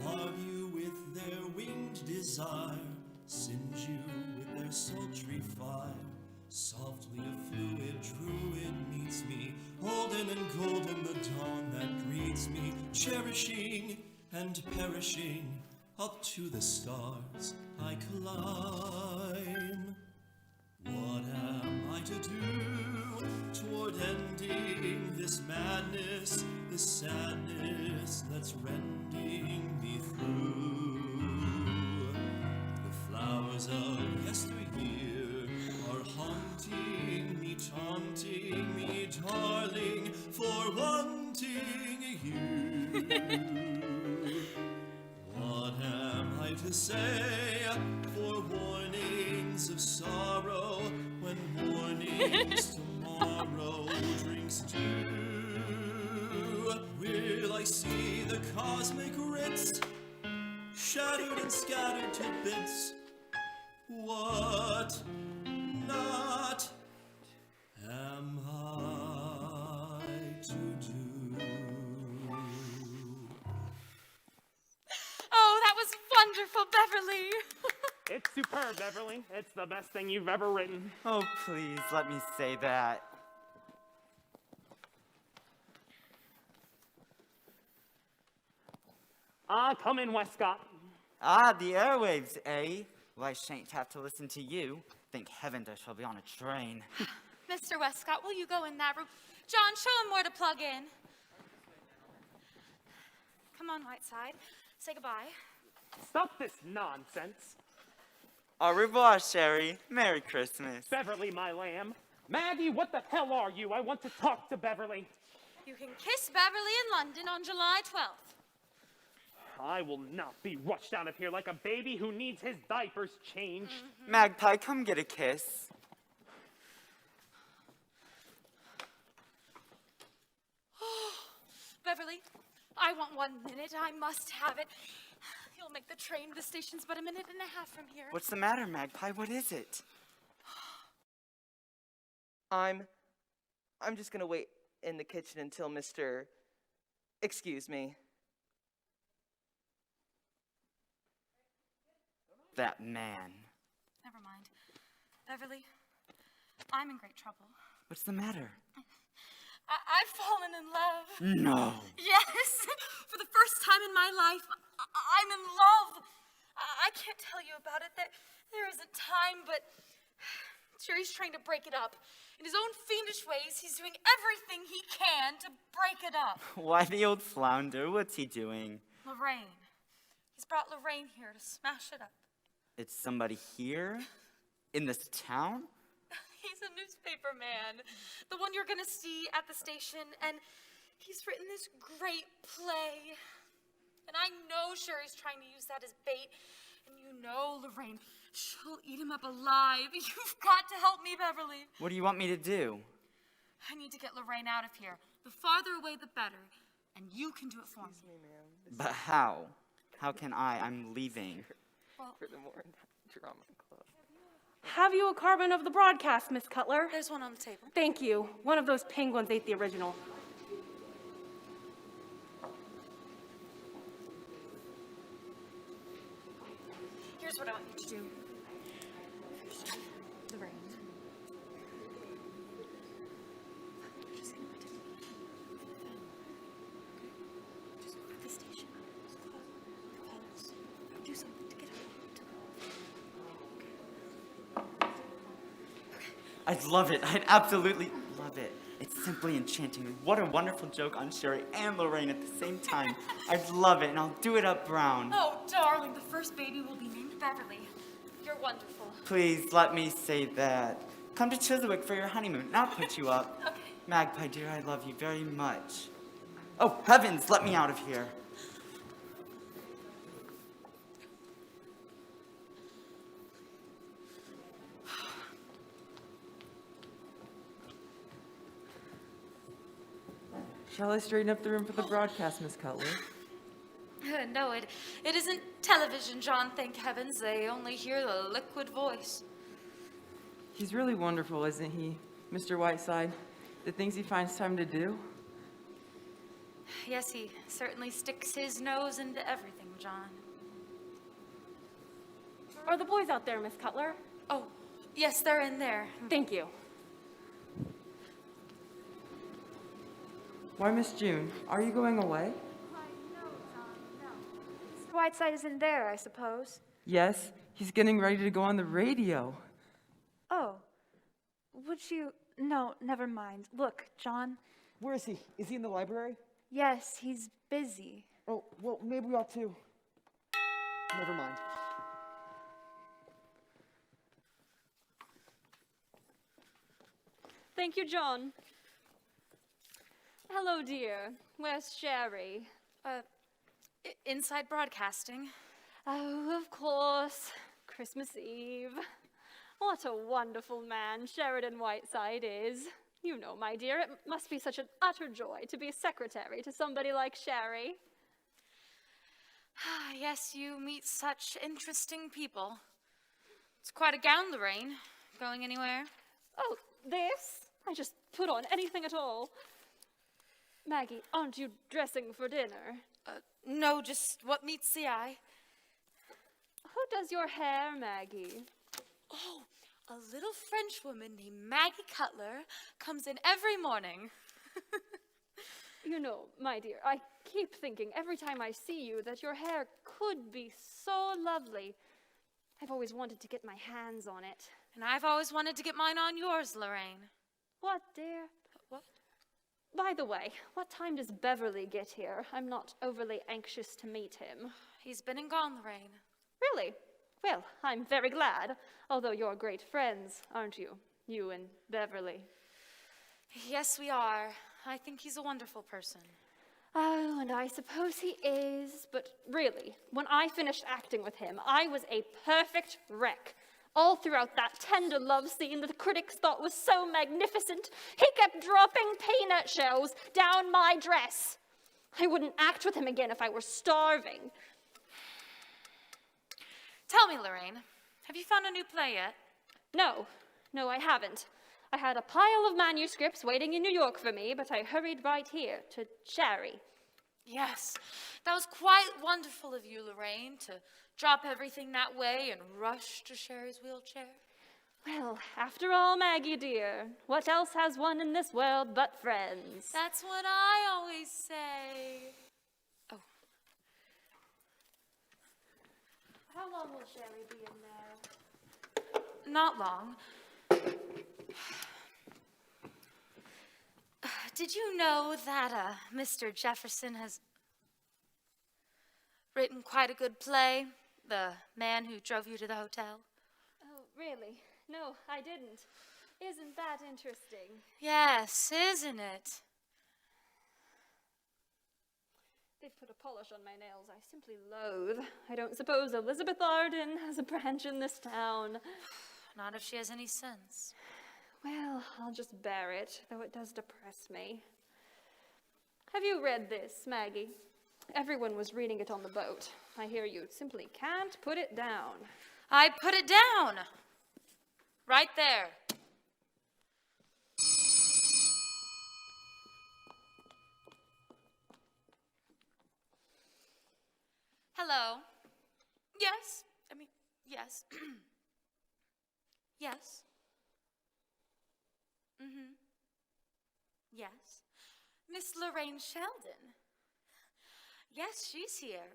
barb you with their winged desire, singe you with their sultry fire. Softly a fluid druid meets me, golden and golden the dawn that greets me, cherishing and perishing, up to the stars I climb. What am I to do toward ending this madness, this sadness that's rending me through? The flowers of yesteryear are haunting me, taunting me, darling, for wanting you. What am I to say for warnings of sorrow when morning's tomorrow drinks dew? Will I see the cosmic writs shattered and scattered to bits? What not am I to do? Oh, that was wonderful, Beverly. It's superb, Beverly. It's the best thing you've ever written. Oh, please, let me say that. Come in, Westcott. The airwaves, eh? Well, I shan't have to listen to you. Thank heaven I shall be on a train. Mr. Westcott, will you go in that room? John, show him where to plug in. Come on, Whiteside. Say goodbye. Stop this nonsense. Au revoir, Sherry. Merry Christmas. Beverly, my lamb. Maggie, what the hell are you? I want to talk to Beverly. You can kiss Beverly in London on July 12th. I will not be rushed out of here like a baby who needs his diapers changed. Magpie, come get a kiss. Beverly, I want 1 minute. I must have it. You'll make the train to the station's but a minute and a half from here. What's the matter, Magpie? What is it? I'm just gonna wait in the kitchen until Mr. Excuse me. That man. Never mind. Beverly, I'm in great trouble. What's the matter? I've fallen in love. No. Yes, for the first time in my life, I'm in love. I can't tell you about it. There isn't time, but Jerry's trying to break it up. In his own fiendish ways, he's doing everything he can to break it up. Why the old flounder? What's he doing? Lorraine. He's brought Lorraine here to smash it up. It's somebody here? In this town? He's a newspaper man, the one you're gonna see at the station, and he's written this great play. And I know Sherry's trying to use that as bait, and you know, Lorraine, she'll eat him up alive. You've got to help me, Beverly. What do you want me to do? I need to get Lorraine out of here. The farther away, the better, and you can do it for me. But how? How can I? I'm leaving. Well, For the Morton Drama Club. Have you a carbon of the broadcast, Miss Cutler? There's one on the table. Thank you. One of those penguins ate the original. Here's what I want you to do. Lorraine. Just gonna take me. Just go to the station. Do something to get out. I'd love it. I'd absolutely love it. It's simply enchanting. What a wonderful joke on Sherry and Lorraine at the same time. I'd love it, and I'll do it up brown. Oh, darling, the first baby will be named Beverly. You're wonderful. Please let me say that. Come to Chiswick for your honeymoon, and I'll put you up. Okay. Magpie dear, I love you very much. Oh, heavens, let me out of here. Shall I straighten up the room for the broadcast, Miss Cutler? No, it isn't television, John, thank heavens. They only hear the liquid voice. He's really wonderful, isn't he, Mr. Whiteside? The things he finds time to do? Yes, he certainly sticks his nose into everything, John. Are the boys out there, Miss Cutler? Oh, yes, they're in there. Thank you. Why, Miss June, are you going away? Mr. Whiteside isn't there, I suppose. Yes, he's getting ready to go on the radio. Oh, would you... No, never mind. Look, John. Where is he? Is he in the library? Yes, he's busy. Oh, well, maybe we ought to. Never mind. Thank you, John. Hello, dear. Where's Sherry? Inside broadcasting. Oh, of course. Christmas Eve. What a wonderful man Sheridan Whiteside is. You know, my dear, it must be such an utter joy to be secretary to somebody like Sherry. Yes, you meet such interesting people. It's quite a gown, Lorraine. Going anywhere? Oh, this? I just put on anything at all. Maggie, aren't you dressing for dinner? No, just what meets the eye. Who does your hair, Maggie? Oh, a little French woman named Maggie Cutler comes in every morning. You know, my dear, I keep thinking every time I see you that your hair could be so lovely. I've always wanted to get my hands on it. And I've always wanted to get mine on yours, Lorraine. What, dear? What? By the way, what time does Beverly get here? I'm not overly anxious to meet him. He's been and gone, Lorraine. Really? Well, I'm very glad, although you're great friends, aren't you? You and Beverly. Yes, we are. I think he's a wonderful person. Oh, and I suppose he is, but really, when I finished acting with him, I was a perfect wreck. All throughout that tender love scene that the critics thought was so magnificent, he kept dropping peanut shells down my dress. I wouldn't act with him again if I were starving. Tell me, Lorraine, have you found a new play yet? No, I haven't. I had a pile of manuscripts waiting in New York for me, but I hurried right here to Sherry. Yes, that was quite wonderful of you, Lorraine, to drop everything that way and rush to Sherry's wheelchair. Well, after all, Maggie dear, what else has one in this world but friends? That's what I always say. Oh. How long will Sherry be in there? Not long. Did you know that Mr. Jefferson has written quite a good play? The Man Who Drove You to the Hotel? Oh, really? No, I didn't. Isn't that interesting? Yes, isn't it? They've put a polish on my nails I simply loathe. I don't suppose Elizabeth Arden has a branch in this town. Not if she has any sense. Well, I'll just bear it, though it does depress me. Have you read this, Maggie? Everyone was reading it on the boat. I hear you simply can't put it down. I put it down. Right there. Hello. Yes. Yes. Yes. Mm-hmm. Yes. Miss Lorraine Sheldon. Yes, she's here.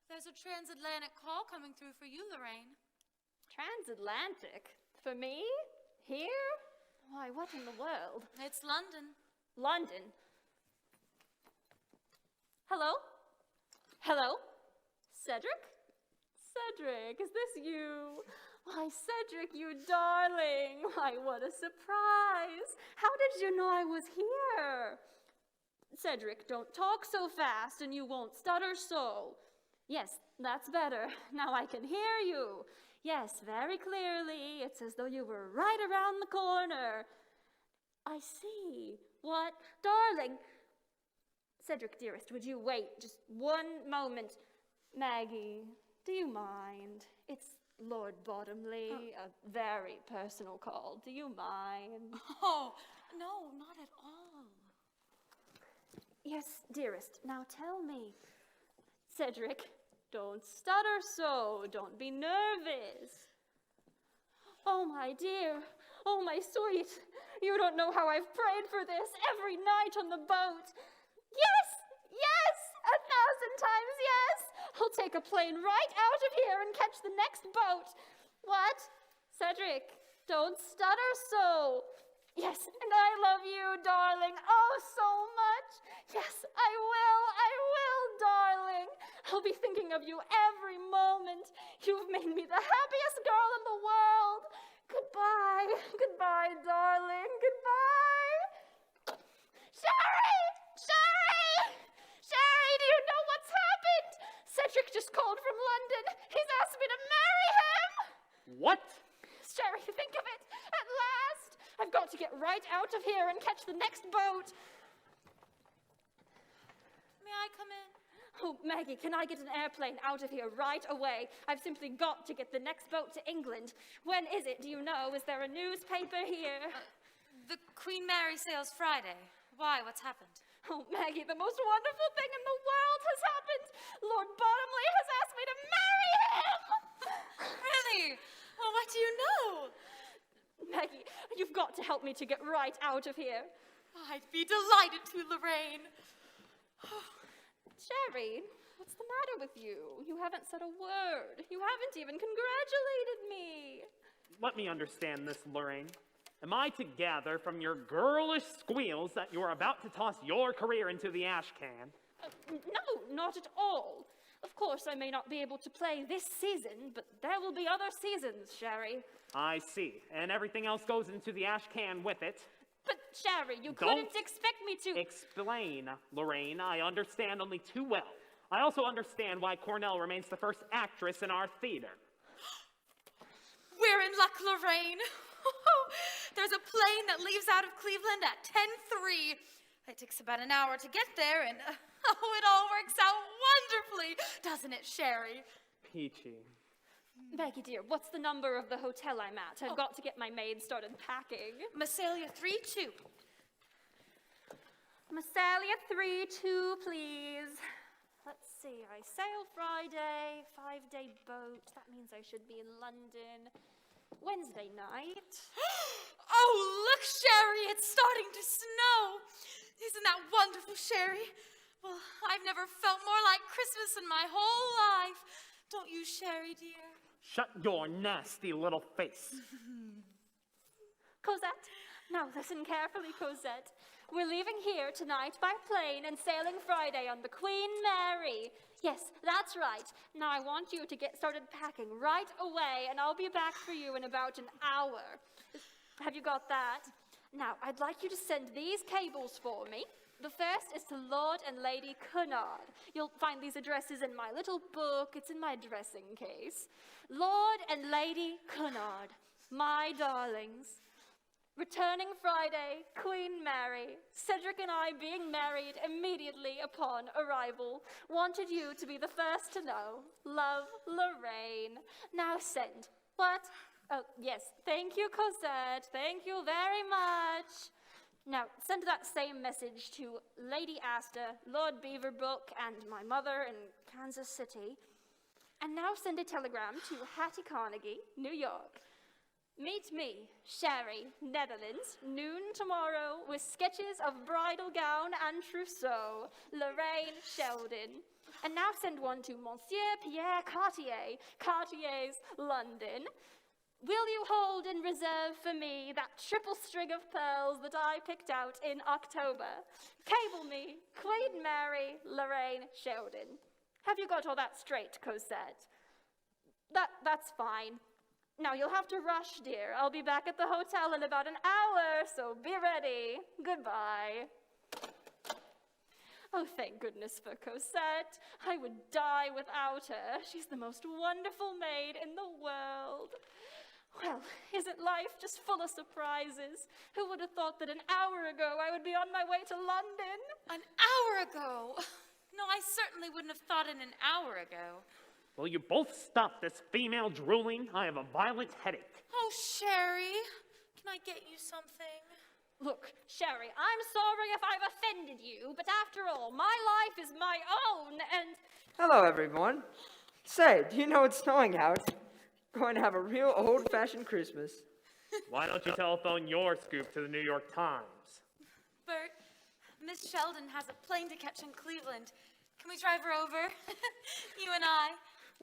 There's a transatlantic call coming through for you, Lorraine. Transatlantic? For me? Here? Why, what in the world? It's London. London? Hello? Hello? Cedric? Cedric, is this you? Why, Cedric, you darling. Why, what a surprise. How did you know I was here? Cedric, don't talk so fast and you won't stutter so. Yes, that's better. Now I can hear you. Yes, very clearly. It's as though you were right around the corner. I see. What? Darling. Cedric, dearest, would you wait just one moment? Maggie, do you mind? It's Lord Bottomley, a very personal call. Do you mind? Oh, no, not at all. Yes, dearest. Now tell me. Cedric, don't stutter so. Don't be nervous. Oh, my dear. Oh, my sweet. You don't know how I've prayed for this every night on the boat. Yes! Yes! 1,000 times yes! I'll take a plane right out of here and catch the next boat. What? Cedric, don't stutter so. Yes, and I love you, darling, oh, so much. Yes, I will, darling. I'll be thinking of you every moment. You've made me the happiest girl in the world. Goodbye, goodbye, darling, goodbye. Sherry! Sherry! Sherry, do you know what's happened? Cedric just called from London. He's asked me to marry him. What? Sherry, think of it. At last. I've got to get right out of here and catch the next boat. May I come in? Oh, Maggie, can I get an airplane out of here right away? I've simply got to get the next boat to England. When is it? Do you know? Is there a newspaper here? The Queen Mary sails Friday. Why? What's happened? Oh, Maggie, the most wonderful thing in the world has happened. Lord Bottomley has asked me to marry him. Really? Well, what do you know? Maggie, you've got to help me to get right out of here. I'd be delighted to, Lorraine. Sherry, what's the matter with you? You haven't said a word. You haven't even congratulated me. Let me understand this, Lorraine. Am I to gather from your girlish squeals that you are about to toss your career into the ash can? No, not at all. Of course, I may not be able to play this season, but there will be other seasons, Sherry. I see. And everything else goes into the ash can with it. But, Sherry, you Don't couldn't expect me to... Explain, Lorraine. I understand only too well. I also understand why Cornell remains the first actress in our theater. We're in luck, Lorraine. There's a plane that leaves out of Cleveland at 10:03. It takes about an hour to get there, and it all works out wonderfully, doesn't it, Sherry? Peachy. Maggie, dear, what's the number of the hotel I'm at? I've got to get my maid started packing. Massalia 3-2. Massalia 3-2, please. Let's see, I sail Friday, 5-day boat. That means I should be in London Wednesday night. Oh, look, Sherry, it's starting to snow. Isn't that wonderful, Sherry? Well, I've never felt more like Christmas in my whole life. Don't you, Sherry, dear? Shut your nasty little face. Cosette, now listen carefully, Cosette. We're leaving here tonight by plane and sailing Friday on the Queen Mary. Yes, that's right. Now I want you to get started packing right away, and I'll be back for you in about an hour. Have you got that? Now, I'd like you to send these cables for me. The first is to Lord and Lady Cunard. You'll find these addresses in my little book. It's in my dressing case. Lord and Lady Cunard, my darlings. Returning Friday, Queen Mary, Cedric and I being married immediately upon arrival. Wanted you to be the first to know. Love, Lorraine. Now send. What? Oh, yes. Thank you, Cosette. Thank you very much. Now, send that same message to Lady Astor, Lord Beaverbrook, and my mother in Kansas City. And now send a telegram to Hattie Carnegie, New York. Meet me, Sherry, Netherlands, noon tomorrow, with sketches of bridal gown and trousseau, Lorraine Sheldon. And now send one to Monsieur Pierre Cartier, Cartier's London. Will you hold in reserve for me that triple string of pearls that I picked out in October? Cable me, Queen Mary, Lorraine Sheldon. Have you got all that straight, Cosette? That's fine. Now you'll have to rush, dear. I'll be back at the hotel in about an hour, so be ready. Goodbye. Oh, thank goodness for Cosette. I would die without her. She's the most wonderful maid in the world. Well, isn't life just full of surprises? Who would have thought that an hour ago I would be on my way to London? An hour ago? No, I certainly wouldn't have thought it an hour ago. Will you both stop this female drooling? I have a violent headache. Oh, Sherry, can I get you something? Look, Sherry, I'm sorry if I've offended you, but after all, my life is my own, and... Hello, everyone. Say, do you know it's snowing out? Going to have a real old-fashioned Christmas. Why don't you telephone your scoop to the New York Times? Bert, Miss Sheldon has a plane to catch in Cleveland. Can we drive her over? You and I.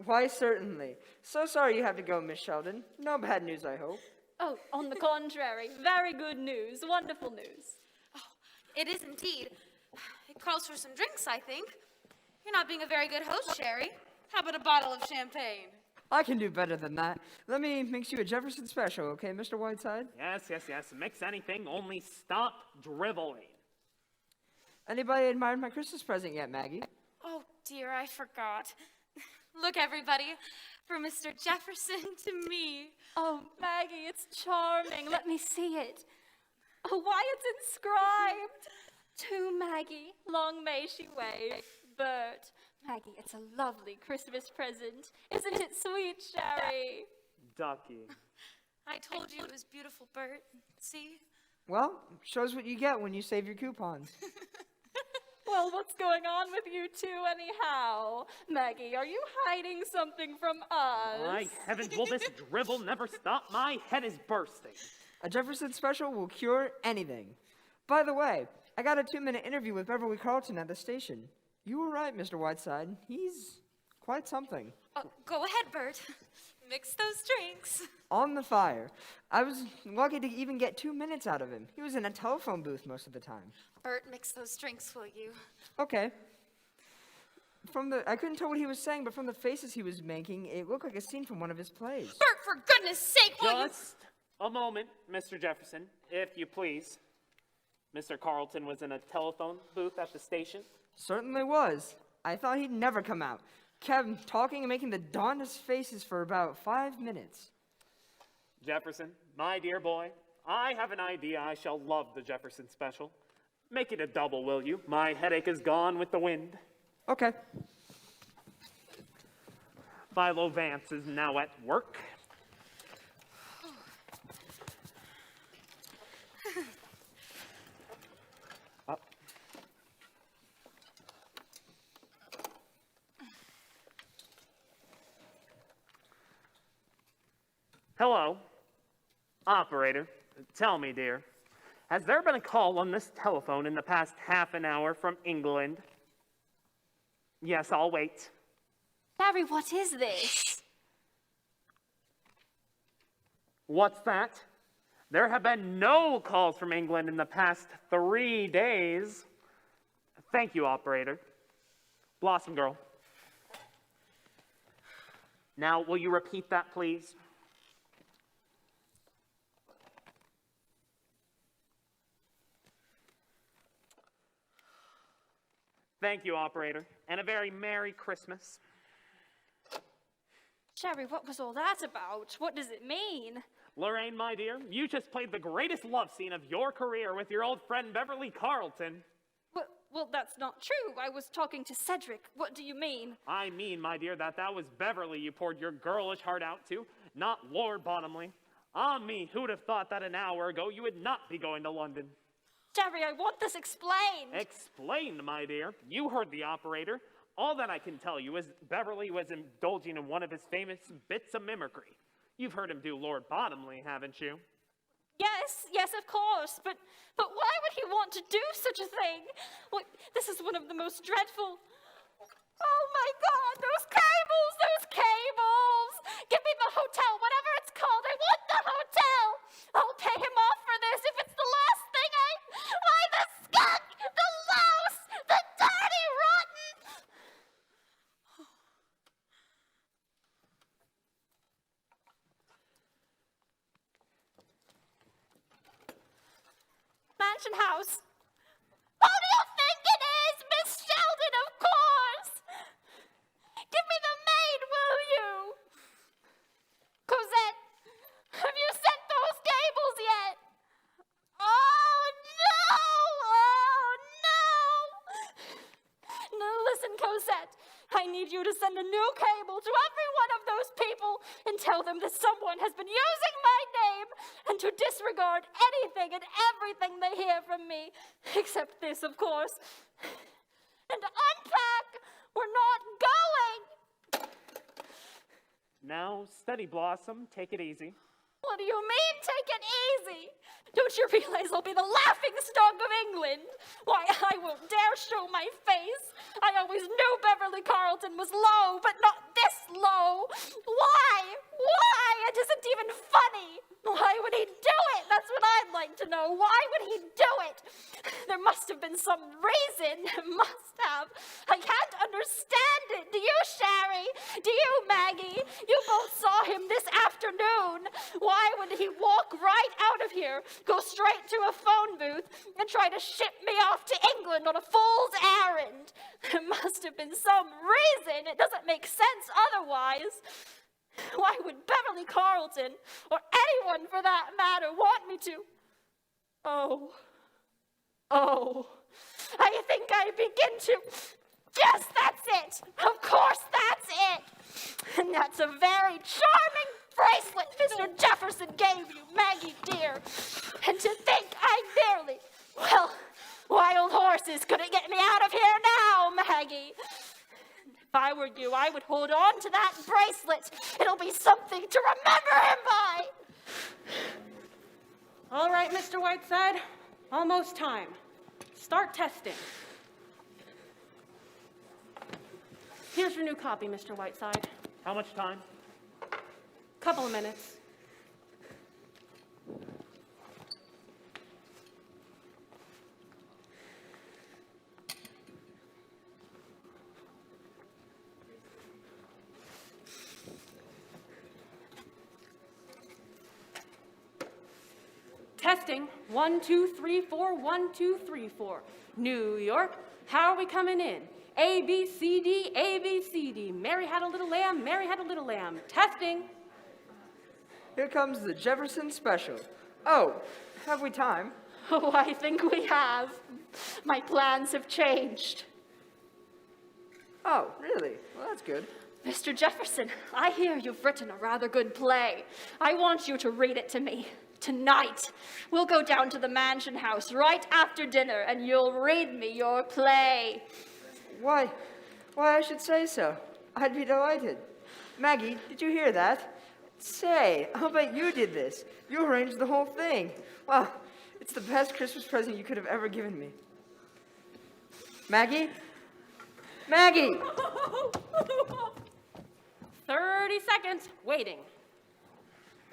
Why, certainly. So sorry you have to go, Miss Sheldon. No bad news, I hope. Oh, on the contrary, very good news, wonderful news. It is indeed. It calls for some drinks, I think. You're not being a very good host, Sherry. How about a bottle of champagne? I can do better than that. Let me mix you a Jefferson special, okay, Mr. Whiteside? Yes. Mix anything, only stop driveling. Anybody admired my Christmas present yet, Maggie? Oh, dear, I forgot. Look, everybody, from Mr. Jefferson to me. Oh, Maggie, it's charming. Let me see it. Oh, why, it's inscribed. To Maggie, long may she wait. Bert. Maggie, it's a lovely Christmas present. Isn't it sweet, Sherry? Ducky. I told you it was beautiful, Bert. See? Well, shows what you get when you save your coupons. Well, what's going on with you two anyhow? Maggie, are you hiding something from us? My heavens, will this drivel never stop? My head is bursting. A Jefferson special will cure anything. By the way, I got a 2-minute interview with Beverly Carlton at the station. You were right, Mr. Whiteside. He's quite something. Go ahead, Bert. Mix those drinks. On the fire. I was lucky to even get 2 minutes out of him. He was in a telephone booth most of the time. Bert, mix those drinks, will you? Okay. I couldn't tell what he was saying, but from the faces he was making, it looked like a scene from one of his plays. Bert, for goodness sake, will you? Just a moment, Mr. Jefferson, if you please. Mr. Carlton was in a telephone booth at the station. Certainly was. I thought he'd never come out. Kept talking and making the darndest faces for about 5 minutes. Jefferson, my dear boy, I have an idea I shall love the Jefferson special. Make it a double, will you? My headache is gone with the wind. Okay. Philo Vance is now at work. Hello. Operator, tell me, dear, has there been a call on this telephone in the past half an hour from England? Yes, I'll wait. Barry, what is this? What's that? There have been no calls from England in the past 3 days. Thank you, operator. Blossom girl. Now, will you repeat that, please? Thank you, operator, and a very Merry Christmas. Sherry, what was all that about? What does it mean? Lorraine, my dear, you just played the greatest love scene of your career with your old friend Beverly Carlton. Well, that's not true. I was talking to Cedric. What do you mean? I mean, my dear, that was Beverly you poured your girlish heart out to, not Lord Bottomley. Ah, me, who'd have thought that an hour ago you would not be going to London? Sherry, I want this explained. Explained, my dear. You heard the operator. All that I can tell you is Beverly was indulging in one of his famous bits of mimicry. You've heard him do Lord Bottomley, haven't you? Yes, of course. But why would he want to do such a thing? Well, this is one of the most dreadful... Oh my God, those cables! Give me the hotel, whatever it's called. I want the hotel. I'll pay him off for this if it's the last thing the skunk, the louse, the dirty, rotten... mansion house. Who do you think it is? Miss Sheldon, of course. Give me the maid, will you? Cosette, have you sent those cables yet? Oh, no! Oh, no! Now listen, Cosette. I need you to send a new cable to every one of those people and tell them that someone has been using my name and to disregard anything and everything they hear from me, except this, of course. And unpack! We're not going! Now, steady, Blossom. Take it easy. What do you mean, take it easy? Don't you realize I'll be the laughing stock of England? Why, I won't dare show my face. I always knew Beverly Carlton was low, but not this low. Why? Why? It isn't even funny. Why would he do it? That's what I'd like to know. Why would he do it? There must have been some reason. Must have. I can't understand it. Do you, Sherry? Do you, Maggie? You both saw him this afternoon. Why would he walk right out of here, go straight to a phone booth, and try to ship me off to England on a fool's errand? There must have been some reason. It doesn't make sense otherwise. Why would Beverly Carlton, or anyone for that matter, want me to? Oh, I think I begin to. Yes, that's it. Of course, that's it. And that's a very charming bracelet Mr. Jefferson gave you, Maggie dear. And to think I nearly, well, wild horses couldn't get me out of here now, Maggie. If I were you, I would hold on to that bracelet. It'll be something to remember him by. All right, Mr. Whiteside, almost time. Start testing. Here's your new copy, Mr. Whiteside. How much time? Couple of minutes. Testing. 1, 2, 3, 4, 1, 2, 3, 4. New York, how are we coming in? A, B, C, D, A, B, C, D. Mary had a little lamb, Mary had a little lamb. Testing. Here comes the Jefferson Special. Oh, have we time? Oh, I think we have. My plans have changed. Oh, really? Well, that's good. Mr. Jefferson, I hear you've written a rather good play. I want you to read it to me. Tonight. We'll go down to the mansion house right after dinner, and you'll read me your play. Why, I should say so. I'd be delighted. Maggie, did you hear that? Say, I'll bet you did this. You arranged the whole thing. Wow, it's the best Christmas present you could have ever given me. Maggie? Maggie! 30 seconds, waiting.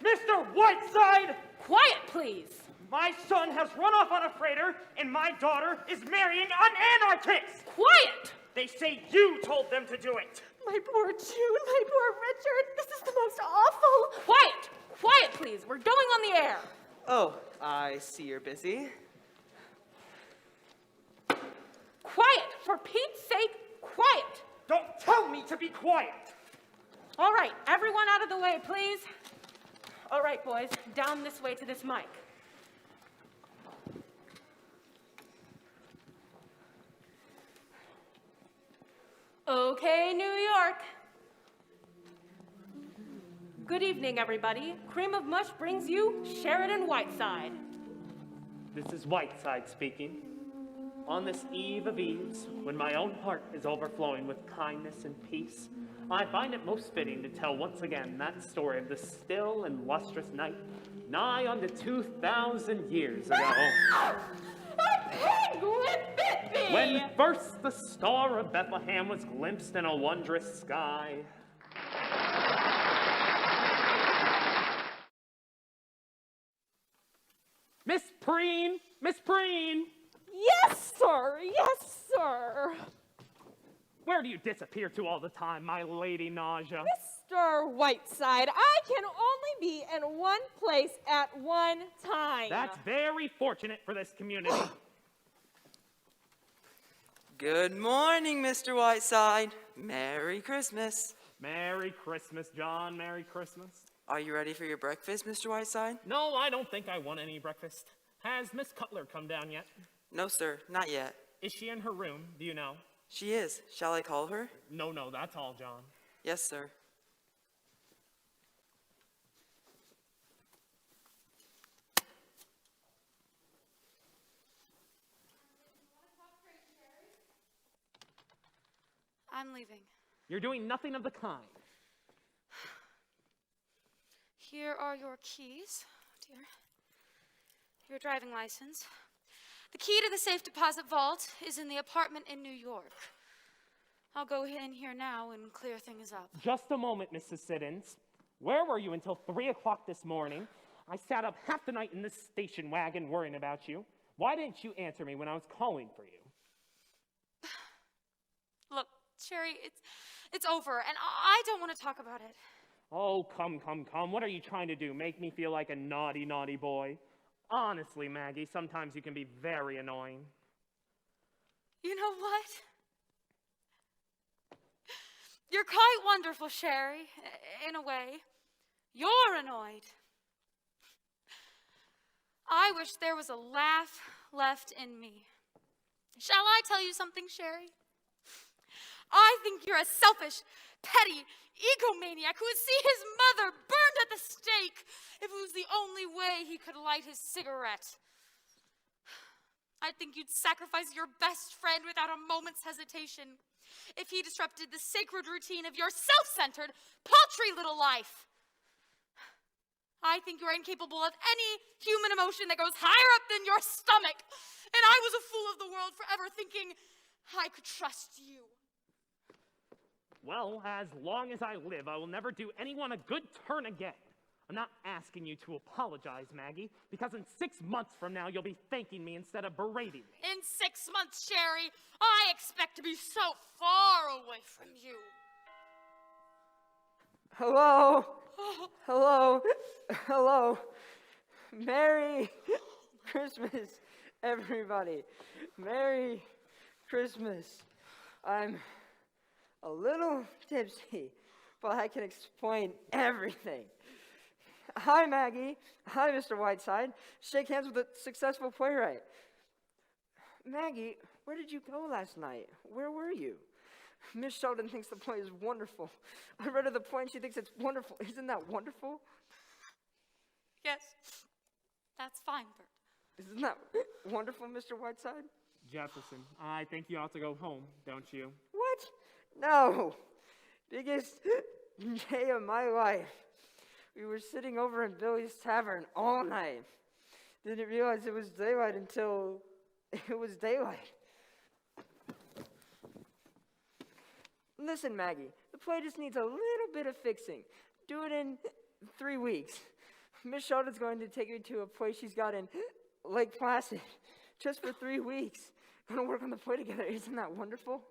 Mr. Whiteside! Quiet, please. My son has run off on a freighter, and my daughter is marrying an anarchist! Quiet! They say you told them to do it. My poor June, my poor Richard, this is the most awful. Quiet! Quiet, please. We're going on the air. Oh, I see you're busy. Quiet! For Pete's sake, quiet! Don't tell me to be quiet! All right, everyone out of the way, please. All right, boys, down this way to this mic. Okay, New York. Good evening, everybody. Cream of Mush brings you Sheridan Whiteside. This is Whiteside speaking. On this eve of eves, when my own heart is overflowing with kindness and peace, I find it most fitting to tell once again that story of the still and lustrous night, nigh unto 2,000 years ago. A pig bit me! When first the star of Bethlehem was glimpsed in a wondrous sky. Miss Preen! Miss Preen! Yes, sir! Yes, sir! Where do you disappear to all the time, my lady Nausea? Mr. Whiteside, I can only be in one place at one time. That's very fortunate for this community. Good morning, Mr. Whiteside. Merry Christmas. Merry Christmas, John. Merry Christmas. Are you ready for your breakfast, Mr. Whiteside? No, I don't think I want any breakfast. Has Miss Cutler come down yet? No, sir, not yet. Is she in her room? Do you know? She is. Shall I call her? No, that's all, John. Yes, sir. I'm leaving. You're doing nothing of the kind. Here are your keys, dear. Your driving license. The key to the safe deposit vault is in the apartment in New York. I'll go in here now and clear things up. Just a moment, Mrs. Siddons. Where were you until 3 o'clock this morning? I sat up half the night in this station wagon worrying about you. Why didn't you answer me when I was calling for you? Look, Sherry, it's over, and I don't want to talk about it. Oh, come. What are you trying to do? Make me feel like a naughty, naughty boy? Honestly, Maggie, sometimes you can be very annoying. You know what? You're quite wonderful, Sherry, in a way. You're annoyed. I wish there was a laugh left in me. Shall I tell you something, Sherry? I think you're a selfish, petty egomaniac who would see his mother burned at the stake if it was the only way he could light his cigarette. I think you'd sacrifice your best friend without a moment's hesitation if he disrupted the sacred routine of your self-centered, paltry little life. I think you're incapable of any human emotion that goes higher up than your stomach, and I was a fool of the world for ever thinking I could trust you. Well, as long as I live, I will never do anyone a good turn again. I'm not asking you to apologize, Maggie, because in 6 months from now, you'll be thanking me instead of berating me. In 6 months, Sherry, I expect to be so far away from you. Hello? Hello? Merry Christmas, everybody. Merry Christmas. I'm a little tipsy, but I can explain everything. Hi, Maggie. Hi, Mr. Whiteside. Shake hands with a successful playwright. Maggie, where did you go last night? Where were you? Miss Sheldon thinks the play is wonderful. I read her the play and she thinks it's wonderful. Isn't that wonderful? Yes, that's fine, Bert. Isn't that wonderful, Mr. Whiteside? Jefferson, I think you ought to go home, don't you? What? No. Biggest day of my life. We were sitting over in Billy's Tavern all night. Didn't realize it was daylight until it was daylight. Listen, Maggie, the play just needs a little bit of fixing. Do it in 3 weeks. Miss Sheldon's going to take me to a place she's got in Lake Placid, just for 3 weeks. Gonna work on the play together. Isn't that wonderful?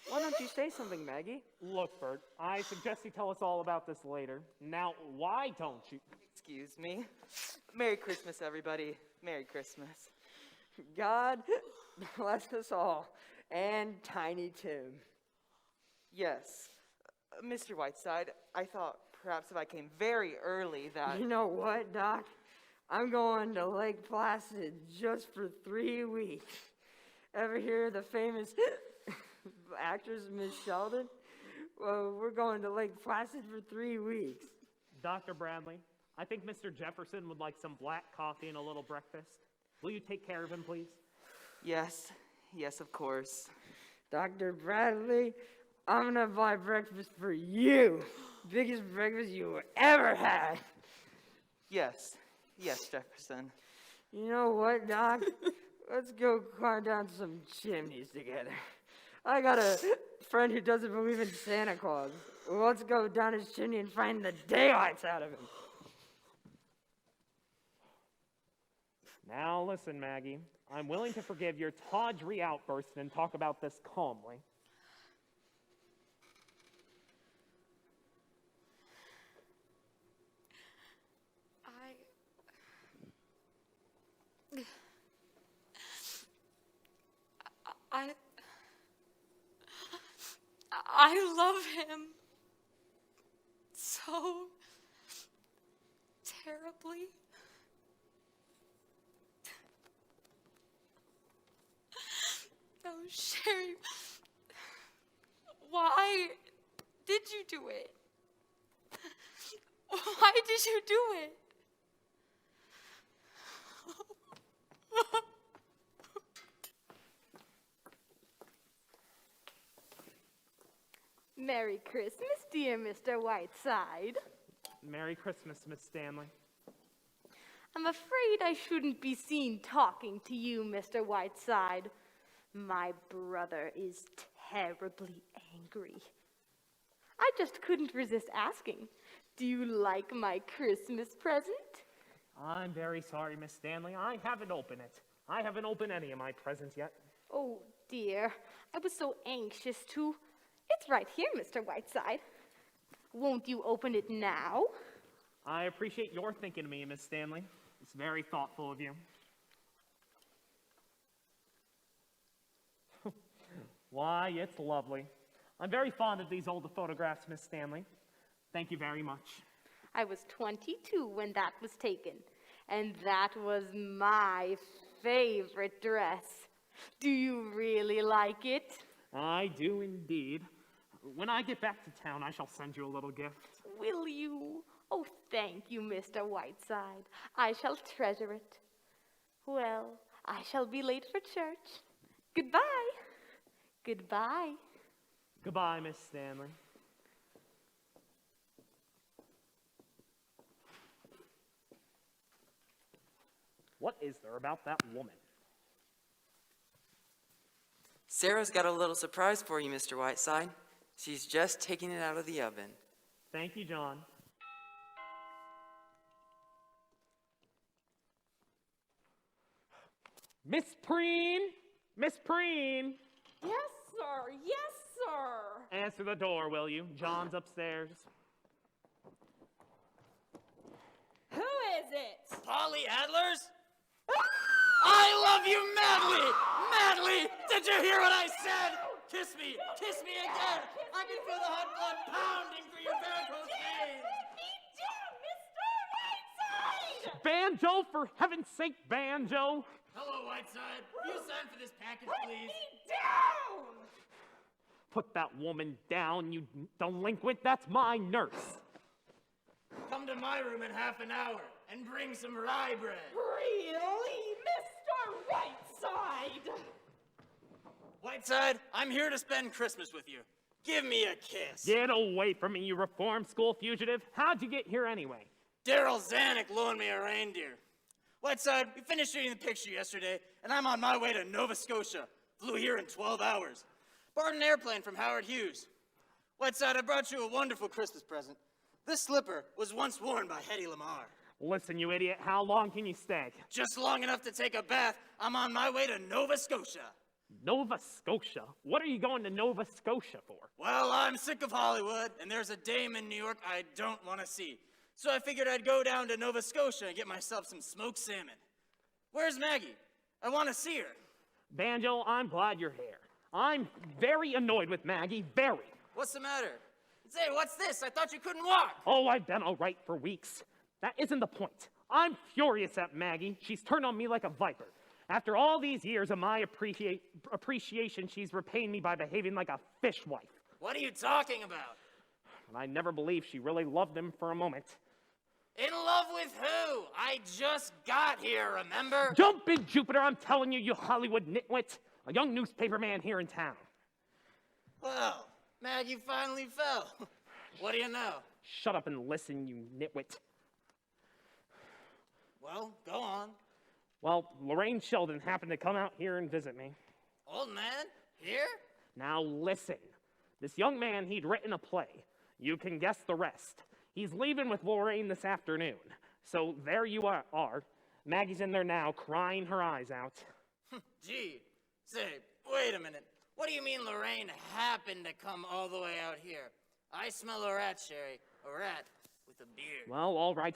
Why don't you say something, Maggie? Look, Bert, I suggest you tell us all about this later. Now, why don't you? Excuse me. Merry Christmas, everybody. Merry Christmas. God bless us all. And Tiny Tim. Yes. Mr. Whiteside, I thought perhaps if I came very early that... You know what, Doc? I'm going to Lake Placid just for 3 weeks. Ever hear the famous actress, Miss Sheldon? Well, we're going to Lake Placid for 3 weeks. Dr. Bradley, I think Mr. Jefferson would like some black coffee and a little breakfast. Will you take care of him, please? Yes, of course. Dr. Bradley, I'm gonna buy breakfast for you. Biggest breakfast you ever had. Yes, Jefferson. You know what, Doc? Let's go climb down some chimneys together. I got a friend who doesn't believe in Santa Claus. Let's go down his chimney and find the daylights out of him. Now listen, Maggie. I'm willing to forgive your tawdry outburst and talk about this calmly. I love him so terribly. Oh, Sherry, why did you do it? Why did you do it? Merry Christmas, dear Mr. Whiteside. Merry Christmas, Miss Stanley. I'm afraid I shouldn't be seen talking to you, Mr. Whiteside. My brother is terribly angry. I just couldn't resist asking, do you like my Christmas present? I'm very sorry, Miss Stanley. I haven't opened it. I haven't opened any of my presents yet. Oh, dear. I was so anxious to. It's right here, Mr. Whiteside. Won't you open it now? I appreciate your thinking of me, Miss Stanley. It's very thoughtful of you. Why, it's lovely. I'm very fond of these old photographs, Miss Stanley. Thank you very much. I was 22 when that was taken, and that was my favorite dress. Do you really like it? I do indeed. When I get back to town, I shall send you a little gift. Will you? Oh, thank you, Mr. Whiteside. I shall treasure it. Well, I shall be late for church. Goodbye. Goodbye. Goodbye, Miss Stanley. What is there about that woman? Sarah's got a little surprise for you, Mr. Whiteside. She's just taking it out of the oven. Thank you, John. Miss Preen! Miss Preen! Yes, sir. Yes, sir. Answer the door, will you? John's upstairs. Who is it? Polly Adlers? I love you madly! Madly! Did you hear what I said? Kiss me! Kiss me again! I can feel the hot blood pounding through your varicose veins! Banjo, for heaven's sake, Banjo! Hello, Whiteside. You sign for this package, please. Down! Put that woman down, you delinquent. That's my nurse. Come to my room in half an hour and bring some rye bread. Really, Mr. Whiteside? Whiteside, I'm here to spend Christmas with you. Give me a kiss. Get away from me, you reform school fugitive. How'd you get here anyway? Daryl Zanuck loaned me a reindeer. Whiteside, we finished shooting the picture yesterday, and I'm on my way to Nova Scotia. Flew here in 12 hours. Borrowed an airplane from Howard Hughes. Whiteside, I brought you a wonderful Christmas present. This slipper was once worn by Hedy Lamarr. Listen, you idiot, how long can you stay? Just long enough to take a bath. I'm on my way to Nova Scotia. Nova Scotia? What are you going to Nova Scotia for? Well, I'm sick of Hollywood, and there's a dame in New York I don't want to see. So I figured I'd go down to Nova Scotia and get myself some smoked salmon. Where's Maggie? I want to see her. Banjo, I'm glad you're here. I'm very annoyed with Maggie, very. What's the matter? Say, what's this? I thought you couldn't walk. Oh, I've been all right for weeks. That isn't the point. I'm furious at Maggie. She's turned on me like a viper. After all these years of my appreciation, she's repaying me by behaving like a fishwife. What are you talking about? And I never believed she really loved him for a moment. In love with who? I just got here, remember? Jump in, Jupiter, I'm telling you, you Hollywood nitwit. A young newspaper man here in town. Well, Maggie finally fell. What do you know? Shut up and listen, you nitwit. Well, go on. Well, Lorraine Sheldon happened to come out here and visit me. Old man? Here? Now listen. This young man, he'd written a play. You can guess the rest. He's leaving with Lorraine this afternoon. So there you are. Maggie's in there now, crying her eyes out. Gee, say, wait a minute. What do you mean Lorraine happened to come all the way out here? I smell a rat, Sherry. A rat with a beard. Well, all right.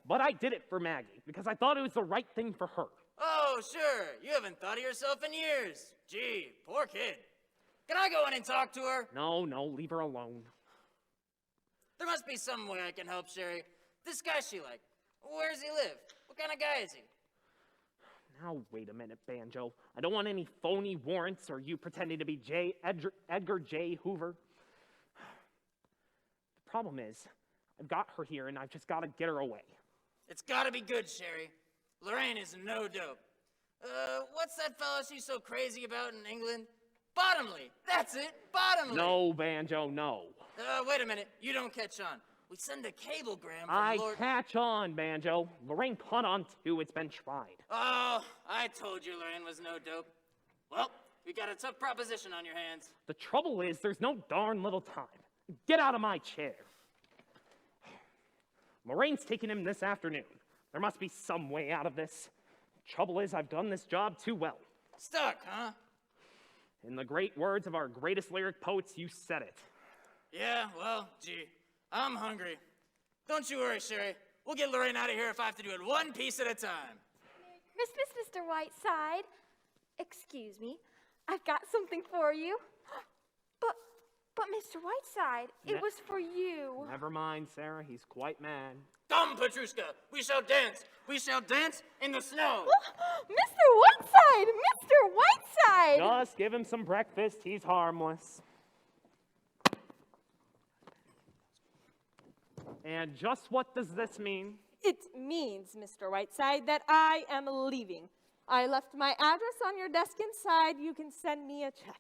But I did it for Maggie, because I thought it was the right thing for her. Oh, sure. You haven't thought of yourself in years. Gee, poor kid. Can I go in and talk to her? No, leave her alone. There must be some way I can help, Sherry. This guy she like. Where does he live? What kind of guy is he? Now, wait a minute, Banjo. I don't want any phony warrants or you pretending to be Edgar J. Hoover. The problem is, I've got her here and I've just got to get her away. It's gotta be good, Sherry. Lorraine is no dope. What's that fella she's so crazy about in England? Bottomley. That's it. Bottomley. No, Banjo, no. Wait a minute. You don't catch on. We send a cablegram from I Lord... catch on, Banjo. Lorraine caught on too. It's been tried. Oh, I told you Lorraine was no dope. Well, we got a tough proposition on your hands. The trouble is, there's no darn little time. Get out of my chair. Lorraine's taking him this afternoon. There must be some way out of this. Trouble is, I've done this job too well. Stuck, huh? In the great words of our greatest lyric poets, you said it. Yeah, well, gee, I'm hungry. Don't you worry, Sherry. We'll get Lorraine out of here if I have to do it one piece at a time. Merry Christmas, Mr. Whiteside. Excuse me, I've got something for you. But Mr. Whiteside, it was for you. Never mind, Sarah. He's quite mad. Come, Petrushka. We shall dance. We shall dance in the snow. Mr. Whiteside! Mr. Whiteside! Just give him some breakfast. He's harmless. And just what does this mean? It means, Mr. Whiteside, that I am leaving. I left my address on your desk inside. You can send me a check.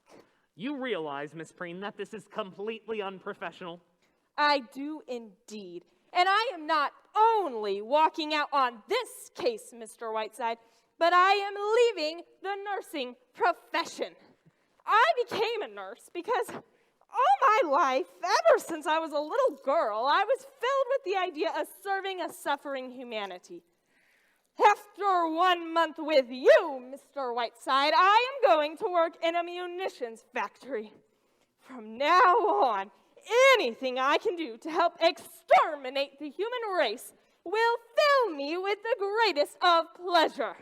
You realize, Miss Preen, that this is completely unprofessional? I do indeed. And I am not only walking out on this case, Mr. Whiteside, but I am leaving the nursing profession. I became a nurse because all my life, ever since I was a little girl, I was filled with the idea of serving a suffering humanity. After 1 month with you, Mr. Whiteside, I am going to work in a munitions factory. From now on, anything I can do to help exterminate the human race will fill me with the greatest of pleasure.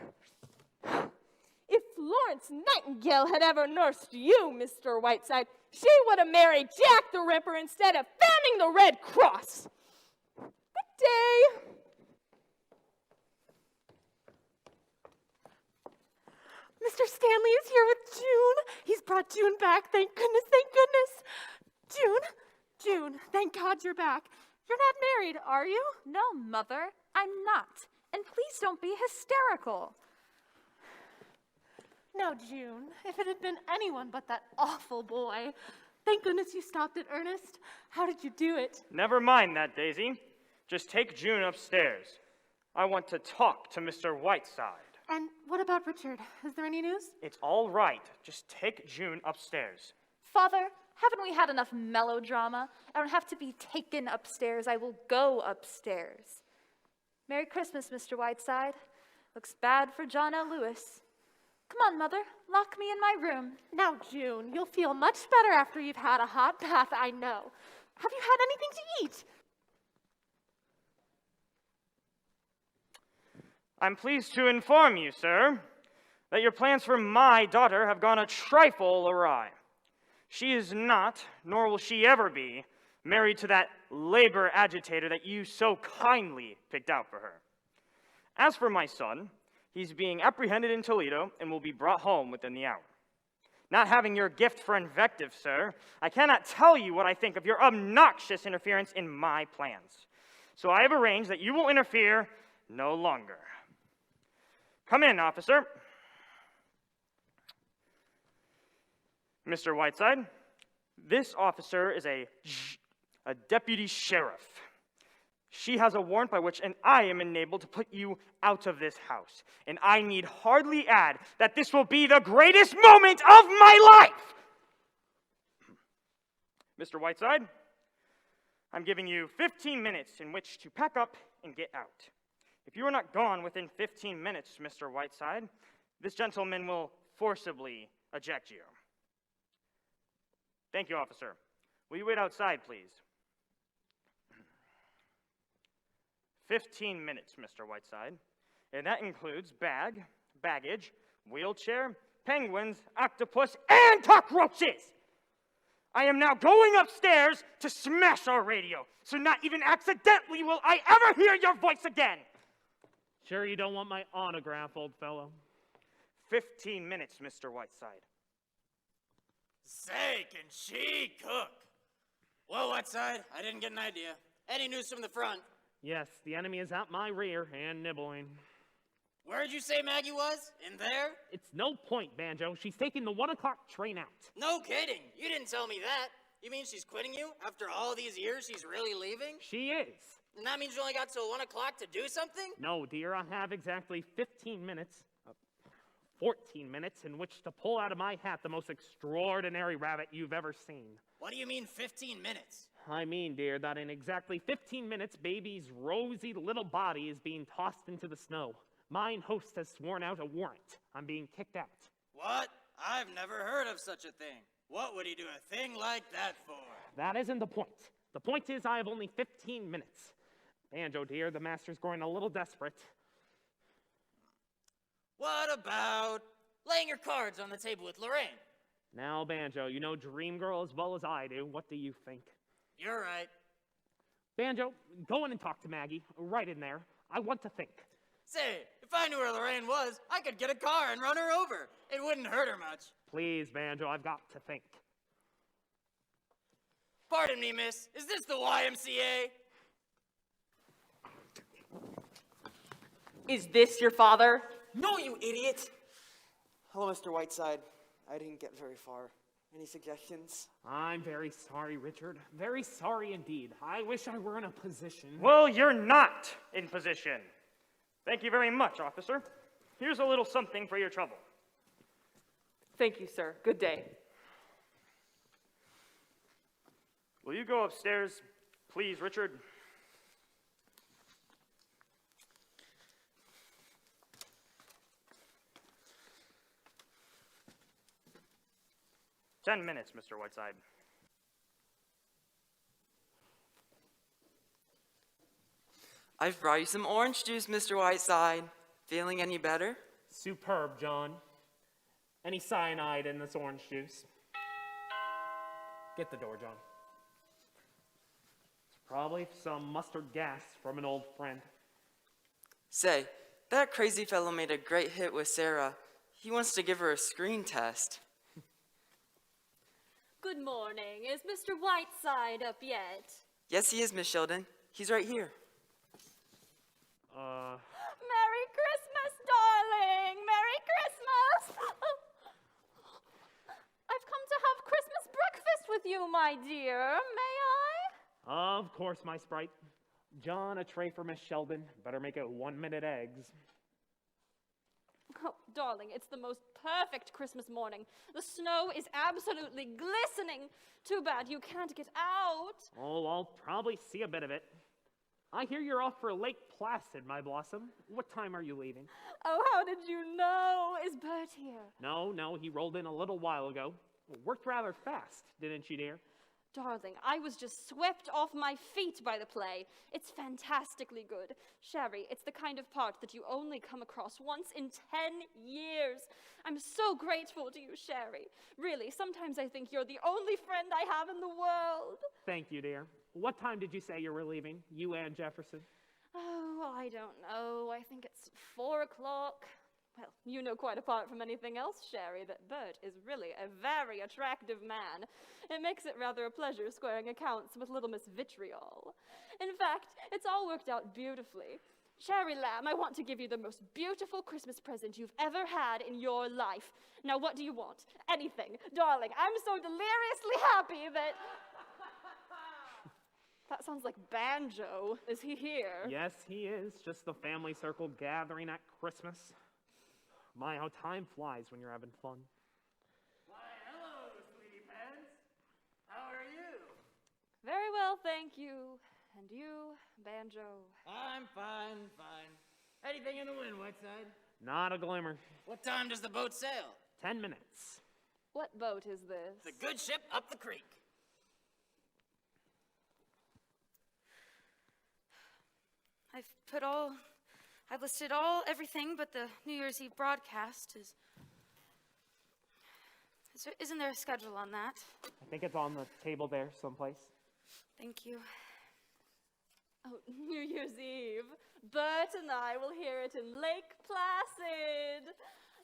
If Florence Nightingale had ever nursed you, Mr. Whiteside, she would have married Jack the Ripper instead of founding the Red Cross. Good day. Mr. Stanley is here with June. He's brought June back. Thank goodness, thank goodness. June, thank God you're back. You're not married, are you? No, Mother, I'm not. And please don't be hysterical. Now, June, if it had been anyone but that awful boy. Thank goodness you stopped it, Ernest. How did you do it? Never mind that, Daisy. Just take June upstairs. I want to talk to Mr. Whiteside. And what about Richard? Is there any news? It's all right. Just take June upstairs. Father, haven't we had enough melodrama? I don't have to be taken upstairs. I will go upstairs. Merry Christmas, Mr. Whiteside. Looks bad for John L. Lewis. Come on, Mother. Lock me in my room. Now, June, you'll feel much better after you've had a hot bath, I know. Have you had anything to eat? I'm pleased to inform you, sir, that your plans for my daughter have gone a trifle awry. She is not, nor will she ever be, married to that labor agitator that you so kindly picked out for her. As for my son, he's being apprehended in Toledo and will be brought home within the hour. Not having your gift for invective, sir, I cannot tell you what I think of your obnoxious interference in my plans. So I have arranged that you will interfere no longer. Come in, officer. Mr. Whiteside, this officer is a deputy sheriff. She has a warrant by which I am enabled to put you out of this house. And I need hardly add that this will be the greatest moment of my life! Mr. Whiteside, I'm giving you 15 minutes in which to pack up and get out. If you are not gone within 15 minutes, Mr. Whiteside, This gentleman will forcibly eject you. Thank you, officer. Will you wait outside, please? 15 minutes, Mr. Whiteside. And that includes baggage, wheelchair, penguins, octopus, and cockroaches! I am now going upstairs to smash our radio, so not even accidentally will I ever hear your voice again! Sure you don't want my autograph, old fellow? 15 minutes, Mr. Whiteside. Say, can she cook? Well, Whiteside, I didn't get an idea. Any news from the front? Yes, the enemy is at my rear and nibbling. Where'd you say Maggie was? In there? It's no point, Banjo. She's taking the 1 o'clock train out. No kidding. You didn't tell me that. You mean she's quitting you? After all these years, she's really leaving? She is. And that means you only got till 1 o'clock to do something? No, dear, I have exactly 15 minutes, 14 minutes in which to pull out of my hat the most extraordinary rabbit you've ever seen. What do you mean 15 minutes? I mean, dear, that in exactly 15 minutes, baby's rosy little body is being tossed into the snow. Mine host has sworn out a warrant. I'm being kicked out. What? I've never heard of such a thing. What would he do a thing like that for? That isn't the point. The point is I have only 15 minutes. Banjo, dear, the master's growing a little desperate. What about laying your cards on the table with Lorraine? Now, Banjo, you know Dream Girl as well as I do. What do you think? You're right. Banjo, go in and talk to Maggie. Right in there. I want to think. Say, if I knew where Lorraine was, I could get a car and run her over. It wouldn't hurt her much. Please, Banjo, I've got to think. Pardon me, miss. Is this the YMCA? Is this your father? No, you idiot! Hello, Mr. Whiteside. I didn't get very far. Any suggestions? I'm very sorry, Richard. Very sorry indeed. I wish I were in a position. Well, you're not in position. Thank you very much, officer. Here's a little something for your trouble. Thank you, sir. Good day. Will you go upstairs, please, Richard? "10 minutes, Mr. Whiteside." I've brought you some orange juice, Mr. Whiteside. Feeling any better? Superb, John. Any cyanide in this orange juice? Get the door, John. It's probably some mustard gas from an old friend. Say, that crazy fellow made a great hit with Sarah. He wants to give her a screen test. Good morning. Is Mr. Whiteside up yet? Yes, he is, Miss Sheldon. He's right here. Merry Christmas, darling! Merry Christmas! I've come to have Christmas breakfast with you, my dear. May I? Of course, my sprite. John, a tray for Miss Sheldon. Better make it 1-minute eggs. Oh, darling, it's the most perfect Christmas morning. The snow is absolutely glistening. Too bad you can't get out. Oh, I'll probably see a bit of it. I hear you're off for Lake Placid, my blossom. What time are you leaving? Oh, how did you know? Is Bert here? No, he rolled in a little while ago. Worked rather fast, didn't you, dear? Darling, I was just swept off my feet by the play. It's fantastically good. Sherry, it's the kind of part that you only come across once in 10 years. I'm so grateful to you, Sherry. Really, sometimes I think you're the only friend I have in the world. Thank you, dear. What time did you say you were leaving, you and Jefferson? Oh, I don't know. I think it's 4 o'clock. Well, you know quite apart from anything else, Sherry, that Bert is really a very attractive man. It makes it rather a pleasure squaring accounts with little Miss Vitriol. In fact, it's all worked out beautifully. Sherry Lamb, I want to give you the most beautiful Christmas present you've ever had in your life. Now, what do you want? Anything. Darling, I'm so deliriously happy that... That sounds like Banjo. Is he here? Yes, he is. Just the family circle gathering at Christmas. My, how time flies when you're having fun. Why, hello, sweetie pants. How are you? Very well, thank you. And you, Banjo? I'm fine. Anything in the wind, Whiteside? Not a glimmer. What time does the boat sail? 10 minutes. What boat is this? The good ship up the creek. I've listed everything but the New Year's Eve broadcast. Isn't there a schedule on that? I think it's on the table there someplace. Thank you. Oh, New Year's Eve. Bert and I will hear it in Lake Placid.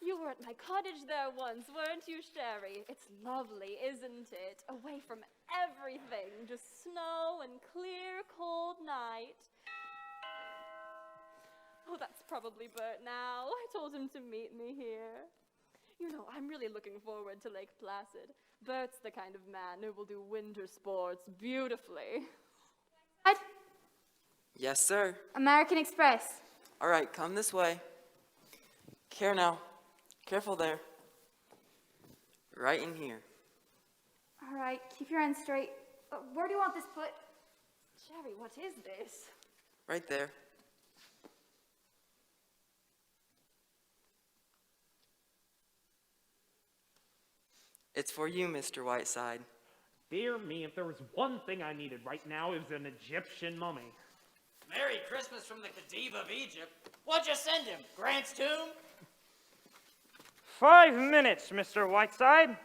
You were at my cottage there once, weren't you, Sherry? It's lovely, isn't it? Away from everything, just snow and clear, cold night. Oh, that's probably Bert now. I told him to meet me here. You know, I'm really looking forward to Lake Placid. Bert's the kind of man who will do winter sports beautifully. Yes, sir. American Express. All right, come this way. Care now. Careful there. Right in here. All right, keep your end straight. Where do you want this put? Sherry, what is this? Right there. It's for you, Mr. Whiteside. Dear me, if there was one thing I needed right now, it was an Egyptian mummy. Merry Christmas from the Khedive of Egypt. What'd you send him? Grant's tomb? 5 minutes, Mr. Whiteside.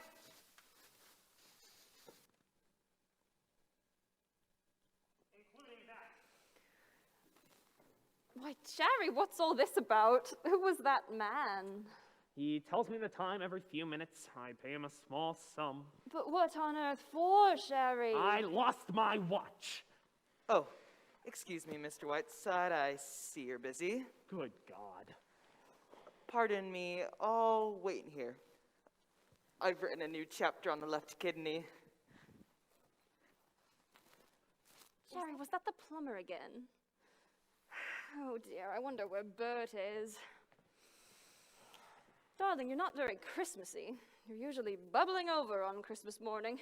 Why, Sherry, what's all this about? Who was that man? He tells me the time every few minutes. I pay him a small sum. But what on earth for, Sherry? I lost my watch. Oh, excuse me, Mr. Whiteside. I see you're busy. Good God. Pardon me. I'll wait in here. I've written a new chapter on the left kidney. Sherry, was that the plumber again? Oh dear, I wonder where Bert is. Darling, you're not very Christmassy. You're usually bubbling over on Christmas morning.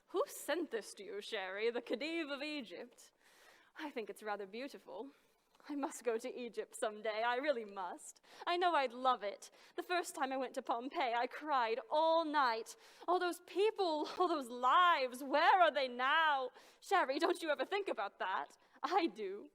Who sent this to you, Sherry? The Khedive of Egypt? I think it's rather beautiful. I must go to Egypt someday. I really must. I know I'd love it. The first time I went to Pompeii, I cried all night. All those people, all those lives, where are they now? Sherry, don't you ever think about that? I do.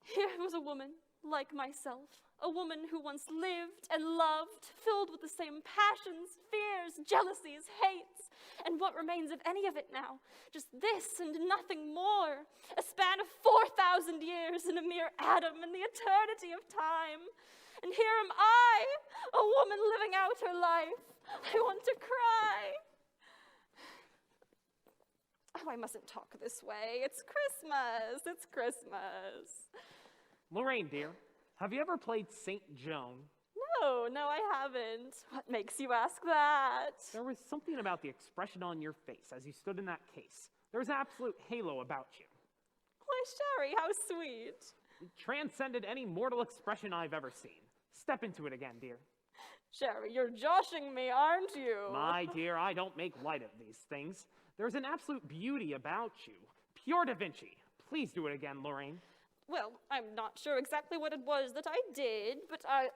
Here was a woman like myself, a woman who once lived and loved, filled with the same passions, fears, jealousies, hates. And what remains of any of it now? Just this and nothing more. A span of 4,000 years and a mere atom in the eternity of time. And here am I, a woman living out her life. I want to cry. Oh, I mustn't talk this way. It's Christmas. It's Christmas. Lorraine, dear, have you ever played St. Joan? No, I haven't. What makes you ask that? There was something about the expression on your face as you stood in that case. There was an absolute halo about you. Why, Sherry, how sweet. It transcended any mortal expression I've ever seen. Step into it again, dear. Sherry, you're joshing me, aren't you? My dear, I don't make light of these things. There's an absolute beauty about you. Pure Da Vinci. Please do it again, Lorraine. Well, I'm not sure exactly what it was that I did, but I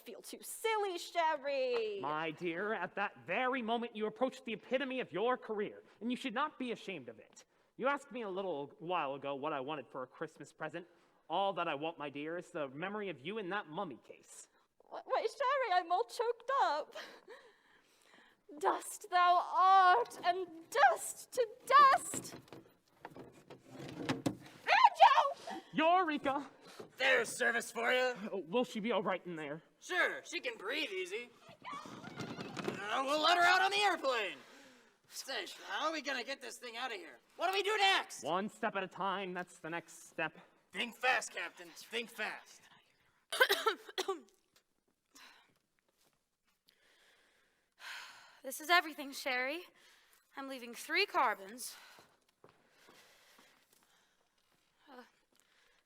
feel too silly, Sherry. My dear, at that very moment you approached the epitome of your career, and you should not be ashamed of it. You asked me a little while ago what I wanted for a Christmas present. All that I want, my dear, is the memory of you in that mummy case. Wait, Sherry, I'm all choked up. Dust thou art, and dust to dust. Eureka! There's service for you. Will she be all right in there? Sure, she can breathe easy. We'll let her out on the airplane. Say, how are we gonna get this thing out of here? What do we do next? One step at a time, that's the next step. Think fast, Captain. Think fast. This is everything, Sherry. I'm leaving 3 carbons.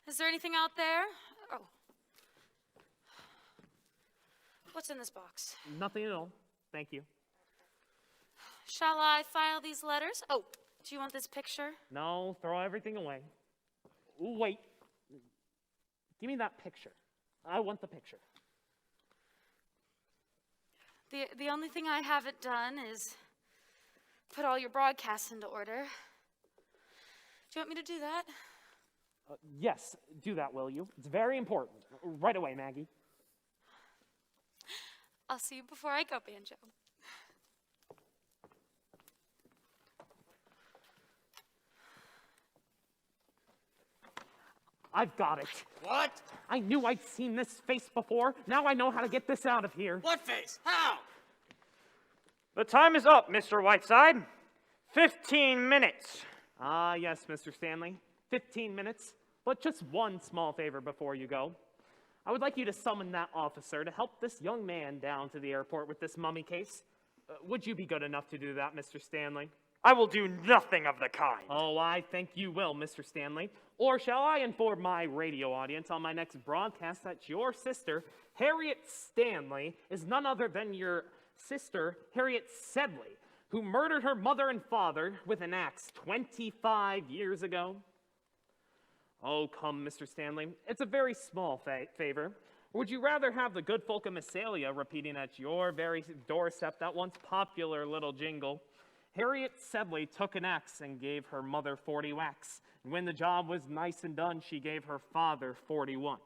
Is there anything out there? Oh. What's in this box? Nothing at all. Thank you. Shall I file these letters? Oh, do you want this picture? No, throw everything away. Ooh, wait. Give me that picture. I want the picture. The only thing I haven't done is put all your broadcasts into order. Do you want me to do that? Yes, do that, will you? It's very important. Right away, Maggie. I'll see you before I go, Banjo. I've got it. What? I knew I'd seen this face before. Now I know how to get this out of here. What face? How? The time is up, Mr. Whiteside. 15 minutes. Ah, yes, Mr. Stanley. 15 minutes. But just one small favor before you go. I would like you to summon that officer to help this young man down to the airport with this mummy case. Would you be good enough to do that, Mr. Stanley? I will do nothing of the kind. Oh, I think you will, Mr. Stanley. Or shall I inform my radio audience on my next broadcast that your sister, Harriet Stanley, is none other than your sister, Harriet Sedley, who murdered her mother and father with an axe 25 years ago? Oh, come, Mr. Stanley. It's a very small favor. Or would you rather have the good folk of Massalia repeating at your very doorstep that once popular little jingle? Harriet Sedley took an axe and gave her mother 40 whacks. And when the job was nice and done, she gave her father 41.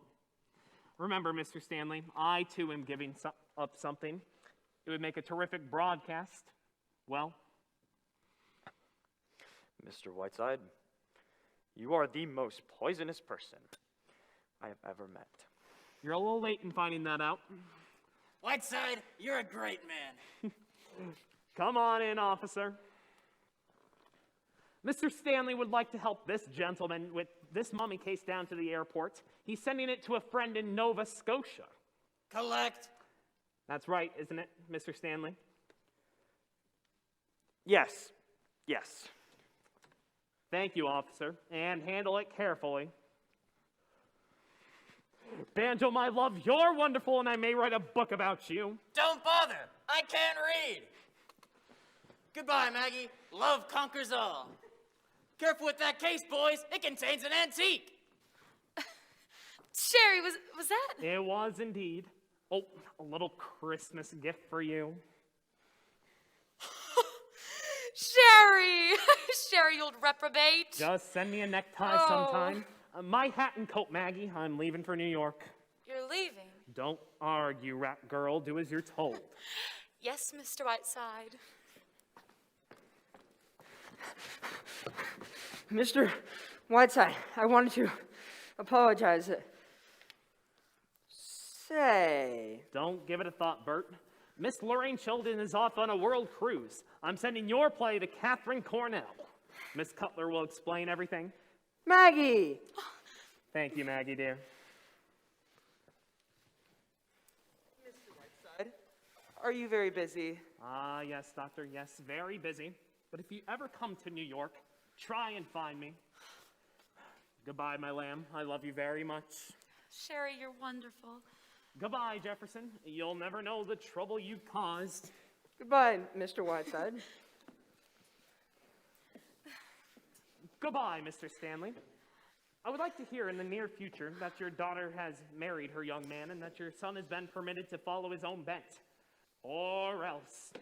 Remember, Mr. Stanley, I too am giving up something. It would make a terrific broadcast. Well, Mr. Whiteside, you are the most poisonous person I have ever met. You're a little late in finding that out. Whiteside, you're a great man. Come on in, officer. Mr. Stanley would like to help this gentleman with this mummy case down to the airport. He's sending it to a friend in Nova Scotia. Collect. That's right, isn't it, Mr. Stanley? Yes. Yes. Thank you, officer, and handle it carefully. Banjo, my love, you're wonderful, and I may write a book about you. Don't bother. I can't read. Goodbye, Maggie. Love conquers all. Careful with that case, boys. It contains an antique. Sherry, was that? It was indeed. Oh, a little Christmas gift for you. Sherry! Sherry, old reprobate. Just send me a necktie sometime. My hat and coat, Maggie. I'm leaving for New York. You're leaving? Don't argue, rat girl. Do as you're told. Yes, Mr. Whiteside. Mr. Whiteside, I wanted to apologize. Say. Don't give it a thought, Bert. Miss Lorraine Sheldon is off on a world cruise. I'm sending your play to Catherine Cornell. Miss Cutler will explain everything. Maggie! Thank you, Maggie, dear. Mr. Whiteside, are you very busy? Ah, yes, Doctor, yes, very busy. But if you ever come to New York, try and find me. Goodbye, my lamb. I love you very much. Sherry, you're wonderful. Goodbye, Jefferson. You'll never know the trouble you caused. Goodbye, Mr. Whiteside. Goodbye, Mr. Stanley. I would like to hear in the near future that your daughter has married her young man and that your son has been permitted to follow his own bent. Or else.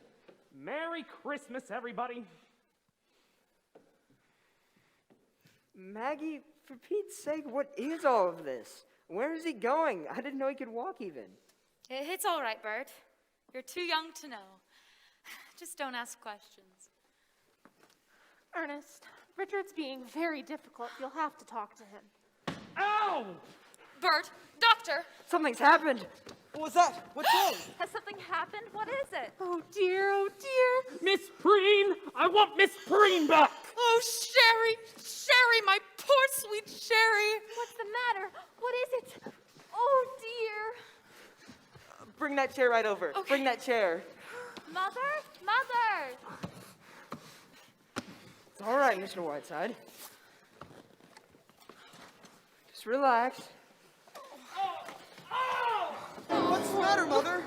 Merry Christmas, everybody. Maggie, for Pete's sake, what is all of this? Where is he going? I didn't know he could walk even. It's all right, Bert. You're too young to know. Just don't ask questions. Ernest, Richard's being very difficult. You'll have to talk to him. Ow! Bert, doctor! Something's happened. What was that? What's wrong? Has something happened? What is it? Oh dear, Miss Preen! I want Miss Preen back! Oh, Sherry! Sherry, my poor sweet Sherry! What's the matter? What is it? Oh, dear. Bring that chair right over. Okay. Bring that chair. Mother? Mother! It's all right, Mr. Whiteside. Just relax. What's the matter, Mother?